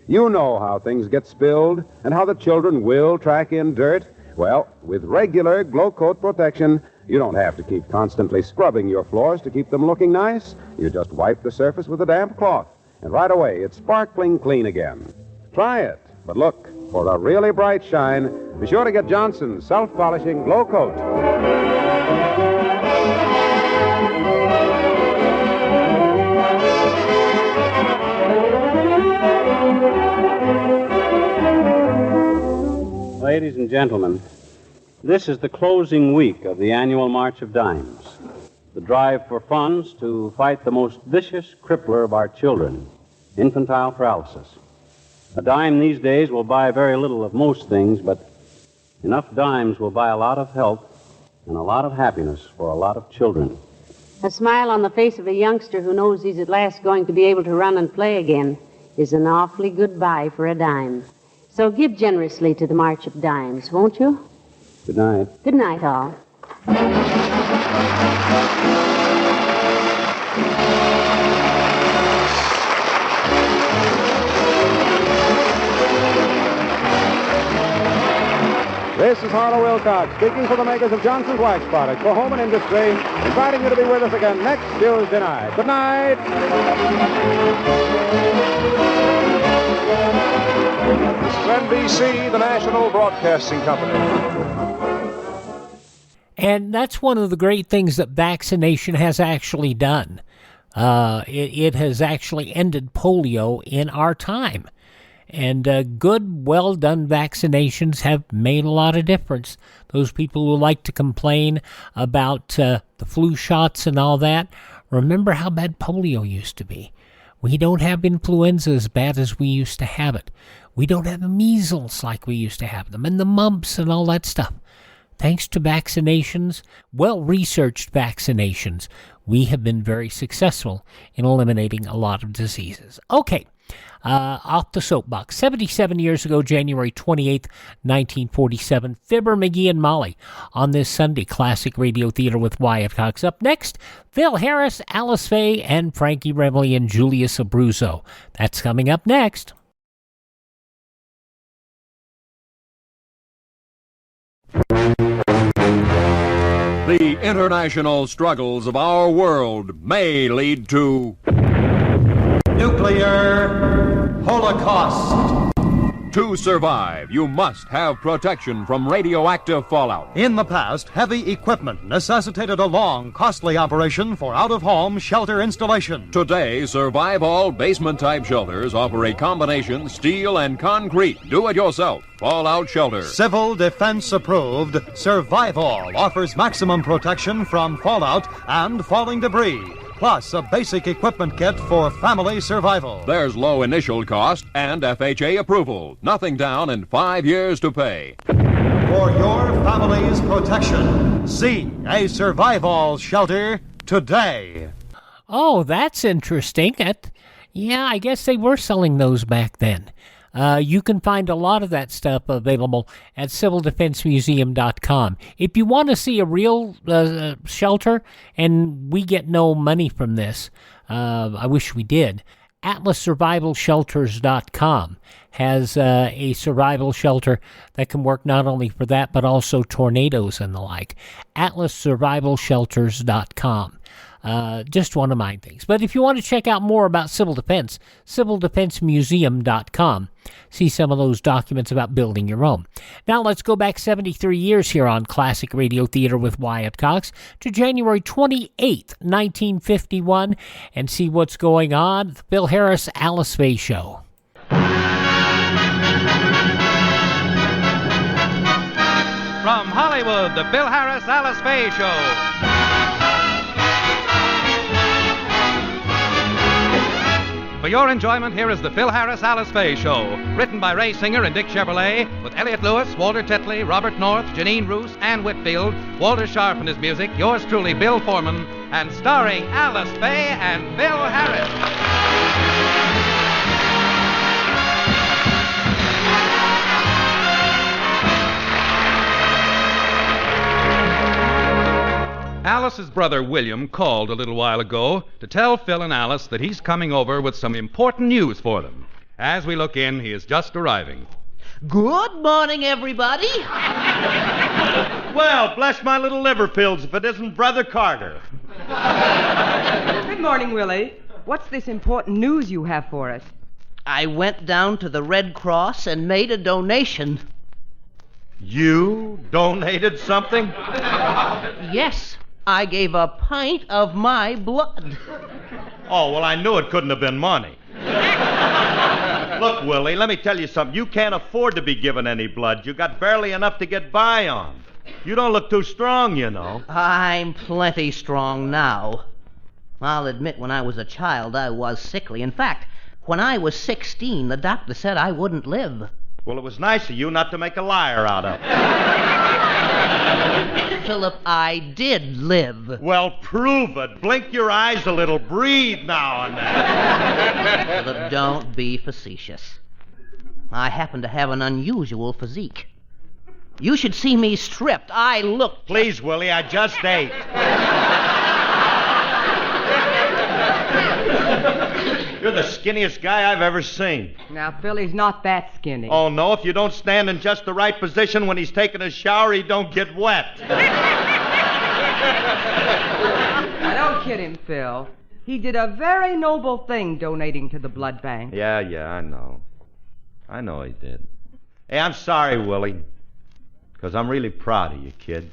You know how things get spilled and how the children will track in dirt. Well, with regular Glow Coat protection, you don't have to keep constantly scrubbing your floors to keep them looking nice. You just wipe the surface with a damp cloth, and right away it's sparkling clean again. Try it. But look, for a really bright shine, be sure to get Johnson's self-polishing Glow Coat. Ladies and gentlemen, this is the closing week of the annual March of Dimes, the drive for funds to fight the most vicious crippler of our children, infantile paralysis. A dime these days will buy very little of most things, but enough dimes will buy a lot of health and a lot of happiness for a lot of children. A smile on the face of a youngster who knows he's at last going to be able to run and play again is an awfully good buy for a dime. So give generously to the March of Dimes, won't you? Good night. Good night, all. This is Harlow Wilcox, speaking for the makers of Johnson's Wax Products for Home and Industry, inviting you to be with us again next Tuesday night. Good night. This is NBC, the National Broadcasting Company. And that's one of the great things that vaccination has actually done. It has actually ended polio in our time. And good, well-done vaccinations have made a lot of difference. Those people who like to complain about the flu shots and all that, remember how bad polio used to be. We don't have influenza as bad as we used to have it. We don't have measles like we used to have them, and the mumps and all that stuff. Thanks to vaccinations, well-researched vaccinations, we have been very successful in eliminating a lot of diseases. Okay. Off the soapbox. 77 years ago, January 28th, 1947, Fibber, McGee, and Molly on this Sunday, Classic Radio Theater with Wyatt Cox. Up next, Phil Harris, Alice Faye, and Frankie Remley and Julius Abruzzo. That's coming up next. The international struggles of our world may lead to nuclear holocaust. To survive, you must have protection from radioactive fallout. In the past, heavy equipment necessitated a long, costly operation for out-of-home shelter installation. Today, Survival basement-type shelters offer a combination steel and concrete do-it-yourself fallout shelter. Civil Defense approved, Survival offers maximum protection from fallout and falling debris, plus a basic equipment kit for family survival. There's low initial cost and FHA approval. Nothing down and 5 years to pay. For your family's protection, see a Survival shelter today. Oh, that's interesting. Yeah, I guess they were selling those back then. You can find a lot of that stuff available at civildefensemuseum.com. If you want to see a real shelter, and we get no money from this, I wish we did, AtlasSurvivalShelters.com has a survival shelter that can work not only for that, but also tornadoes and the like. AtlasSurvivalShelters.com. Just one of my things. But if you want to check out more about civil defense, civildefensemuseum.com. See some of those documents about building your own. Now let's go back 73 years here on Classic Radio Theater with Wyatt Cox to January 28th, 1951, and see what's going on. The Phil Harris, Alice Faye Show. From Hollywood, the Phil Harris, Alice Faye Show. For your enjoyment, here is the Phil Harris, Alice Faye Show, written by Ray Singer and Dick Chevrolet, with Elliot Lewis, Walter Tetley, Robert North, Janine Roos, Ann Whitfield, Walter Sharp and his music, yours truly, Bill Foreman, and starring Alice Faye and Phil Harris. Alice's brother William called a little while ago to tell Phil and Alice that he's coming over with some important news for them. As we look in, he is just arriving. Good morning, everybody. Well, bless my little liver pills if it isn't Brother Carter. Good morning, Willie. What's this important news you have for us? I went down to the Red Cross and made a donation. You donated something? Yes. I gave a pint of my blood. Oh, well, I knew it couldn't have been money. Look, Willie, let me tell you something. You can't afford to be given any blood. You got barely enough to get by on. You don't look too strong, you know. I'm plenty strong now. I'll admit when I was a child, I was sickly. In fact, when I was 16, the doctor said I wouldn't live. Well, it was nice of you not to make a liar out of it. Philip, I did live. Well, prove it. Blink your eyes a little. Breathe now and then. Philip, don't be facetious. I happen to have an unusual physique. You should see me stripped. I look... Please, Willie, I just ate. You're the skinniest guy I've ever seen. Now, Philly's not that skinny. Oh, no, if you don't stand in just the right position when he's taking a shower, he don't get wet. Now, don't kid him, Phil. He did a very noble thing donating to the blood bank. Yeah, I know. I know he did. Hey, I'm sorry, Willie, because I'm really proud of you, kid.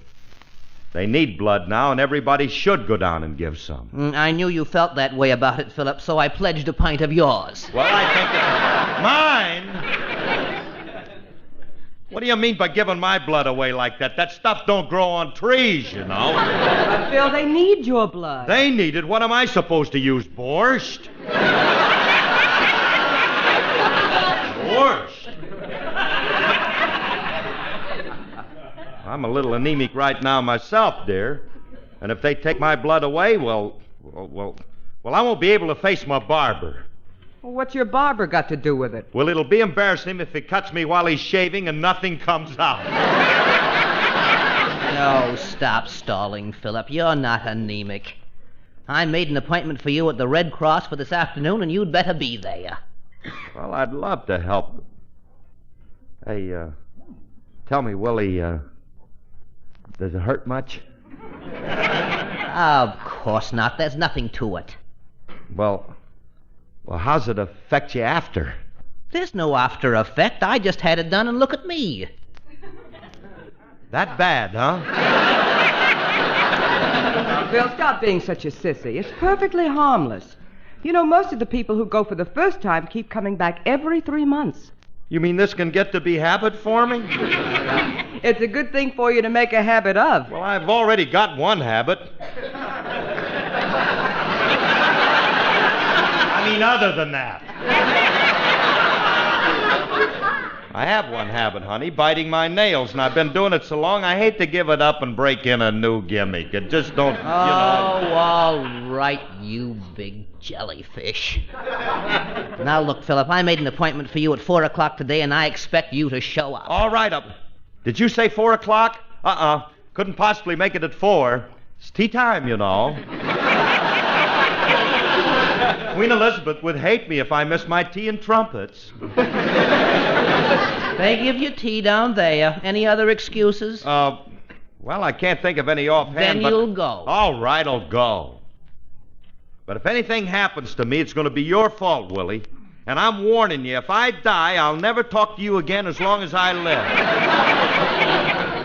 They need blood now, and everybody should go down and give some. I knew you felt that way about it, Philip, so I pledged a pint of yours. Well, I think it's mine? What do you mean by giving my blood away like that? That stuff don't grow on trees, you know. But, Phil, they need your blood. They need it. What am I supposed to use, borscht? Borscht? I'm a little anemic right now myself, dear. And if they take my blood away, well, Well, I won't be able to face my barber. Well, what's your barber got to do with it? Well, it'll be embarrassing him if he cuts me while he's shaving and nothing comes out. No, stop stalling, Philip. You're not anemic. I made an appointment for you at the Red Cross for this afternoon, and you'd better be there. Well, I'd love to help. Hey, tell me, Willie, does it hurt much? Of course not. There's nothing to it. Well, how's it affect you after? There's no after effect. I just had it done, and look at me. That bad, huh? Phil, stop being such a sissy. It's perfectly harmless. You know, most of the people who go for the first time keep coming back every 3 months. You mean this can get to be habit forming? It's a good thing for you to make a habit of. Well, I've already got one habit. I mean, other than that. I have one habit, honey, biting my nails, and I've been doing it so long, I hate to give it up and break in a new gimmick. It just don't, Oh, all right, you big jellyfish. Now, look, Philip, I made an appointment for you at 4 o'clock today, and I expect you to show up. All right, Did you say 4 o'clock? Couldn't possibly make it at 4. It's tea time, you know. Queen Elizabeth would hate me if I missed my tea and trumpets. They give you tea down there. Any other excuses? Well, I can't think of any offhand, Then you'll go. All right, I'll go. But if anything happens to me, it's going to be your fault, Willie. And I'm warning you, if I die, I'll never talk to you again as long as I live.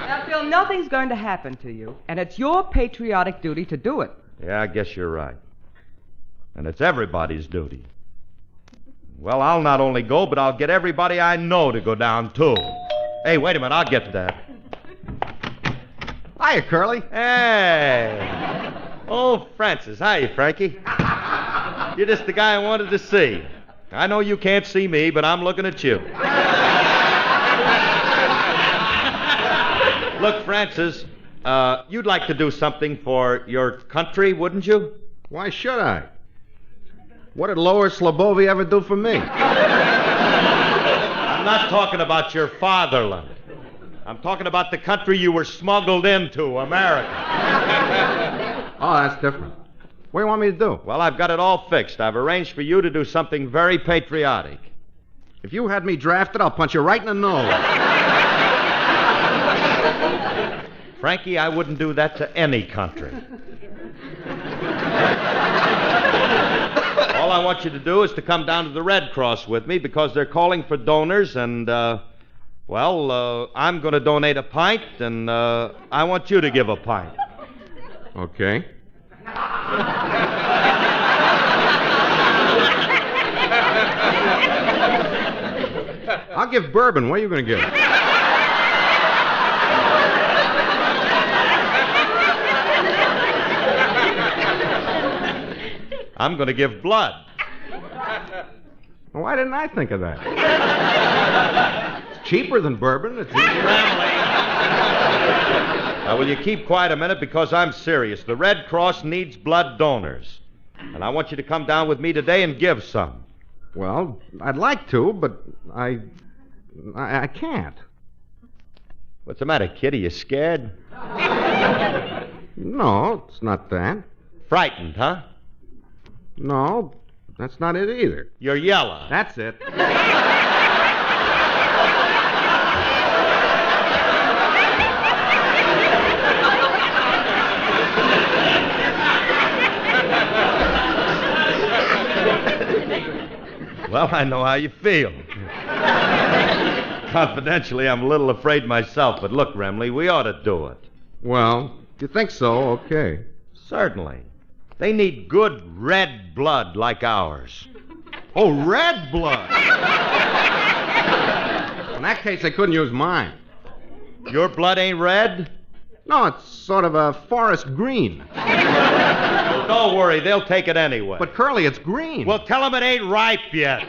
Now, Phil, nothing's going to happen to you, and it's your patriotic duty to do it. Yeah, I guess you're right. And it's everybody's duty. Well, I'll not only go, but I'll get everybody I know to go down, too. Hey, wait a minute, I'll get to that. Hiya, Curly. Hey. Oh, Francis. Hiya, Frankie. You're just the guy I wanted to see. I know you can't see me, but I'm looking at you. Look, Francis, you'd like to do something for your country, wouldn't you? Why should I? What did Lower Slobovia ever do for me? I'm not talking about your fatherland. I'm talking about the country you were smuggled into, America. Oh, that's different. What do you want me to do? Well, I've got it all fixed. I've arranged for you to do something very patriotic. If you had me drafted, I'll punch you right in the nose. Frankie, I wouldn't do that to any country. All I want you to do is to come down to the Red Cross with me because they're calling for donors and, I'm going to donate a pint and I want you to give a pint. Okay. I'll give bourbon. What are you going to give? I'm going to give blood. Why didn't I think of that? It's cheaper than bourbon. It's Will you keep quiet a minute because I'm serious. The Red Cross needs blood donors. And I want you to come down with me today and give some. Well, I'd like to, but I can't. What's the matter, kid? Are you scared? No, it's not that. Frightened, huh? No, that's not it either. You're yellow. That's it. Well, I know how you feel. Confidentially, I'm a little afraid myself, but look, Remley, we ought to do it. Well, if you think so, okay. Certainly. They need good red blood like ours. Oh, red blood! In that case, they couldn't use mine. Your blood ain't red? No, it's sort of a forest green. Well, don't worry, they'll take it anyway. But, Curly, it's green. Well, tell them it ain't ripe yet.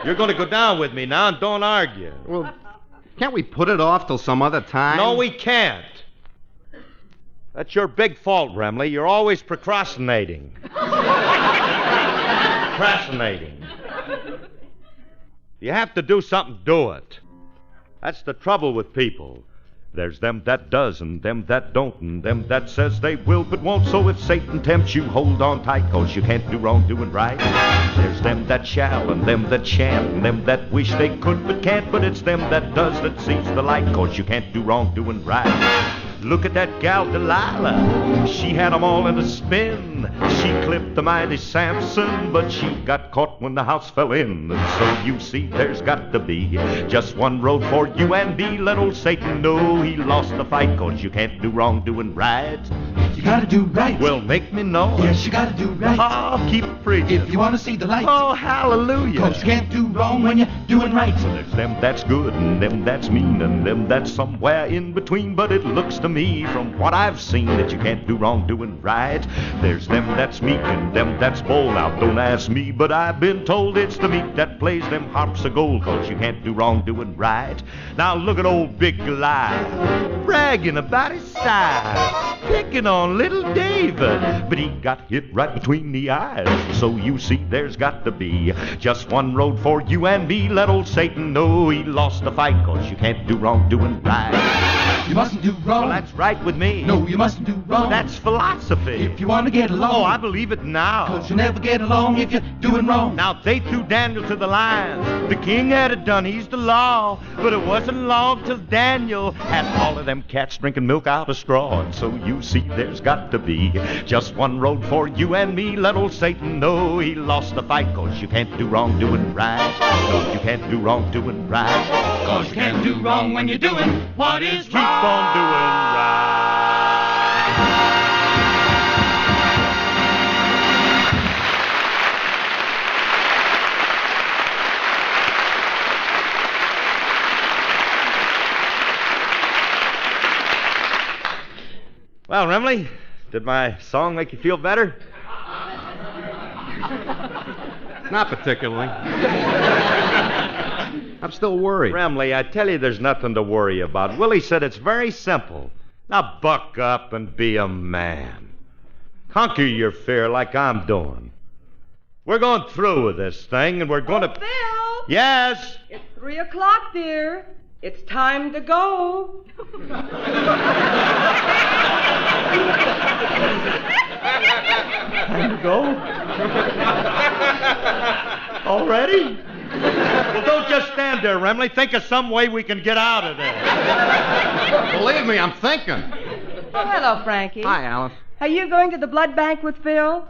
You're going to go down with me now and don't argue. Well, can't we put it off till some other time? No, we can't. That's your big fault, Remley. You're always procrastinating. Procrastinating. You have to do something, do it. That's the trouble with people. There's them that does and them that don't and them that says they will but won't. So if Satan tempts you, hold on tight, 'cause you can't do wrong doing right. There's them that shall and them that shan't and them that wish they could but can't. But it's them that does that sees the light, 'cause you can't do wrong doing right. Look at that gal Delilah. She had 'em all in a spin. She clipped the mighty Samson, but she got caught when the house fell in. And so you see there's got to be just one road for you and me. Let old Satan know he lost the fight, 'cause you can't do wrong doing right. You gotta do right. Well, make me know. Yes, you gotta do right. Oh, keep preaching. If you wanna see the light. Oh, hallelujah. 'Cause you can't do wrong when you're doing right. There's them that's good and them that's mean and them that's somewhere in between. But it looks to me from what I've seen that you can't do wrong doing right. There's them that's meek and them that's bold. Now don't ask me, but I've been told it's the meek that plays them harps of gold, 'cause you can't do wrong doing right. Now look at old Big Goliath bragging about his size, picking on little David, but he got hit right between the eyes. So you see there's got to be just one road for you and me. Let old Satan know he lost the fight, 'cause you can't do wrong doing right. You mustn't do wrong. Well, that's right with me. No, you mustn't do wrong. That's philosophy. If you want to get along. Oh, I believe it now. 'Cause you never get along if you're doing wrong. Now, they threw Daniel to the lions. The king had it done. He's the law. But it wasn't long till Daniel had all of them cats drinking milk out of straw. And so you see there's got to be just one road for you and me. Let old Satan know he lost the fight, 'cause you can't do wrong doing right. No, you can't do wrong doing right. 'Cause you can't do wrong when you're doing what is wrong. Keep on doing right. Well, Remley, did my song make you feel better? Not particularly. I'm still worried. Remley, I tell you there's nothing to worry about. Willie said it's very simple. Now buck up and be a man. Conquer your fear like I'm doing. We're going through with this thing, and we're going to... Phil! Yes? It's 3 o'clock, dear. It's time to go. Time to go? Already? Well, don't just stand there, Remley. Think of some way we can get out of there. Believe me, I'm thinking. Oh, hello, Frankie. Hi, Alice. Are you going to the blood bank with Phil?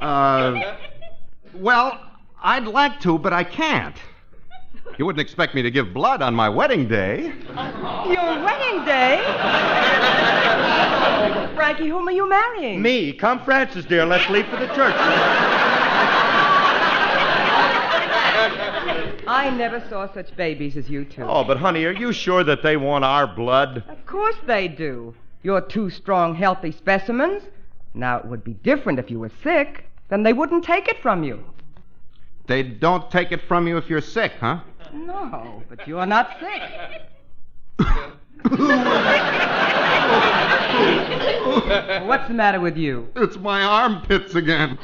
Well, I'd like to, but I can't. You wouldn't expect me to give blood on my wedding day. Your wedding day? Frankie, whom are you marrying? Me. Come, Francis, dear. Let's leave for the church. I never saw such babies as you two. Oh, but honey, are you sure that they want our blood? Of course they do. You're two strong, healthy specimens. Now, it would be different if you were sick. Then they wouldn't take it from you. They don't take it from you if you're sick, huh? No, but you're not sick. What's the matter with you? It's my armpits again.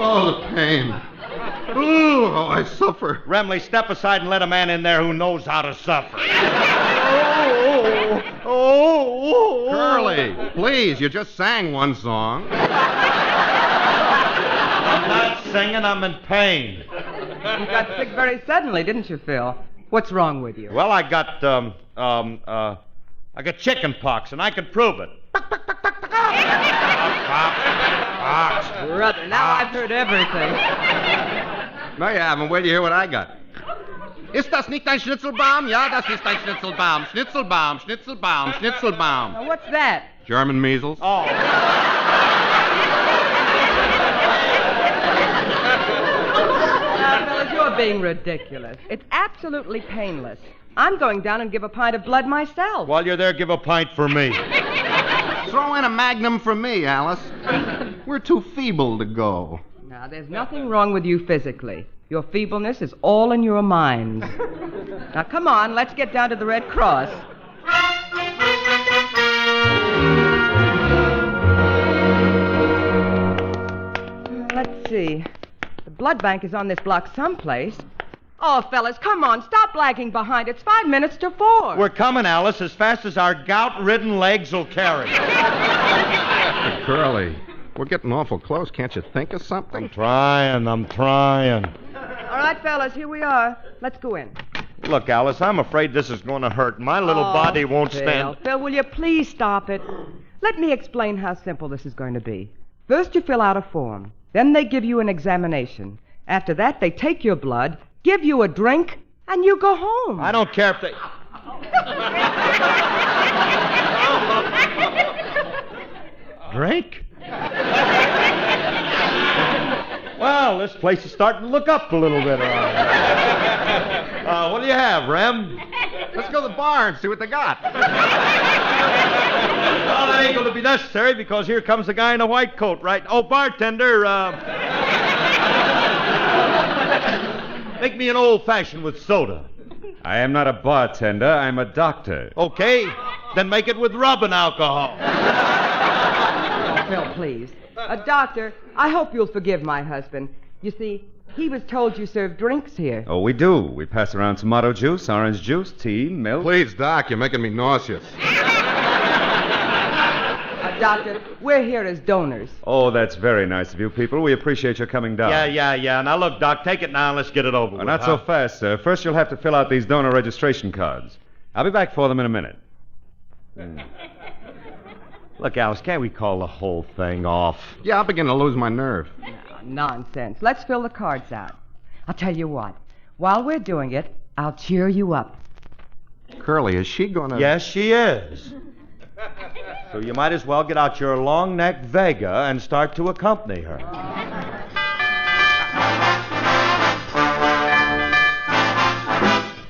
Oh, the pain. Ooh, how I suffer. Remley, step aside and let a man in there who knows how to suffer. Curly, please, you just sang one song. I'm not singing, I'm in pain. You got sick very suddenly, didn't you, Phil? What's wrong with you? Well, I got chicken pox, and I can prove it. Brother, now I've heard everything. No, you haven't. Wait till you hear what I got. Ist das nicht ein Schnitzelbaum? Ja, das ist ein Schnitzelbaum. Schnitzelbaum, Schnitzelbaum, Schnitzelbaum. Now, what's that? German measles. Oh. Now, fellas, you're being ridiculous. It's absolutely painless. I'm going down and give a pint of blood myself. While you're there, give a pint for me. Throw in a magnum for me, Alice. We're too feeble to go. Now, there's nothing wrong with you physically. Your feebleness is all in your minds. Now, come on, let's get down to the Red Cross. Let's see. The blood bank is on this block someplace. Oh, fellas, come on, stop lagging behind. It's 5 minutes to 4. We're coming, Alice, as fast as our gout-ridden legs will carry. Hey, Curly, we're getting awful close. Can't you think of something? I'm trying. All right, fellas, here we are. Let's go in. Look, Alice, I'm afraid this is going to hurt. My little body won't stand. Phil, will you please stop it? Let me explain how simple this is going to be. First, you fill out a form. Then they give you an examination. After that, they take your blood, give you a drink, and you go home. I don't care if they... Drink? Well, this place is starting to look up a little bit. What do you have, Rem? Let's go to the bar and see what they got. Well, that ain't going to be necessary because here comes the guy in a white coat, right? Oh, bartender, make me an old-fashioned with soda. I am not a bartender. I'm a doctor. Okay, then make it with rubbing alcohol. Phil, please. Doctor, I hope you'll forgive my husband. You see, he was told you serve drinks here. Oh, we do. We pass around tomato juice, orange juice, tea, milk. Please, Doc, you're making me nauseous. Doctor, we're here as donors. Oh, that's very nice of you people. We appreciate your coming down. Yeah. Now, look, Doc, take it now and let's get it over with. Not so fast, sir. First, you'll have to fill out these donor registration cards. I'll be back for them in a minute. Look, Alice, can't we call the whole thing off? Yeah, I'm beginning to lose my nerve. No, nonsense. Let's fill the cards out. I'll tell you what. While we're doing it, I'll cheer you up. Curly, is she going to... Yes, she is. So you might as well get out your long-necked Vega and start to accompany her.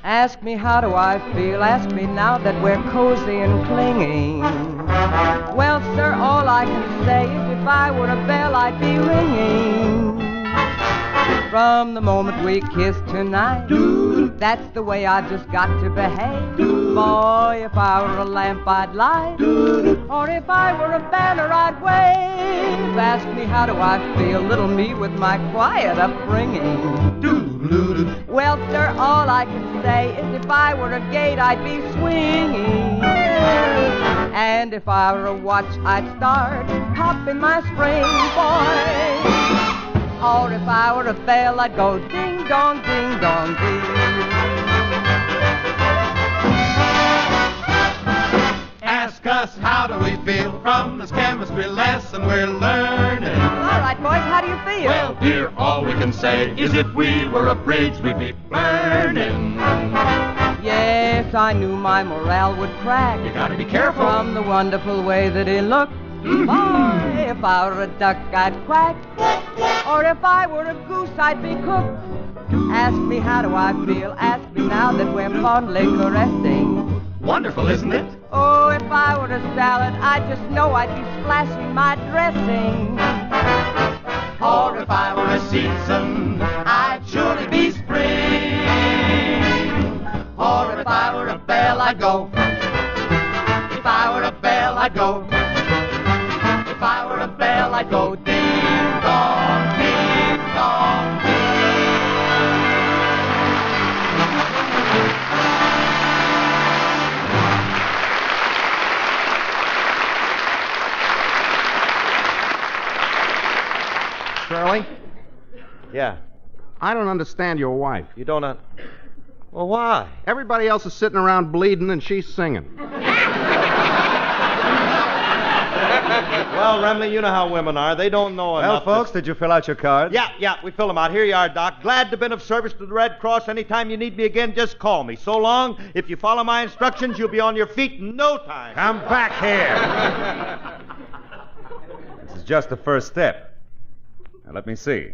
Ask me how do I feel, ask me now that we're cozy and clinging. Well, sir, all I can say is if I were a bell, I'd be ringing. From the moment we kissed tonight, that's the way I've just got to behave. Boy, if I were a lamp, I'd light. Or if I were a banner, I'd wave. Ask me how do I feel, little me with my quiet upbringing. Well, sir, all I can say is if I were a gate, I'd be swinging. And if I were a watch, I'd start popping my spring, boy. Or if I were a bell, I'd go ding-dong, ding-dong, ding. Ask us how do we feel from this chemistry lesson we're learning. All right, boys, how do you feel? Well, dear, all we can say is if we were a bridge, we'd be burning. Yes, I knew my morale would crack. You gotta be careful. From the wonderful way that he looked. Boy, if I were a duck, I'd quack. Or if I were a goose, I'd be cooked. Ask me how do I feel, ask me now that we're fondly caressing. Wonderful, isn't it? Oh, if I were a salad, I just know I'd be splashing my dressing. Or if I were a season, I'd surely be spring. Or if I were a bell, I'd go. If I were a bell, I'd go. If I were a bell, I'd go ding-dong, ding-dong, ding. Curly? Yeah. I don't understand your wife. You don't Well, why? Everybody else is sitting around bleeding and she's singing. Well, Remley, you know how women are. They don't know enough. Well, folks, did you fill out your cards? Yeah, we fill them out. Here you are, Doc. Glad to have been of service to the Red Cross. Anytime you need me again, just call me. So long. If you follow my instructions, you'll be on your feet in no time. Come back here. This is just the first step. Now, let me see.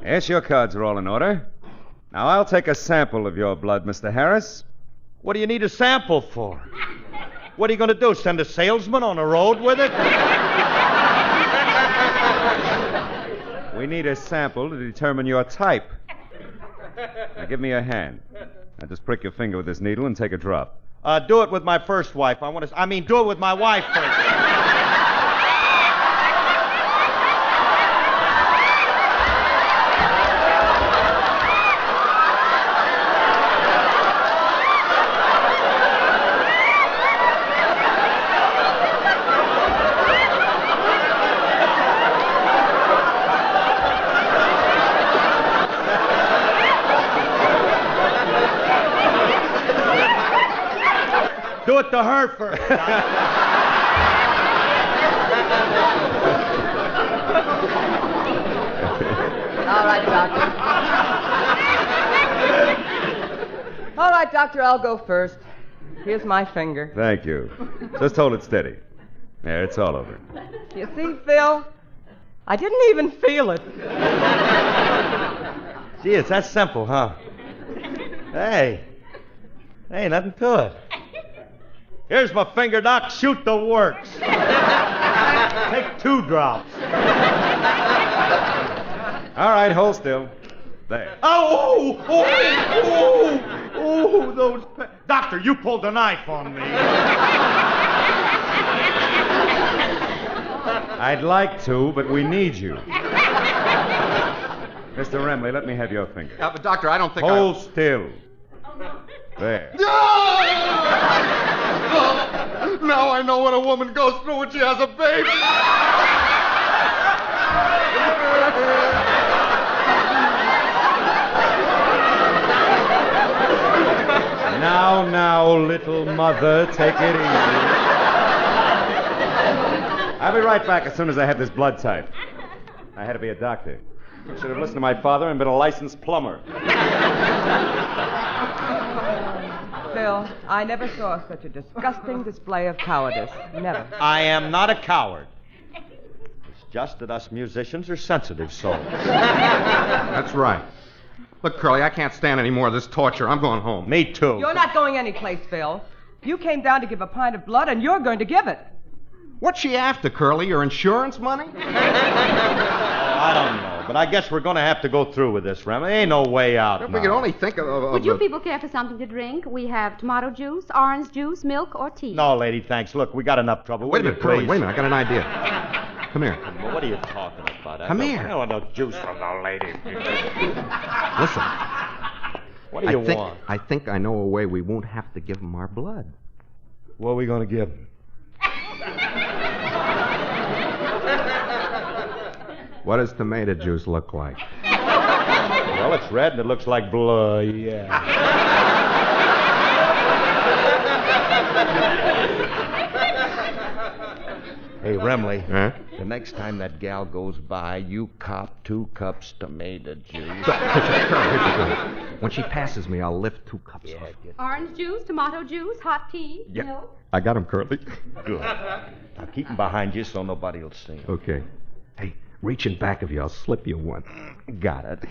Yes, your cards are all in order. Now, I'll take a sample of your blood, Mr. Harris. What do you need a sample for? What are you going to do, send a salesman on the road with it? We need a sample to determine your type. Now give me a hand. Now just prick your finger with this needle and take a drop. Do it with my first wife. Do it with my wife first. Do it to her first. All right, Doctor. All right, Doctor, I'll go first. Here's my finger. Thank you. Just hold it steady. There, it's all over. You see, Phil? I didn't even feel it. Gee, it's that simple, huh? Hey, ain't nothing to it. Here's my finger, Doc. Shoot the works. Take 2 drops. All right, hold still. There. Oh, those... Doctor, you pulled a knife on me. I'd like to, but we need you. Mr. Remley, let me have your finger. But, Doctor, I don't think Hold still. There. Now I know what a woman goes through when she has a baby. Now, little mother, take it easy. I'll be right back as soon as I have this blood type. I had to be a doctor. I should have listened to my father and been a licensed plumber. Phil, I never saw such a disgusting display of cowardice. Never. I am not a coward. It's just that us musicians are sensitive souls. That's right. Look, Curly, I can't stand any more of this torture. I'm going home. Me too. You're not going anyplace, Phil. You came down to give a pint of blood, and you're going to give it. What's she after, Curly? Your insurance money? I don't know, but I guess we're going to have to go through with this, Rem. There ain't no way out If now. we could only think of Would you people care for something to drink? We have tomato juice, orange juice, milk, or tea. No, lady, thanks. Look, we got enough trouble. Wait a Will minute, you, Curly. please? Wait a minute. I got an idea. Come here. Well, what are you talking about? Come here. I don't want no juice from no lady. Listen. What do you want? I think I know a way we won't have to give them our blood. What are we going to give them? What does tomato juice look like? Well, it's red and it looks like blood, yeah. Hey, Remley. Huh? The next time that gal goes by, you cop 2 cups tomato juice. When she passes me, I'll lift 2 cups off. Orange juice, tomato juice, hot tea, milk. I got him, Curly. Good. Now keep 'em behind you so nobody will see 'em. Okay. Hey, reach in back of you. I'll slip you one. Got it.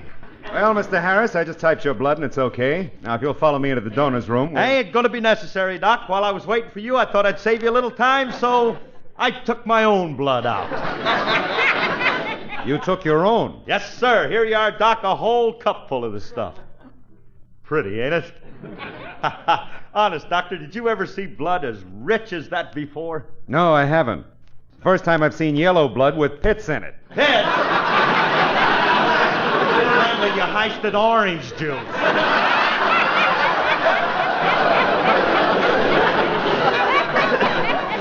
Well, Mr. Harris, I just typed your blood and it's okay. Now, if you'll follow me into the donor's room... Ain't gonna be necessary, Doc. While I was waiting for you, I thought I'd save you a little time, so I took my own blood out. You took your own? Yes, sir. Here you are, Doc, a whole cup full of the stuff. Pretty, ain't it? Honest, Doctor, did you ever see blood as rich as that before? No, I haven't. First time I've seen yellow blood with pits in it. Pits? Apparently you heisted orange juice.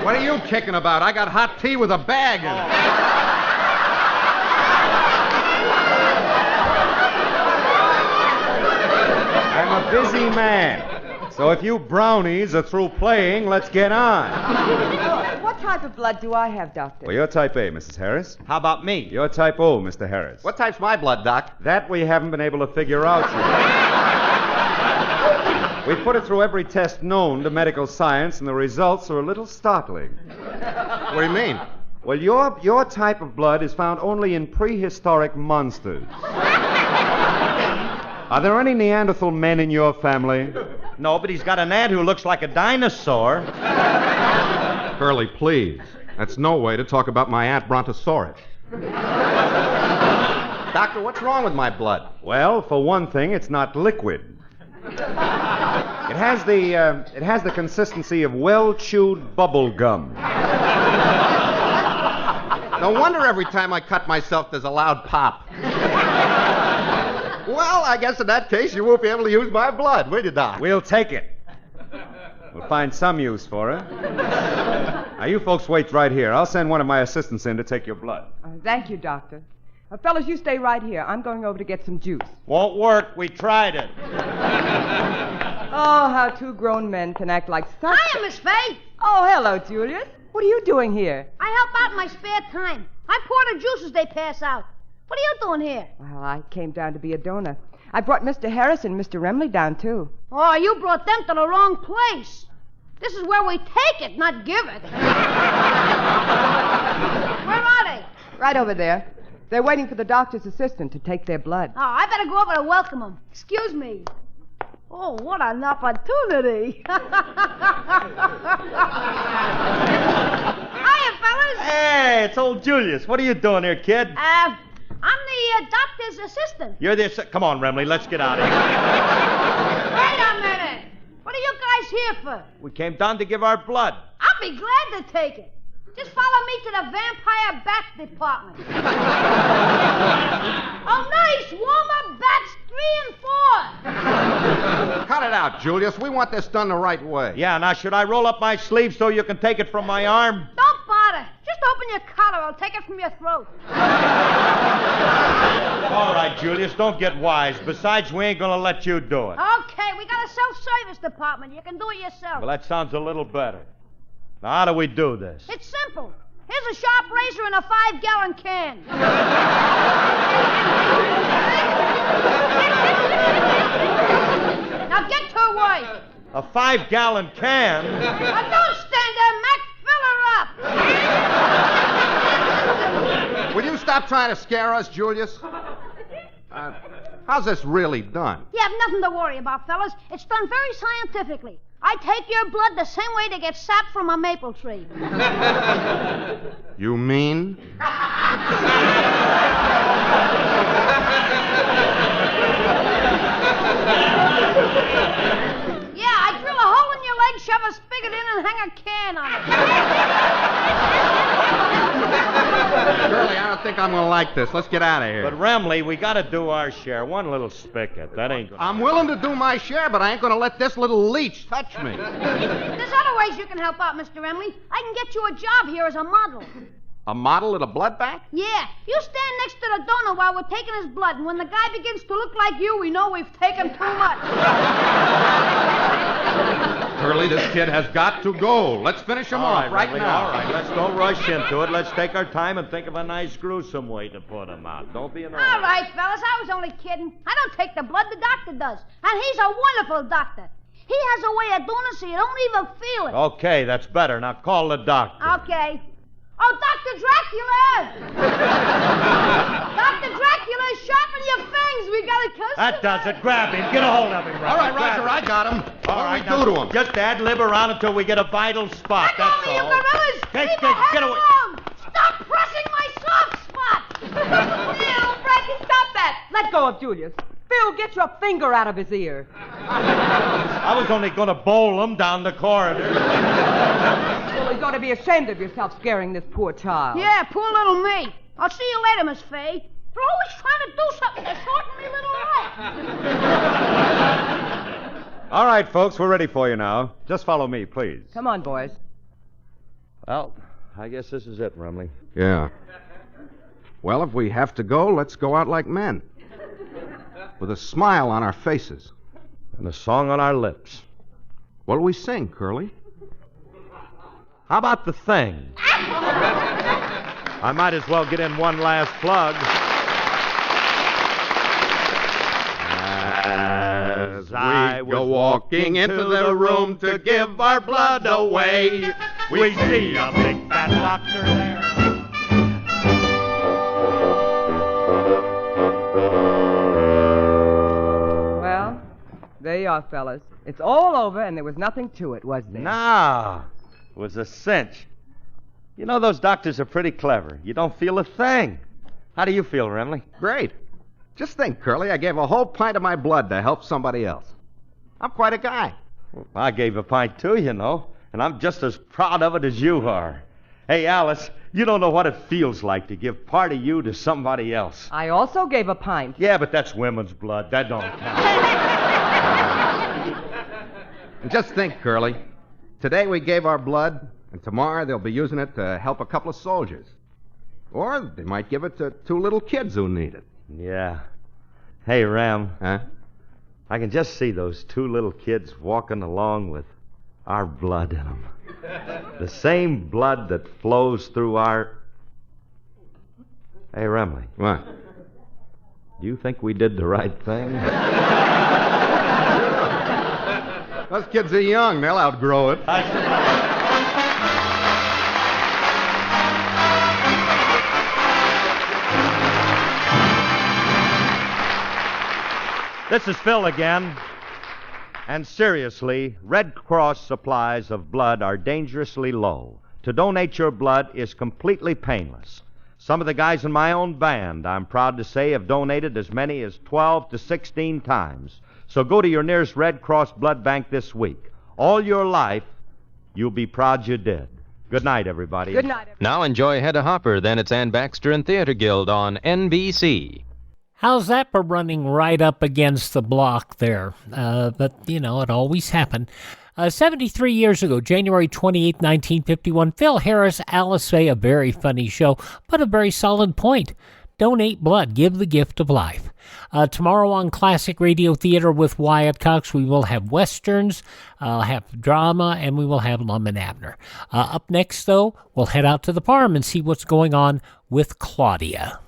What are you kicking about? I got hot tea with a bag in it. I'm a busy man. So if you brownies are through playing, let's get on. What type of blood do I have, Doctor? Well, you're type A, Mrs. Harris. How about me? You're type O, Mr. Harris. What type's my blood, Doc? That we haven't been able to figure out yet. We've put it through every test known to medical science, and the results are a little startling. What do you mean? Well, your type of blood is found only in prehistoric monsters. Are there any Neanderthal men in your family? No, but he's got an aunt who looks like a dinosaur. Curly, please. That's no way to talk about my Aunt Brontosaurus. Doctor, what's wrong with my blood? Well, for one thing, it's not liquid. It has the consistency of well-chewed bubble gum. No wonder every time I cut myself, there's a loud pop. Well, I guess in that case, you won't be able to use my blood, will you, Doc? We'll take it. We'll find some use for it. Now, you folks wait right here. I'll send one of my assistants in to take your blood. Thank you, Doctor. Fellas, you stay right here. I'm going over to get some juice. Won't work. We tried it. Oh, how two grown men can act like such... Hiya, Miss Fay. Oh, hello, Julius. What are you doing here? I help out in my spare time. I pour the juices they pass out. What are you doing here? Well, I came down to be a donor. I brought Mr. Harris and Mr. Remley down, too. Oh, you brought them to the wrong place. This is where we take it, not give it. Where are they? Right over there. They're waiting for the doctor's assistant to take their blood. Oh, I better go over to welcome them. Excuse me. Oh, what an opportunity. Hiya, fellas. Hey, it's old Julius. What are you doing here, kid? I'm the doctor's assistant. You're the... Come on, Remley. Let's get out of here. Wait a minute. What are you guys here for? We came down to give our blood. I'll be glad to take it. Just follow me to the vampire bat department. Oh, nice. Warm-up bats 3 and 4. Cut it out, Julius. We want this done the right way. Yeah, now should I roll up my sleeve so you can take it from my arm? Don't bother. Just open your collar. I'll take it from your throat. All right, Julius, don't get wise. Besides, we ain't gonna let you do it. Okay, we got a self-service department. You can do it yourself. Well, that sounds a little better. Now, how do we do this? It's simple. Here's a sharp razor and a 5-gallon can. Now get to work. A 5-gallon can? Now don't stand there, Mac. Fill her up. Will you stop trying to scare us, Julius? How's this really done? You have nothing to worry about, fellas. It's done very scientifically. I take your blood the same way they get sap from a maple tree. You mean? Yeah, I drill a hole in your leg, shove a spigot in, and hang a can on it. Shirley, I don't think I'm gonna like this. Let's get out of here. But, Remley, we gotta do our share. One little spigot. That ain't gonna... I'm willing to do my share, but I ain't gonna let this little leech touch me. There's other ways you can help out, Mr. Emily. I can get you a job here as a model. A model at a blood bank? Yeah. You stand next to the donor while we're taking his blood, and when the guy begins to look like you, we know we've taken too much. Shirley, this kid has got to go. Let's finish him off right Remley, now. All right, let's don't rush into it. Let's take our time and think of a nice, gruesome way to put him out. Don't be an All right, fellas, I was only kidding. I don't take the blood, the doctor does. And he's a wonderful doctor. He has a way of doing it so you don't even feel it. Okay, that's better. Now call the doctor. Okay. Oh, Dr. Dracula! Dr. Dracula, sharpen your fangs. We got a customer. That does it. Grab him. Get a hold of him, All right, Grab Roger, him. I got him. All What right, do we do to him? Just ad-lib around until we get a vital spot. Let That's go of me, all. you gorillas! Get Leave away. Stop pressing my soft spot! Phil, Frankie, stop that! Let go of Julius. Phil, get your finger out of his ear. I was only going to bowl him down the corridor. Well, you ought to be ashamed of yourself scaring this poor child. Yeah, poor little me. I'll see you later, Miss Fay. They're always trying to do something to shorten me little life. All right, folks, we're ready for you now. Just follow me, please. Come on, boys. Well, I guess this is it, Remley. Yeah. Well, if we have to go, let's go out like men. With a smile on our faces. And a song on our lips. What'll we sing, Curly? How about The Thing? I might as well get in one last plug. As I go was walking into the room to give our blood away, we see a big fat doctor there. Well, there you are, fellas. It's all over, and there was nothing to it, was there? Nah, it was a cinch. You know, those doctors are pretty clever. You don't feel a thing. How do you feel, Remley? Great. Just think, Curly, I gave a whole pint of my blood to help somebody else. I'm quite a guy. Well, I gave a pint too, you know, and I'm just as proud of it as you are. Hey, Alice, you don't know what it feels like to give part of you to somebody else. I also gave a pint. Yeah, but that's women's blood. That don't count. And just think, Curly. Today we gave our blood, and tomorrow they'll be using it to help a couple of soldiers. Or they might give it to 2 little kids who need it. Yeah. Hey, Ram. Huh? I can just see those 2 little kids walking along with our blood in them. The same blood that flows through our... Hey, Remley. What? Do you think we did the right thing? Those kids are young. They'll outgrow it. This is Phil again. And seriously, Red Cross supplies of blood are dangerously low. To donate your blood is completely painless. Some of the guys in my own band, I'm proud to say, have donated as many as 12 to 16 times. So go to your nearest Red Cross blood bank this week. All your life, you'll be proud you did. Good night, everybody. Good night, everybody. Now enjoy Hedda Hopper, then it's Ann Baxter and Theater Guild on NBC. How's that for running right up against the block there? But, you know, it always happened. 73 years ago, January 28, 1951, Phil Harris, Alice Faye, a very funny show, but a very solid point. Donate blood. Give the gift of life. Tomorrow on Classic Radio Theater with Wyatt Cox, we will have westerns, have drama, and we will have Lum and Abner. Up next, though, we'll head out to the farm and see what's going on with Claudia.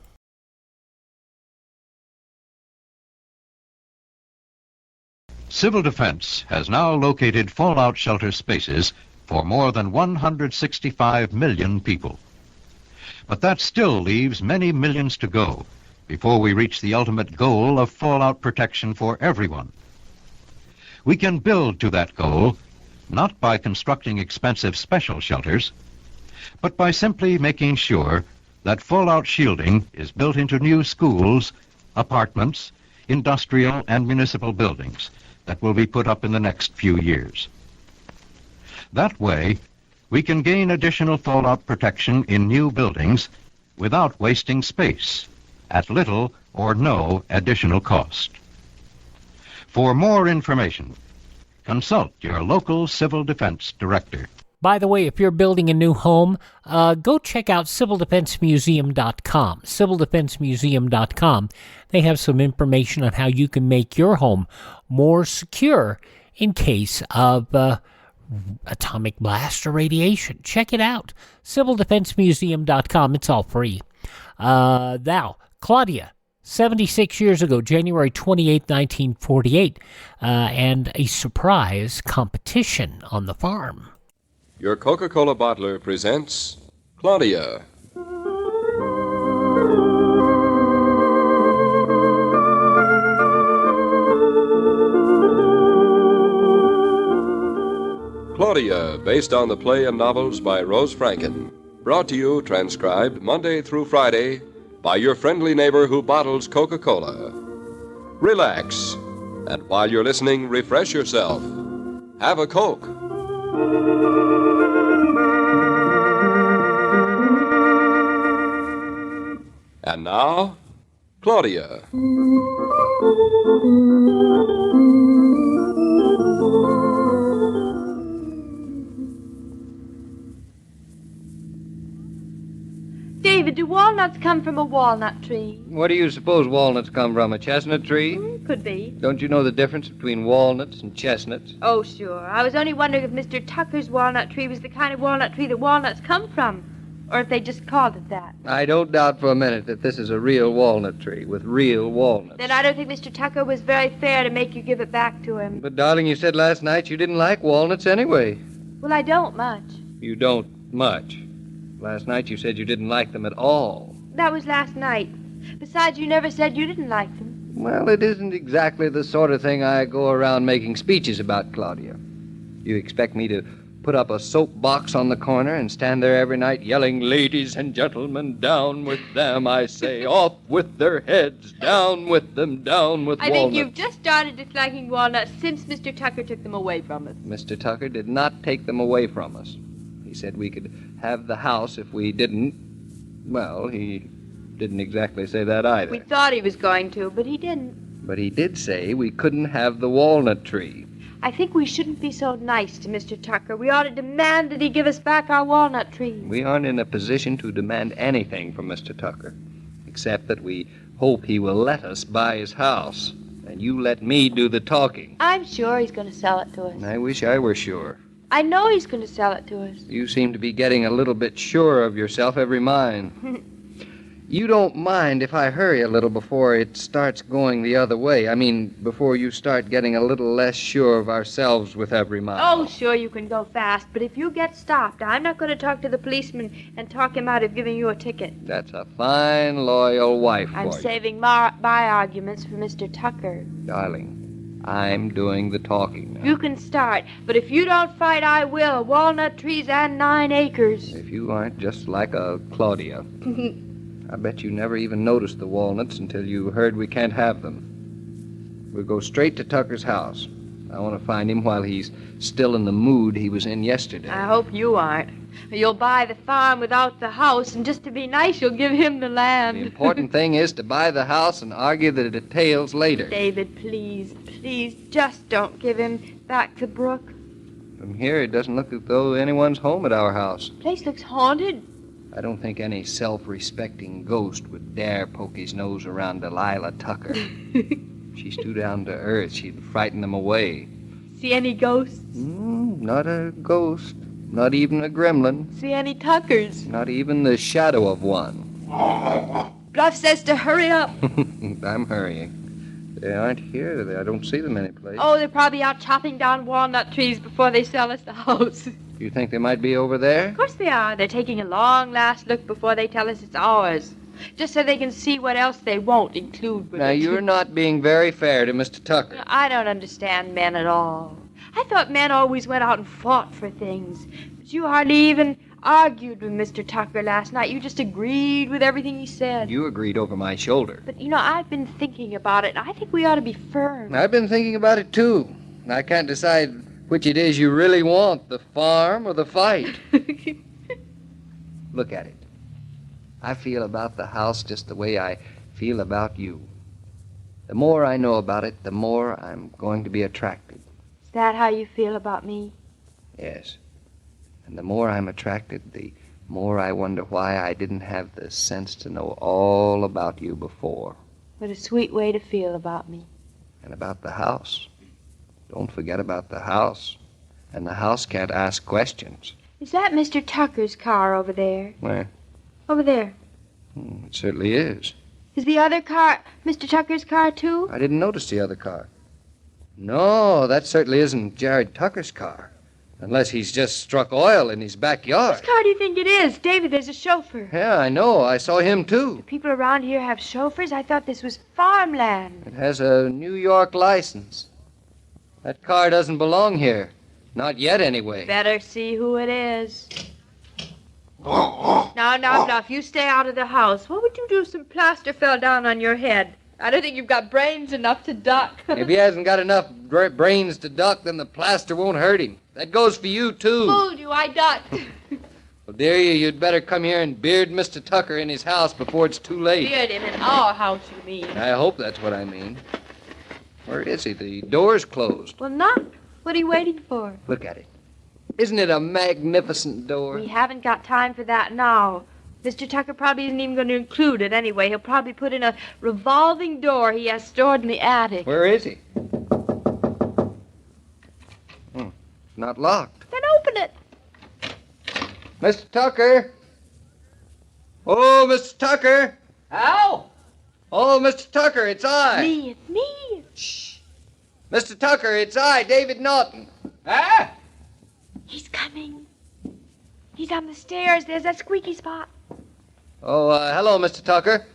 Civil Defense has now located fallout shelter spaces for more than 165 million people. But that still leaves many millions to go before we reach the ultimate goal of fallout protection for everyone. We can build to that goal not by constructing expensive special shelters, but by simply making sure that fallout shielding is built into new schools, apartments, industrial and municipal buildings that will be put up in the next few years. That way, we can gain additional fallout protection in new buildings without wasting space at little or no additional cost. For more information, consult your local civil defense director. By the way, if you're building a new home, go check out CivilDefenseMuseum.com. CivilDefenseMuseum.com. They have some information on how you can make your home more secure in case of atomic blast or radiation. Check it out. CivilDefenseMuseum.com. It's all free. Now, Claudia, 76 years ago, January 28, 1948, and a surprise competition on the farm. Your Coca-Cola bottler presents Claudia. Claudia, based on the play and novels by Rose Franken. Brought to you, transcribed, Monday through Friday, by your friendly neighbor who bottles Coca-Cola. Relax, and while you're listening, refresh yourself. Have a Coke. And now, Claudia. David, do walnuts come from a walnut tree? What do you suppose walnuts come from, a chestnut tree? Could be. Don't you know the difference between walnuts and chestnuts? Oh, sure. I was only wondering if Mr. Tucker's walnut tree was the kind of walnut tree that walnuts come from, or if they just called it that. I don't doubt for a minute that this is a real walnut tree with real walnuts. Then I don't think Mr. Tucker was very fair to make you give it back to him. But, darling, you said last night you didn't like walnuts anyway. Well, I don't much. You don't much. Last night you said you didn't like them at all. That was last night. Besides, you never said you didn't like them. Well, it isn't exactly the sort of thing I go around making speeches about, Claudia. You expect me to put up a soap box on the corner and stand there every night yelling, "Ladies and gentlemen, down with them, I say, off with their heads, down with them, down with I walnuts." think you've just started disliking walnuts since Mr. Tucker took them away from us. Mr. Tucker did not take them away from us. He said we could have the house if we didn't. Well, he didn't exactly say that either. We thought he was going to, but he didn't. But he did say we couldn't have the walnut tree. I think we shouldn't be so nice to Mr. Tucker. We ought to demand that he give us back our walnut trees. We aren't in a position to demand anything from Mr. Tucker, except that we hope he will let us buy his house. And you let me do the talking. I'm sure he's going to sell it to us. I wish I were sure. I know he's going to sell it to us. You seem to be getting a little bit sure of yourself every mind. You don't mind if I hurry a little before it starts going the other way. I mean, before you start getting a little less sure of ourselves with every mile. Oh, sure, you can go fast, but if you get stopped, I'm not going to talk to the policeman and talk him out of giving you a ticket. That's a fine, loyal wife for I'm you. saving my arguments for Mr. Tucker. Darling, I'm doing the talking now. You can start, but if you don't fight, I will. Walnut trees and 9 acres. If you aren't just like a Claudia. I bet you never even noticed the walnuts until you heard we can't have them. We'll go straight to Tucker's house. I want to find him while he's still in the mood he was in yesterday. I hope you aren't. You'll buy the farm without the house, and just to be nice, you'll give him the land. The important thing is to buy the house and argue the details later. David, please, just don't give him back the brook. From here, it doesn't look as though anyone's home at our house. The place looks haunted. I don't think any self-respecting ghost would dare poke his nose around Delilah Tucker. She's too down to earth. She'd frighten them away. See any ghosts? Not a ghost. Not even a gremlin. See any Tuckers? Not even the shadow of one. Bluff says to hurry up. I'm hurrying. They aren't here. I don't see them anyplace. Oh, they're probably out chopping down walnut trees before they sell us the house. You think they might be over there? Of course they are. They're taking a long last look before they tell us it's ours. Just so they can see what else they won't include with Now, it. you're not being very fair to Mr. Tucker. I don't understand men at all. I thought men always went out and fought for things. But you hardly even argued with Mr. Tucker last night. You just agreed with everything he said. You agreed over my shoulder. But, I've been thinking about it, and I think we ought to be firm. I've been thinking about it, too. I can't decide which it is you really want, the farm or the fight. Look at it. I feel about the house just the way I feel about you. The more I know about it, the more I'm going to be attracted. Is that how you feel about me? Yes. And the more I'm attracted, the more I wonder why I didn't have the sense to know all about you before. What a sweet way to feel about me. And about the house. Don't forget about the house. And the house can't ask questions. Is that Mr. Tucker's car over there? Where? Over there. It certainly is. Is the other car Mr. Tucker's car, too? I didn't notice the other car. No, that certainly isn't Jared Tucker's car. Unless he's just struck oil in his backyard. Whose car do you think it is? David, there's a chauffeur. Yeah, I know. I saw him, too. Do people around here have chauffeurs? I thought this was farmland. It has a New York license. That car doesn't belong here. Not yet, anyway. Better see who it is. Now, Bluff, you stay out of the house. What would you do if some plaster fell down on your head? I don't think you've got brains enough to duck. If he hasn't got enough brains to duck, then the plaster won't hurt him. That goes for you, too. Fooled you, I ducked. Well, dear, you'd better come here and beard Mr. Tucker in his house before it's too late. Beard him in our house, you mean? I hope that's what I mean. Where is he? The door's closed. Well, knock. What are you waiting for? Look at it. Isn't it a magnificent door? We haven't got time for that now. Mr. Tucker probably isn't even going to include it anyway. He'll probably put in a revolving door he has stored in the attic. Where is he? Not locked. Then open it. Mr. Tucker? Oh, Mr. Tucker! Al? Oh, Mr. Tucker, it's I. It's me. Shh. Mr. Tucker, it's I, David Norton. Ah? He's coming. He's on the stairs. There's that squeaky spot. Oh, hello, Mr. Tucker.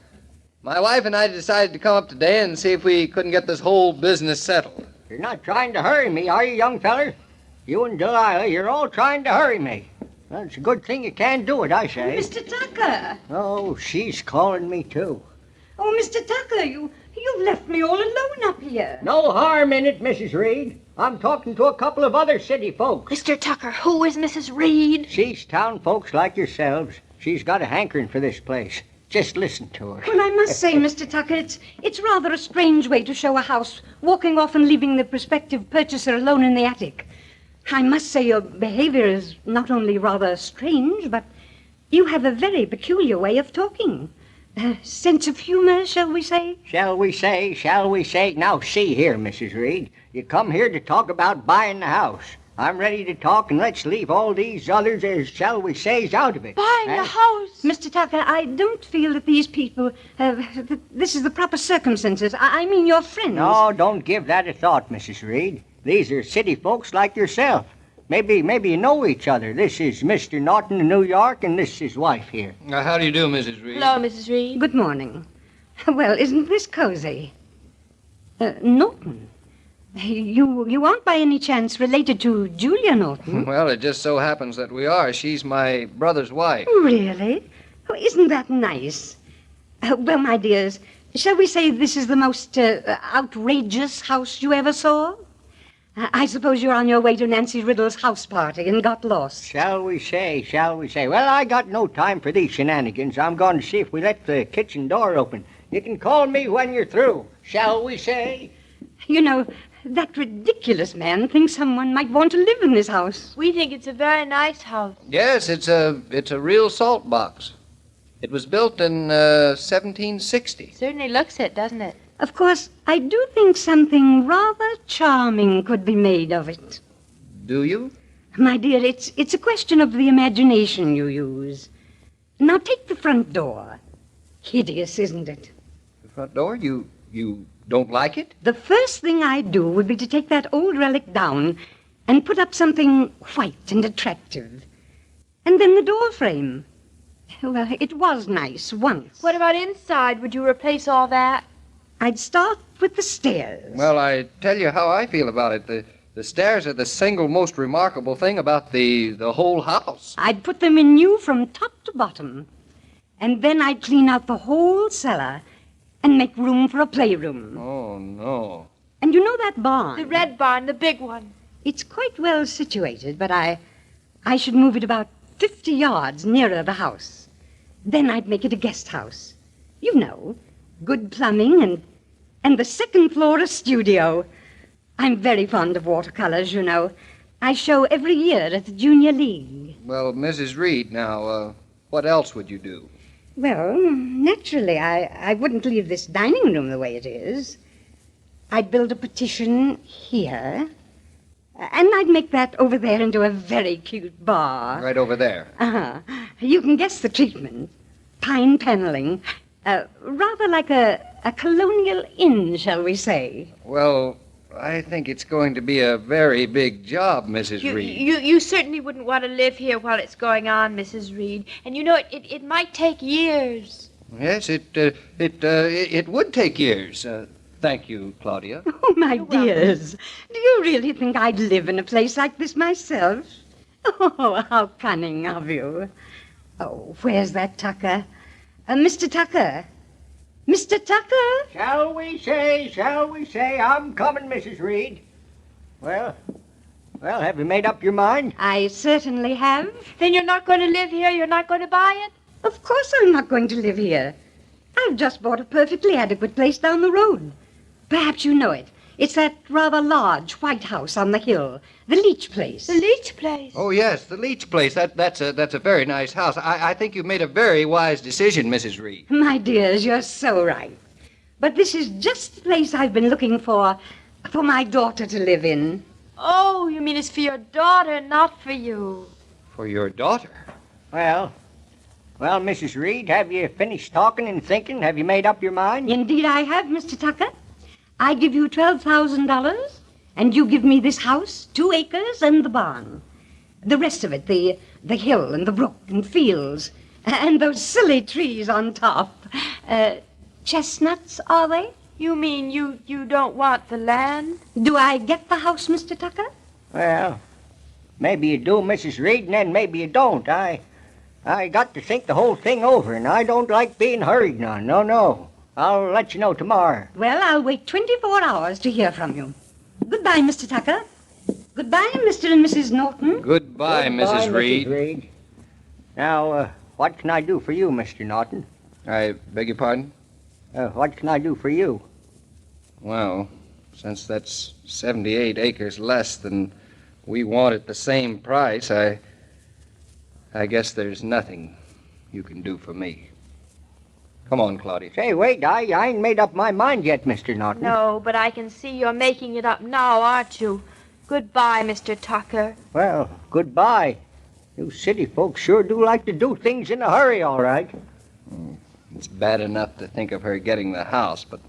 My wife and I decided to come up today and see if we couldn't get this whole business settled. You're not trying to hurry me, are you, young feller? You and Delilah, you're all trying to hurry me. Well, it's a good thing you can't do it, I say. Mr. Tucker. Oh, she's calling me, too. Oh, Mr. Tucker, you've left me all alone up here. No harm in it, Mrs. Reed. I'm talking to a couple of other city folks. Mr. Tucker, who is Mrs. Reed? She's town folks like yourselves. She's got a hankering for this place. Just listen to her. Well, I must say, Mr. Tucker, it's rather a strange way to show a house, walking off and leaving the prospective purchaser alone in the attic. I must say your behavior is not only rather strange, but you have a very peculiar way of talking. Sense of humor, shall we say? Shall we say? Now, see here, Mrs. Reed. You come here to talk about buying the house. I'm ready to talk, and let's leave all these others, as shall we say, out of it. Buying the house? Mr. Tucker, I don't feel that these people this is the proper circumstances. I mean your friends. No, don't give that a thought, Mrs. Reed. These are city folks like yourself. Maybe you know each other. This is Mr. Norton of New York, and this is his wife here. How do you do, Mrs. Reed? Hello, Mrs. Reed. Good morning. Well, isn't this cozy? Norton, you aren't by any chance related to Julia Norton? Well, it just so happens that we are. She's my brother's wife. Really? Oh, isn't that nice? Well, my dears, shall we say this is the most outrageous house you ever saw? I suppose you're on your way to Nancy Riddle's house party and got lost. Shall we say? Well, I got no time for these shenanigans. I'm going to see if we let the kitchen door open. You can call me when you're through. Shall we say? You know, that ridiculous man thinks someone might want to live in this house. We think it's a very nice house. Yes, it's a real salt box. It was built in 1760. Certainly looks it, doesn't it? Of course, I do think something rather charming could be made of it. Do you? My dear, it's a question of the imagination you use. Now take the front door. Hideous, isn't it? The front door? You don't like it? The first thing I'd do would be to take that old relic down and put up something white and attractive. And then the door frame. Well, it was nice once. What about inside? Would you replace all that? I'd start with the stairs. Well, I tell you how I feel about it. The stairs are the single most remarkable thing about the whole house. I'd put them in new from top to bottom. And then I'd clean out the whole cellar and make room for a playroom. Oh, no. And you know that barn? The red barn, the big one. It's quite well situated, but I should move it about 50 yards nearer the house. Then I'd make it a guest house. You know, good plumbing and the second floor a studio. I'm very fond of watercolors, you know. I show every year at the Junior League. Well, Mrs. Reed, now, what else would you do? Well, naturally, I wouldn't leave this dining room the way it is. I'd build a partition here, and I'd make that over there into a very cute bar. Right over there. Uh-huh. You can guess the treatment. Pine paneling. Rather like a colonial inn, shall we say. Well, I think it's going to be a very big job, Mrs. Reed. You certainly wouldn't want to live here while it's going on, Mrs. Reed. And you know, it might take years. Yes, it would take years. Thank you, Claudia. Oh, my dears. Do you really think I'd live in a place like this myself? Oh, how cunning of you. Oh, where's that Tucker? Mr. Tucker? Mr. Tucker? Shall we say? I'm coming, Mrs. Reed. Well, have you made up your mind? I certainly have. Then you're not going to live here? You're not going to buy it? Of course I'm not going to live here. I've just bought a perfectly adequate place down the road. Perhaps you know it. It's that rather large white house on the hill. The Leach Place. The Leach Place? Oh, yes, the Leach Place. That's a very nice house. I think you've made a very wise decision, Mrs. Reed. My dears, you're so right. But this is just the place I've been looking for my daughter to live in. Oh, you mean it's for your daughter, not for you. For your daughter? Well, Mrs. Reed, have you finished talking and thinking? Have you made up your mind? Indeed I have, Mr. Tucker. I give you $12,000, and you give me this house, 2 acres, and the barn. The rest of it, the hill and the brook and fields, and those silly trees on top. Chestnuts, are they? You mean you don't want the land? Do I get the house, Mr. Tucker? Well, Maybe you do, Mrs. Reed, and then maybe you don't. I got to think the whole thing over, and I don't like being hurried now. No. I'll let you know tomorrow. Well, I'll wait 24 hours to hear from you. Goodbye, Mr. Tucker. Goodbye, Mr. and Mrs. Norton. Goodbye, Mrs. Reed. Now, what can I do for you, Mr. Norton? I beg your pardon? What can I do for you? Well, since that's 78 acres less than we want at the same price, I guess there's nothing you can do for me. Come on, Claudia. Say, wait, I ain't made up my mind yet, Mr. Norton. No, but I can see you're making it up now, aren't you? Goodbye, Mr. Tucker. Well, goodbye. You city folks sure do like to do things in a hurry, all right. It's bad enough to think of her getting the house, but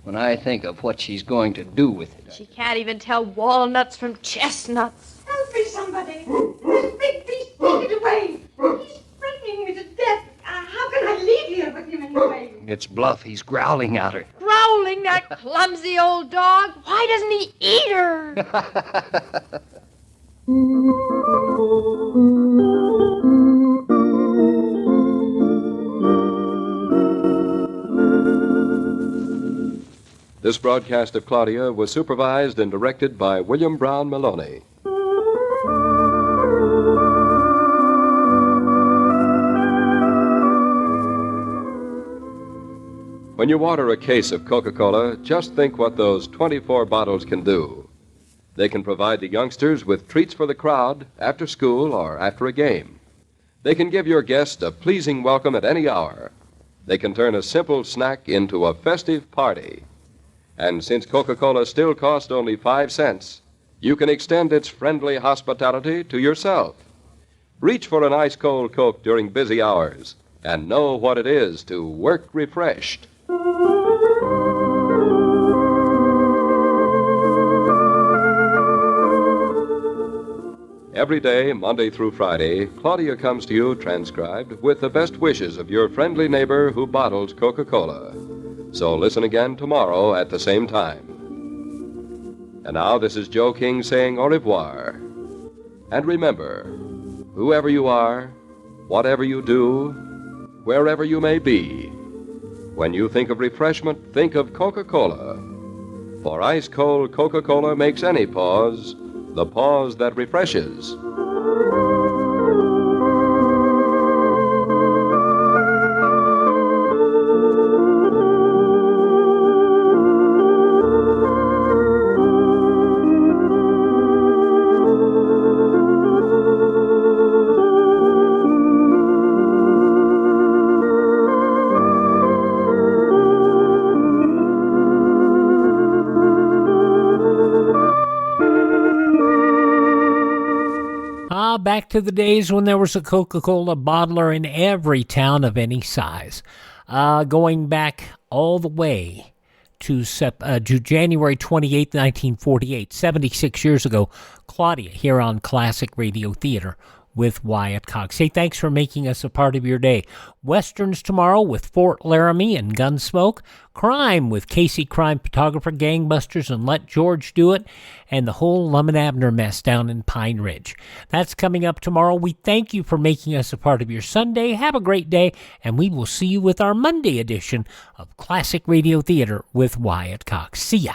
when I think of what she's going to do with it... She can't even tell walnuts from chestnuts. Help me, somebody. This big beast, take it away. He's frightening me to death. How can I leave here with him anyway? It's bluff. He's growling at her. Growling, that clumsy old dog. Why doesn't he eat her? This broadcast of Claudia was supervised and directed by William Brown Maloney. When you order a case of Coca-Cola, just think what those 24 bottles can do. They can provide the youngsters with treats for the crowd after school or after a game. They can give your guest a pleasing welcome at any hour. They can turn a simple snack into a festive party. And since Coca-Cola still costs only 5 cents, you can extend its friendly hospitality to yourself. Reach for an ice-cold Coke during busy hours and know what it is to work refreshed. Every day, Monday through Friday, Claudia comes to you transcribed with the best wishes of your friendly neighbor who bottles Coca-Cola. So listen again tomorrow at the same time. And now this is Joe King saying au revoir. And remember, whoever you are, whatever you do, wherever you may be, when you think of refreshment, think of Coca-Cola. For ice-cold Coca-Cola makes any pause the pause that refreshes. Back to the days when there was a Coca-Cola bottler in every town of any size. Going back all the way to January 28, 1948, 76 years ago, Claudia here on Classic Radio Theater with Wyatt Cox. Hey, thanks for making us a part of your day. Westerns tomorrow with Fort Laramie and Gunsmoke. Crime with Casey Crime Photographer, Gangbusters, and Let George Do It, and the whole Lum and Abner mess down in Pine Ridge. That's coming up tomorrow. We thank you for making us a part of your Sunday. Have a great day, and we will see you with our Monday edition of Classic Radio Theater with Wyatt Cox. See ya.